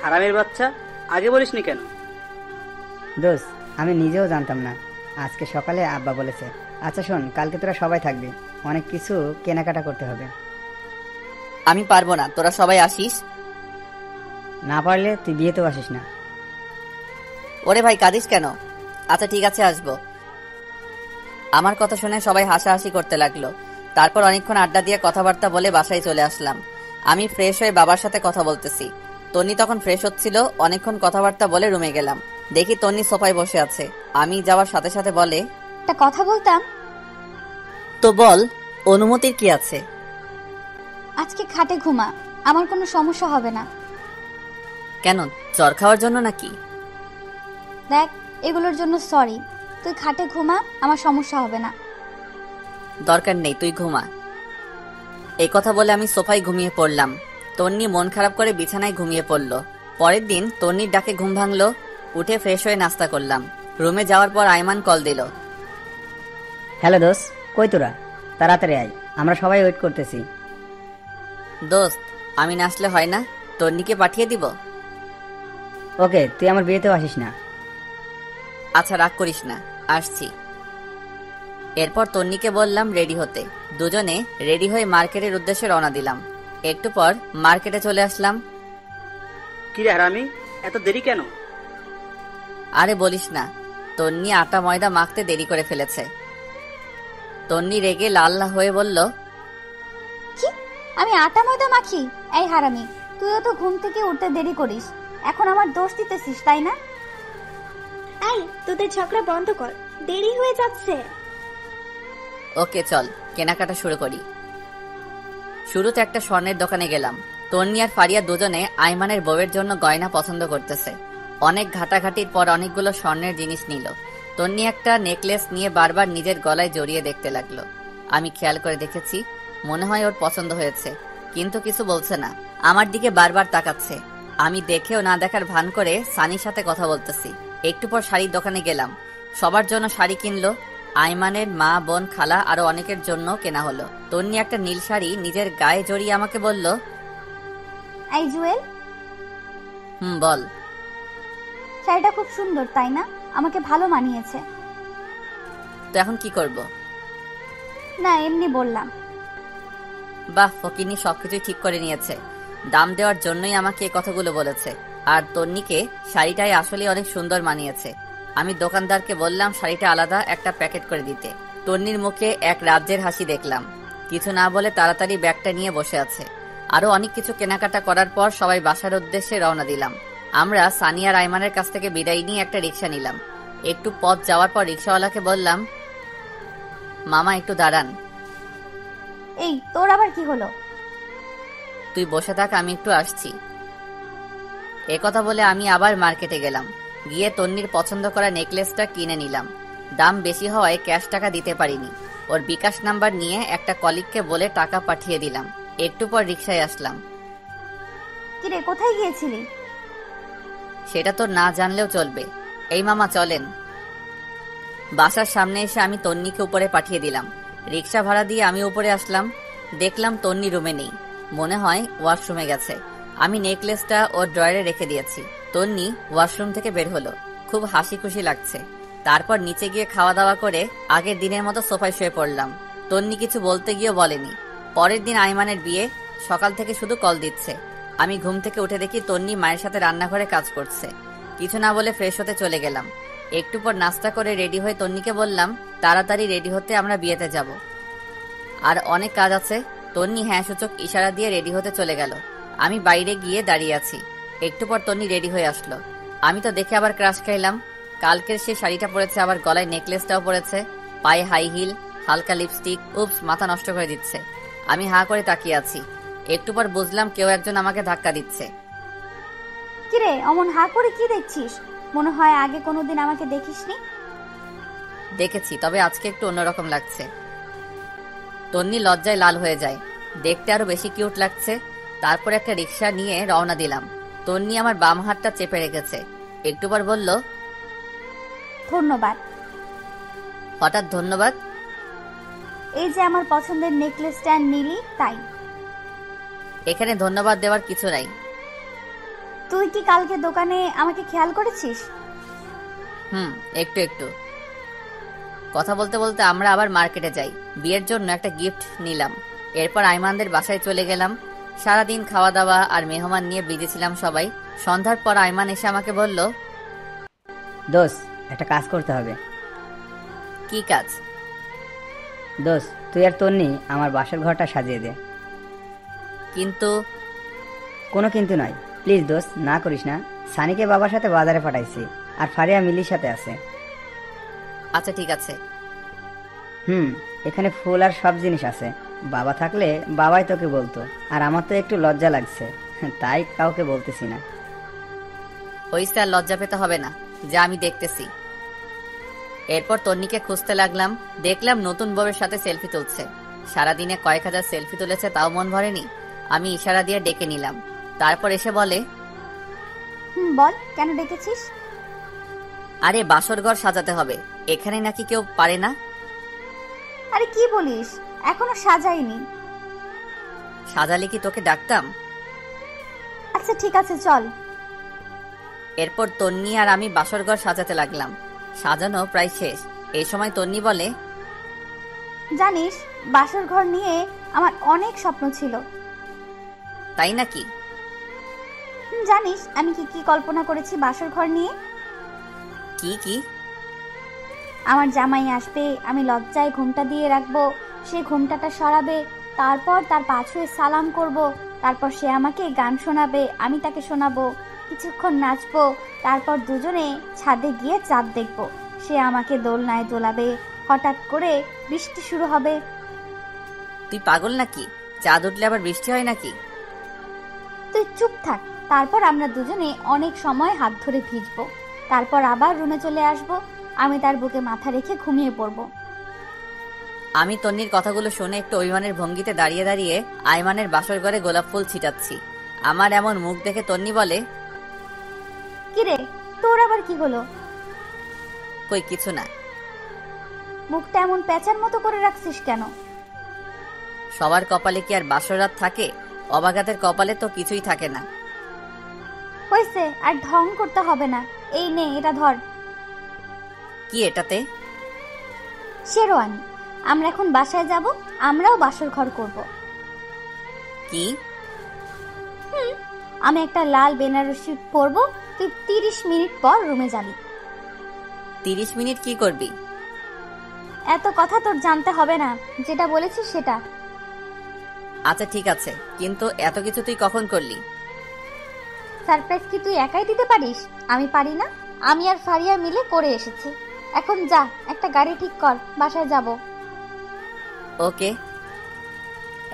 Speaker 3: হারামের বাচ্চা, আগে বলিসনি কেন?
Speaker 5: দোস্ত, আমি নিজেও জানতাম না, আজকে সকালে আব্বা বলেছে। আচ্ছা শোন, কালকে তোরা সবাই থাকবি, অনেক কিছু কেনাকাটা করতে হবে।
Speaker 2: আমি পারবো না, তোরা সবাই আসিস।
Speaker 5: না পারলে তুই বিয়েতেও আসিস না।
Speaker 2: ওরে ভাই, কাঁদিস কেন? আচ্ছা ঠিক আছে, আসবো। আমার কথা শুনে সবাই হাসাহাসি করতে লাগলো। তারপর অনেকক্ষণ আড্ডা দিয়ে কথাবার্তা বলে বাসায় চলে আসলাম। আমি ফ্রেশ হয়ে বাবার সাথে কথা বলতেছি। তন্নি তখন ফ্রেশ হচ্ছিল। অনেকক্ষণ কথাবার্তা বলে রুমে গেলাম। দেখি তন্নি সোফায় বসে আছে। আমি যাওয়ার সাথে সাথে বলে,
Speaker 1: একটা কথা বলতাম।
Speaker 2: তো বল, অনুমতির কি আছে?
Speaker 1: আজকে খাটে ঘুমা, আমার কোনো সমস্যা হবে না।
Speaker 2: কেন, জ্বর খাওয়ার জন্য নাকি?
Speaker 1: দেখ, এগুলোর জন্য সরি। তুই খাটে ঘুমা, আমার সমস্যা হবে না।
Speaker 2: দরকার নেই, তুই ঘুমা। এই কথা বলে আমি সোফায় ঘুমিয়ে পড়লাম। তন্নি মন খারাপ করে বিছানায় ঘুমিয়ে পড়ল। পরের দিন তন্নির ডাকে ঘুম ভাঙলো। উঠে ফ্রেশ হয়ে নাস্তা করলাম। রুমে যাওয়ার পর আইমান কল দিল।
Speaker 5: হ্যালো দোস্ত, কই তোরা? তাড়াতাড়ি আয়, আমরা সবাই ওয়েট করতেছি।
Speaker 2: দোস্ত, আমি না আসলে হয় না? তন্নিকে পাঠিয়ে দিব।
Speaker 5: ওকে, তুই আমার বিয়েতেও আসিস না।
Speaker 2: আচ্ছা রাগ করিস না, আসছি। এরপর তন্নিকে বললাম রেডি হতে। দুজনে রেডি হয়ে মার্কেটের উদ্দেশ্যে রওনা দিলাম। একটু পর মার্কেটে চলে আসলাম।
Speaker 3: কি রে হারামি, এত দেরি কেন?
Speaker 2: আরে বলিস না, তন্নি আটা ময়দা মাখতে দেরি করে ফেলেছে। তন্নি রেগে লাল হয়ে বলল,
Speaker 1: কি? আমি আটা ময়দা মাখি? এই হারামি, তুইও তো ঘুম থেকে উঠতে দেরি করিস, এখন আমার দোষ দিতেছিস তাই না?
Speaker 12: এই তোদের ঝগড়া বন্ধ কর, দেরি হয়ে যাচ্ছে।
Speaker 2: ওকে চল কেনাকাটা শুরু করি। শুরুতে একটা স্বর্ণের দোকানে গেলাম। তন্নি আর ফারিয়া দুজনে আইমানের বউয়ের জন্য গয়না পছন্দ করতেছে। অনেক ঘাটাঘাটির পর অনেকগুলো স্বর্ণের জিনিস নিল। তন্নি একটা নেকলেস নিয়ে বারবার নিজের গলায় জড়িয়ে দেখতে লাগলো। আমি খেয়াল করে দেখেছি, মনে হয় ওর পছন্দ হয়েছে, কিন্তু কিছু বলছে না, আমার দিকে বারবার তাকাচ্ছে। আমি দেখেও না দেখার ভান করে সানির সাথে কথা বলতেছি। একটু পর শাড়ির দোকানে গেলাম, সবার জন্য শাড়ি কিনলো। আইমানের মা, বোন, খালা আরো অনেকের জন্য কেনা হলো। তন্নি একটা নীল শাড়ি নিজের গায়ে জড়িয়ে আমাকে বলল,
Speaker 1: এই জুয়েল,
Speaker 2: বল।
Speaker 1: শাড়িটা খুব সুন্দর তাই না? আমাকে ভালো মানিয়েছে।
Speaker 2: তো এখন কি করব?
Speaker 1: না, এমনি বললাম।
Speaker 2: বাহ, ফকিনি সবকিছুই ঠিক করে নিয়েছে। দাম দেওয়ার জন্যই আমাকে এই কথাগুলো বলেছে। আর তন্নিকে শাড়িটাই আসলে অনেক সুন্দর মানিয়েছে। আমি দোকানদারকে বললাম শাড়িটা আলাদা একটা প্যাকেট করে দিতে। তন্নির মুখে এক রাজ্যের হাসি দেখলাম। কিছু না বলে তাড়াতাড়ি ব্যাগটা নিয়ে বসে আছে। আরো অনেক কিছু কেনাকাটা করার পর সবাই বাসার উদ্দেশ্যে রওনা দিলাম। আমরা সানিয়া রাইমানের কাছ থেকে বিদায় নিয়ে একটা রিক্সা নিলাম। একটু পথ যাওয়ার পর রিক্সাওয়ালাকে বললাম, মামা একটু দাঁড়ান।
Speaker 1: এই তোর আবার কি হলো?
Speaker 2: তুই বসে থাক, আমি একটু আসছি। একথা বলে আমি আবার মার্কেটে গেলাম। গিয়ে তন্নির পছন্দ করা নেকলেসটা কিনে নিলাম। দাম বেশি হওয়ায় ক্যাশ টাকা দিতে পারিনি। ওর বিকাশ নাম্বার নিয়ে একটা কলিগকে বলে টাকা পাঠিয়ে দিলাম। একটু পর রিক্সায় আসলাম।
Speaker 1: কিরে, কোথায় গিয়েছিলি?
Speaker 2: সেটা তো না জানলেও চলবে। এই মামা চলেন। বাসার সামনে এসে আমি তন্নিকে উপরে পাঠিয়ে দিলাম। রিক্সা ভাড়া দিয়ে আমি উপরে আসলাম। দেখলাম তন্নি রুমে নেই, মনে হয় ওয়াশরুমে গেছে। আমি নেকলেসটা ওর ড্রয়ারে রেখে দিয়েছি। তন্নি ওয়াশরুম থেকে বের হলো, খুব হাসি খুশি লাগছে। তারপর নিচে গিয়ে খাওয়া দাওয়া করে আগের দিনের মতো সোফায় শুয়ে পড়লাম। তন্নি কিছু বলতে গিয়েও বলেনি। পরের দিন আইমানের বিয়ে, সকাল থেকে শুধু কল দিচ্ছে। আমি ঘুম থেকে উঠে দেখি তন্নি মায়ের সাথে রান্নাঘরে কাজ করছে। কিছু না বলে ফ্রেশ হতে চলে গেলাম। একটু পর নাস্তা করে রেডি হয়ে তন্নিকে বললাম, তাড়াতাড়ি রেডি হতে, আমরা বিয়েতে যাব। আর অনেক কাজ আছে। তন্নি হ্যাঁ সূচক ইশারা দিয়ে রেডি হতে চলে গেল। আমি বাইরে গিয়ে দাঁড়িয়ে আছি। একটু পর তন্নি রেডি হয়ে আসলো। আমি তো দেখে আবার ক্রাশ খাইলাম। কালকের সে শাড়িটা পরেছে, আবার গলায় নেকলেসটাও পরেছে, পায়ে হাই হিল, হালকা লিপস্টিক। উপস, মাথা নষ্ট করে দিচ্ছে। আমি হাঁ করে তাকিয়ে আছি। একটু পর বুঝলাম কেউ একজন আমাকে ধাক্কা দিচ্ছে।
Speaker 1: কিরে, অমন হা করে কি দেখছিস? মনে হয় আগে কোনোদিন আমাকে দেখিসনি।
Speaker 2: দেখেছি, তবে আজকে একটু অন্যরকম লাগছে। তন্নি লজ্জায় লাল হয়ে যায়। দেখতে আরো বেশি কিউট লাগছে। তারপর একটা রিক্সা নিয়ে রওনা দিলাম। তন্নি আমার বাম হাতটা চেপে রেখেছে। একটু পর বলল,
Speaker 1: ধন্যবাদ।
Speaker 2: হঠাৎ ধন্যবাদ?
Speaker 1: এই যে আমার পছন্দের নেকলেসটা নিলি তাই।
Speaker 2: এখানে ধন্যবাদ দেওয়ার কিছু নাই।
Speaker 1: তুই কি কালকে দোকানে আমাকে খেয়াল করেছিস?
Speaker 2: একটু একটু। কথা বলতে বলতে আমরা আবার মার্কেটে যাই। বিয়ের জন্য একটা গিফট নিলাম। এরপর আইমানদের বাসায় চলে গেলাম। সারাদিন খাওয়া দাওয়া আর মেহমান নিয়ে বিজি ছিলাম সবাই। সন্ধ্যার পর আইমান এসে আমাকে বলল,
Speaker 5: দোস্ত, একটা কাজ করতে হবে।
Speaker 2: কি কাজ?
Speaker 5: দোস্ত, তুই আর তন্নি আমার বাসার ঘরটা সাজিয়ে দে।
Speaker 2: কিন্তু?
Speaker 5: কোনো কিন্তু নয়, প্লিজ দোস্ত, না করিস না। সানিকে বাবার সাথে বাজারে পাঠাইছি, আর ফারিয়া মিলির সাথে আছে।
Speaker 2: আচ্ছা ঠিক আছে।
Speaker 5: এখানে ফুল আর সব জিনিস আছে। বাবা থাকলে বাবাই তোকে বলতো, আর আমার তো একটু লজ্জা লাগছে, তাই কাউকে বলতেছি না।
Speaker 2: হইছে, আর লজ্জা পেতে হবে না, যা আমি দেখতেছি। এরপর তন্নিকে খুঁজতে লাগলাম। দেখলাম নতুন বউয়ের সাথে সেলফি তুলছে। সারাদিনে কয়েক হাজার সেলফি তুলেছে, তাও মন ভরেনি। আমি ইশারা দিয়ে ডেকে নিলাম। তারপর এসে বলে,
Speaker 1: বল, কেন ডেকেছিস?
Speaker 2: আরে বাসর ঘর সাজাতে হবে, এখানে নাকি কেউ পারে না।
Speaker 1: আরে কি বলিস, এখনো সাজাইনি।
Speaker 2: সাজালে কি তোকে ডাকতাম?
Speaker 1: আচ্ছা ঠিক আছে, চল।
Speaker 2: এরপর তন্নি আর আমি বাসর ঘর সাজাতে লাগলাম। সাজানো প্রায় শেষ। এই সময় তন্নি বলে,
Speaker 1: জানিস, বাসর ঘর নিয়ে আমার অনেক স্বপ্ন ছিল।
Speaker 2: তাই নাকি?
Speaker 1: জানিস আমি কি কি কল্পনা করেছি বাসর ঘর নিয়ে?
Speaker 2: কি কি?
Speaker 4: আমার জামাই আসবে, আমি লজ্জায় ঘোমটা দিয়ে রাখবো, সে ঘোমটাটা সরাবে, তারপর তার পা ছুঁয়ে সালাম করব, তারপর সে আমাকে গান শোনাবে, আমি তাকে শোনাবো, কিছুক্ষণ নাচবো, তারপর দুজনে ছাদে গিয়ে চাঁদ দেখবো, সে আমাকে দোলনায় দোলাবে, হঠাৎ করে বৃষ্টি শুরু হবে।
Speaker 2: তুই পাগল নাকি? চাঁদ উঠলে আবার বৃষ্টি হয় নাকি?
Speaker 4: তুই চুপ থাক। তারপর আমরা দুজনে অনেক সময় হাত ধরে ভিজবো, তারপর আবার রুমে চলে আসবো, আমি তার বুকে মাথা রেখে ঘুমিয়ে পড়বো।
Speaker 2: আমি তন্নির কথাগুলো শুনে একটু অভিমানের ভঙ্গিতে দাঁড়িয়ে দাঁড়িয়ে আয়মানের বাসর ঘরে গোলাপ ফুল ছিটাচ্ছি। আমার এমন মুখ দেখে তন্নি বলে,
Speaker 4: কিরে, তোর আবার কি হলো?
Speaker 2: কই কিছু না।
Speaker 4: মুখটা এমন প্যাঁচার মতো করে রাখছিস কেন?
Speaker 2: সবার কপালে কি আর বাসর রাত থাকে? অবাগাতের কপালে তো কিছুই থাকে না।
Speaker 4: হয়েছে, আর ঢং করতে হবে না। এই নে, এটা ধর।
Speaker 2: কি এটাতে?
Speaker 4: শেরওয়ানি। আমরা এখন বাসায় যাব, আমরাও বাসর ঘর করব।
Speaker 2: কি?
Speaker 4: আমি একটা লাল বেনারসি পরবো, তুই 30 মিনিট পর রুমে যাবি।
Speaker 2: 30 মিনিট কি করবি?
Speaker 4: এত কথা তোর জানতে হবে না, যেটা বলেছিস সেটা।
Speaker 2: আচ্ছা ঠিক আছে, কিন্তু এত কিছু তুই কখন করলি?
Speaker 4: সারপ্রাইজ কি তুই একাই দিতে পারিস? আমি পারি না? আমি আর ফারিয়া মিলে করে এসেছি। এখন যা, একটা গাড়ি ঠিক কর, বাসায় যাব।
Speaker 2: ওকে।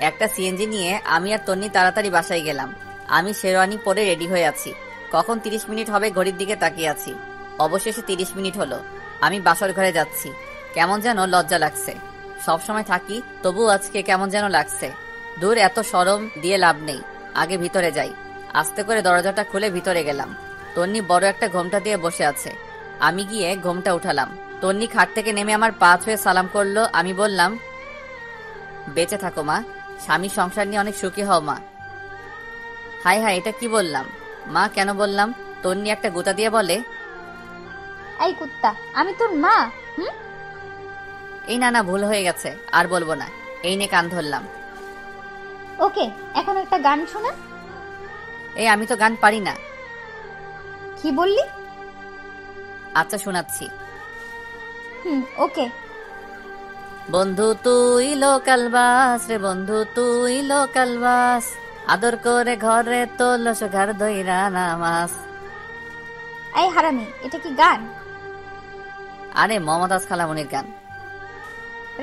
Speaker 2: একটা সিএনজি নিয়ে আমি আর তন্নি তাড়াতাড়ি বাসায় গেলাম। আমি শেরওয়ানি পরে রেডি হয়ে আছি। কখন 30 মিনিট হবে ঘড়ির দিকে তাকিয়ে আছি। অবশেষে 30 মিনিট হলো। আমি বাসর ঘরে যাচ্ছি। কেমন যেন লজ্জা লাগছে। সবসময় থাকি, তবু আজকে কেমন যেন লাগছে। দূর, এত শরম দিয়ে লাভ নেই, আগে ভিতরে যাই। আস্তে করে দরজাটা খুলে ভিতরে গেলাম। তন্নি বড় একটা ঘোমটা দিয়ে বসে আছে। আমি গিয়ে ঘোমটা উঠালাম। তন্নি খাট থেকে নেমে আমার পা ছুঁয়ে সালাম করলো। আমি বললাম, বেঁচে থাকো মা, স্বামী সংসার নিয়ে অনেক সুখী হও মা। হাই হাই, এটা কি বললাম? মা কেন বললাম? তন্নি একটা গুতা দিয়ে বলে,
Speaker 4: এই কুত্তা, আমি তোর মা?
Speaker 2: এই না না, ভুল হয়ে গেছে, আর বলবো না। এই নে কান ধরলাম।
Speaker 4: ওকে, এখন একটা গান শোনা।
Speaker 2: এই আমি তো গান পারি না।
Speaker 4: কি বললি?
Speaker 2: আচ্ছা শোনাচ্ছি।
Speaker 4: ওকে।
Speaker 2: বন্ধু তুই লোকাল বাস রে, বন্ধু তুই লোকাল বাস, আদর করে ঘরে তোলস ঘর দইরা নামাস।
Speaker 4: এই হারামি, এটা কি গান?
Speaker 2: আরে মমতাজ খালামনির গান।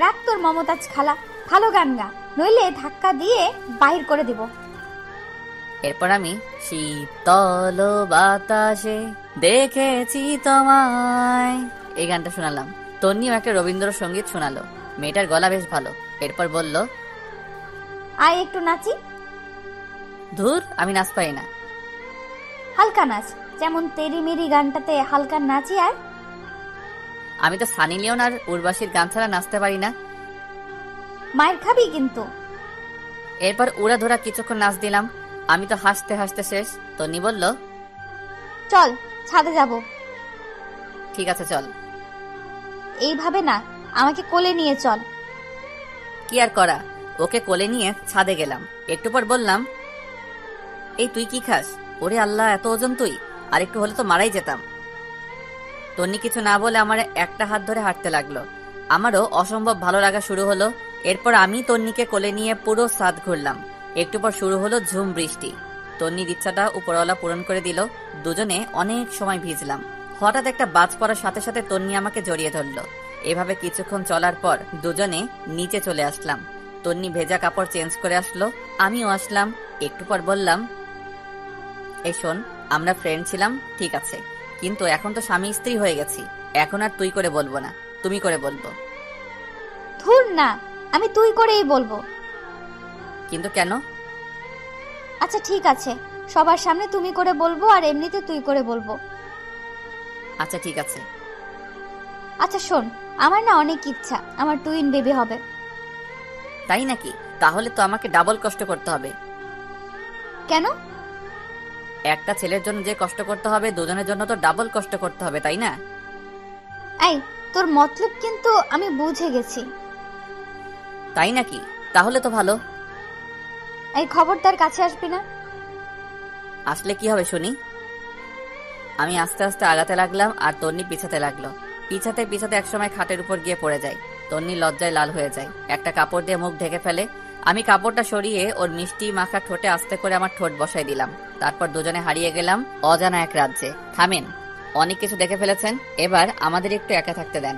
Speaker 4: রাখ তোর মমতাজ খালা, ভালো গান গা, নইলে ধাক্কা দিয়ে বাহির করে দিব।
Speaker 2: এরপর আমি শীতল বাতাসে দেখেছি তোমায়, এই গানটা শোনালাম। তন্নিও একটা রবীন্দ্রসঙ্গীত শোনালো। মেয়েটার গলা বেশ ভালো। এরপর বলল,
Speaker 4: আয় একটু নাচি।
Speaker 2: ধুর, আমি নাচ পাই না।
Speaker 4: হালকা নাচ, যেমন তেরি মেরি গানটাতে হালকা নাচি। আর
Speaker 2: আমি তো সানি লিওন আর উর্বাশীর গান ছাড়া নাচতে পারি না।
Speaker 4: মায়ের খাবি কিন্তু।
Speaker 2: এরপর উড়া ধরা কিছুক্ষণ নাচ দিলাম। আমি তো হাসতে হাসতে শেষ। তন্নি বলল,
Speaker 4: চল ছাদে যাব।
Speaker 2: ঠিক আছে চল।
Speaker 4: এইভাবে না, আমাকে কোলে নিয়ে চল।
Speaker 2: কি আর করা, ওকে কোলে নিয়ে ছাদে গেলাম। একটু পর বললাম, এই তুই কি খাস? ওরে আল্লাহ, এত ওজন তুই! আর একটু হলে তো মারাই যেতাম। তন্নি কিছু না বলে আমার একটা হাত ধরে হাঁটতে লাগলো। আমারও অসম্ভব ভালো লাগা শুরু হলো। এরপর আমি তন্নিকে কোলে নিয়ে পুরো ছাদ ঘুরলাম। একটু পর শুরু হলো ঝুম বৃষ্টি। তন্নির ইচ্ছাটা উপরওয়ালা পূরণ করে দিল। দুজনে অনেক সময় ভিজলাম। হঠাৎ একটা বাজ পড়ার সাথে সাথে তন্নি আমাকে জড়িয়ে ধরলো। এভাবে কিছুক্ষণ চলার পর দুজনে নিচে চলে আসলাম। তন্নি ভেজা কাপড় চেঞ্জ করে আসলো, আমিও আসলাম। একটু পর বললাম, এই শোন, আমরা ফ্রেন্ড ছিলাম ঠিক আছে, কিন্তু এখন তো স্বামী স্ত্রী হয়ে গেছি। এখন আর তুই করে বলবো না, তুমি করে বলবো।
Speaker 4: ধুর না, আমি তুই করেই বলবো।
Speaker 2: কিন্তু কেন?
Speaker 4: আচ্ছা ঠিক আছে, সবার সামনে তুমি করে বলবো, আর এমনিতে তুই করে বলবো।
Speaker 2: আচ্ছা ঠিক আছে।
Speaker 4: আচ্ছা শোন, আমার না অনেক ইচ্ছা আমার টুইন বেবি হবে।
Speaker 2: তাই নাকি? তাহলে তো আমাকে ডাবল কষ্ট করতে হবে।
Speaker 4: কেন?
Speaker 2: একটা ছেলের জন্য যে কষ্ট করতে হবে, দুজনের জন্য তো ডাবল কষ্ট করতে হবে, তাই না?
Speaker 4: এই, তোর মতলব কিন্তু আমি বুঝে গেছি।
Speaker 2: তাই নাকি? তাহলে তো ভালো।
Speaker 4: এই খবরদার কাছে আসবি না।
Speaker 2: আসলে কি হবে শুনি? আমি আস্তে আস্তে আগাতে লাগলাম আর তন্নি পিছাতে লাগলো। পিছাতে পিছাতে একসময় খাটের উপর গিয়ে পড়ে যায়। তন্নি লজ্জায় লাল হয়ে যায়, একটা কাপড় দিয়ে মুখ ঢেকে ফেলে। আমি কাপড়টা সরিয়ে ওর মিষ্টি মাখা ঠোঁটে আস্তে করে আমার ঠোঁট বসাই দিলাম। তারপর দুজনে হারিয়ে গেলাম অজানা এক রাজ্যে। থামেন, অনেক কিছু দেখে ফেলেছেন, এবার আমাদের একটু একা থাকতে দেন।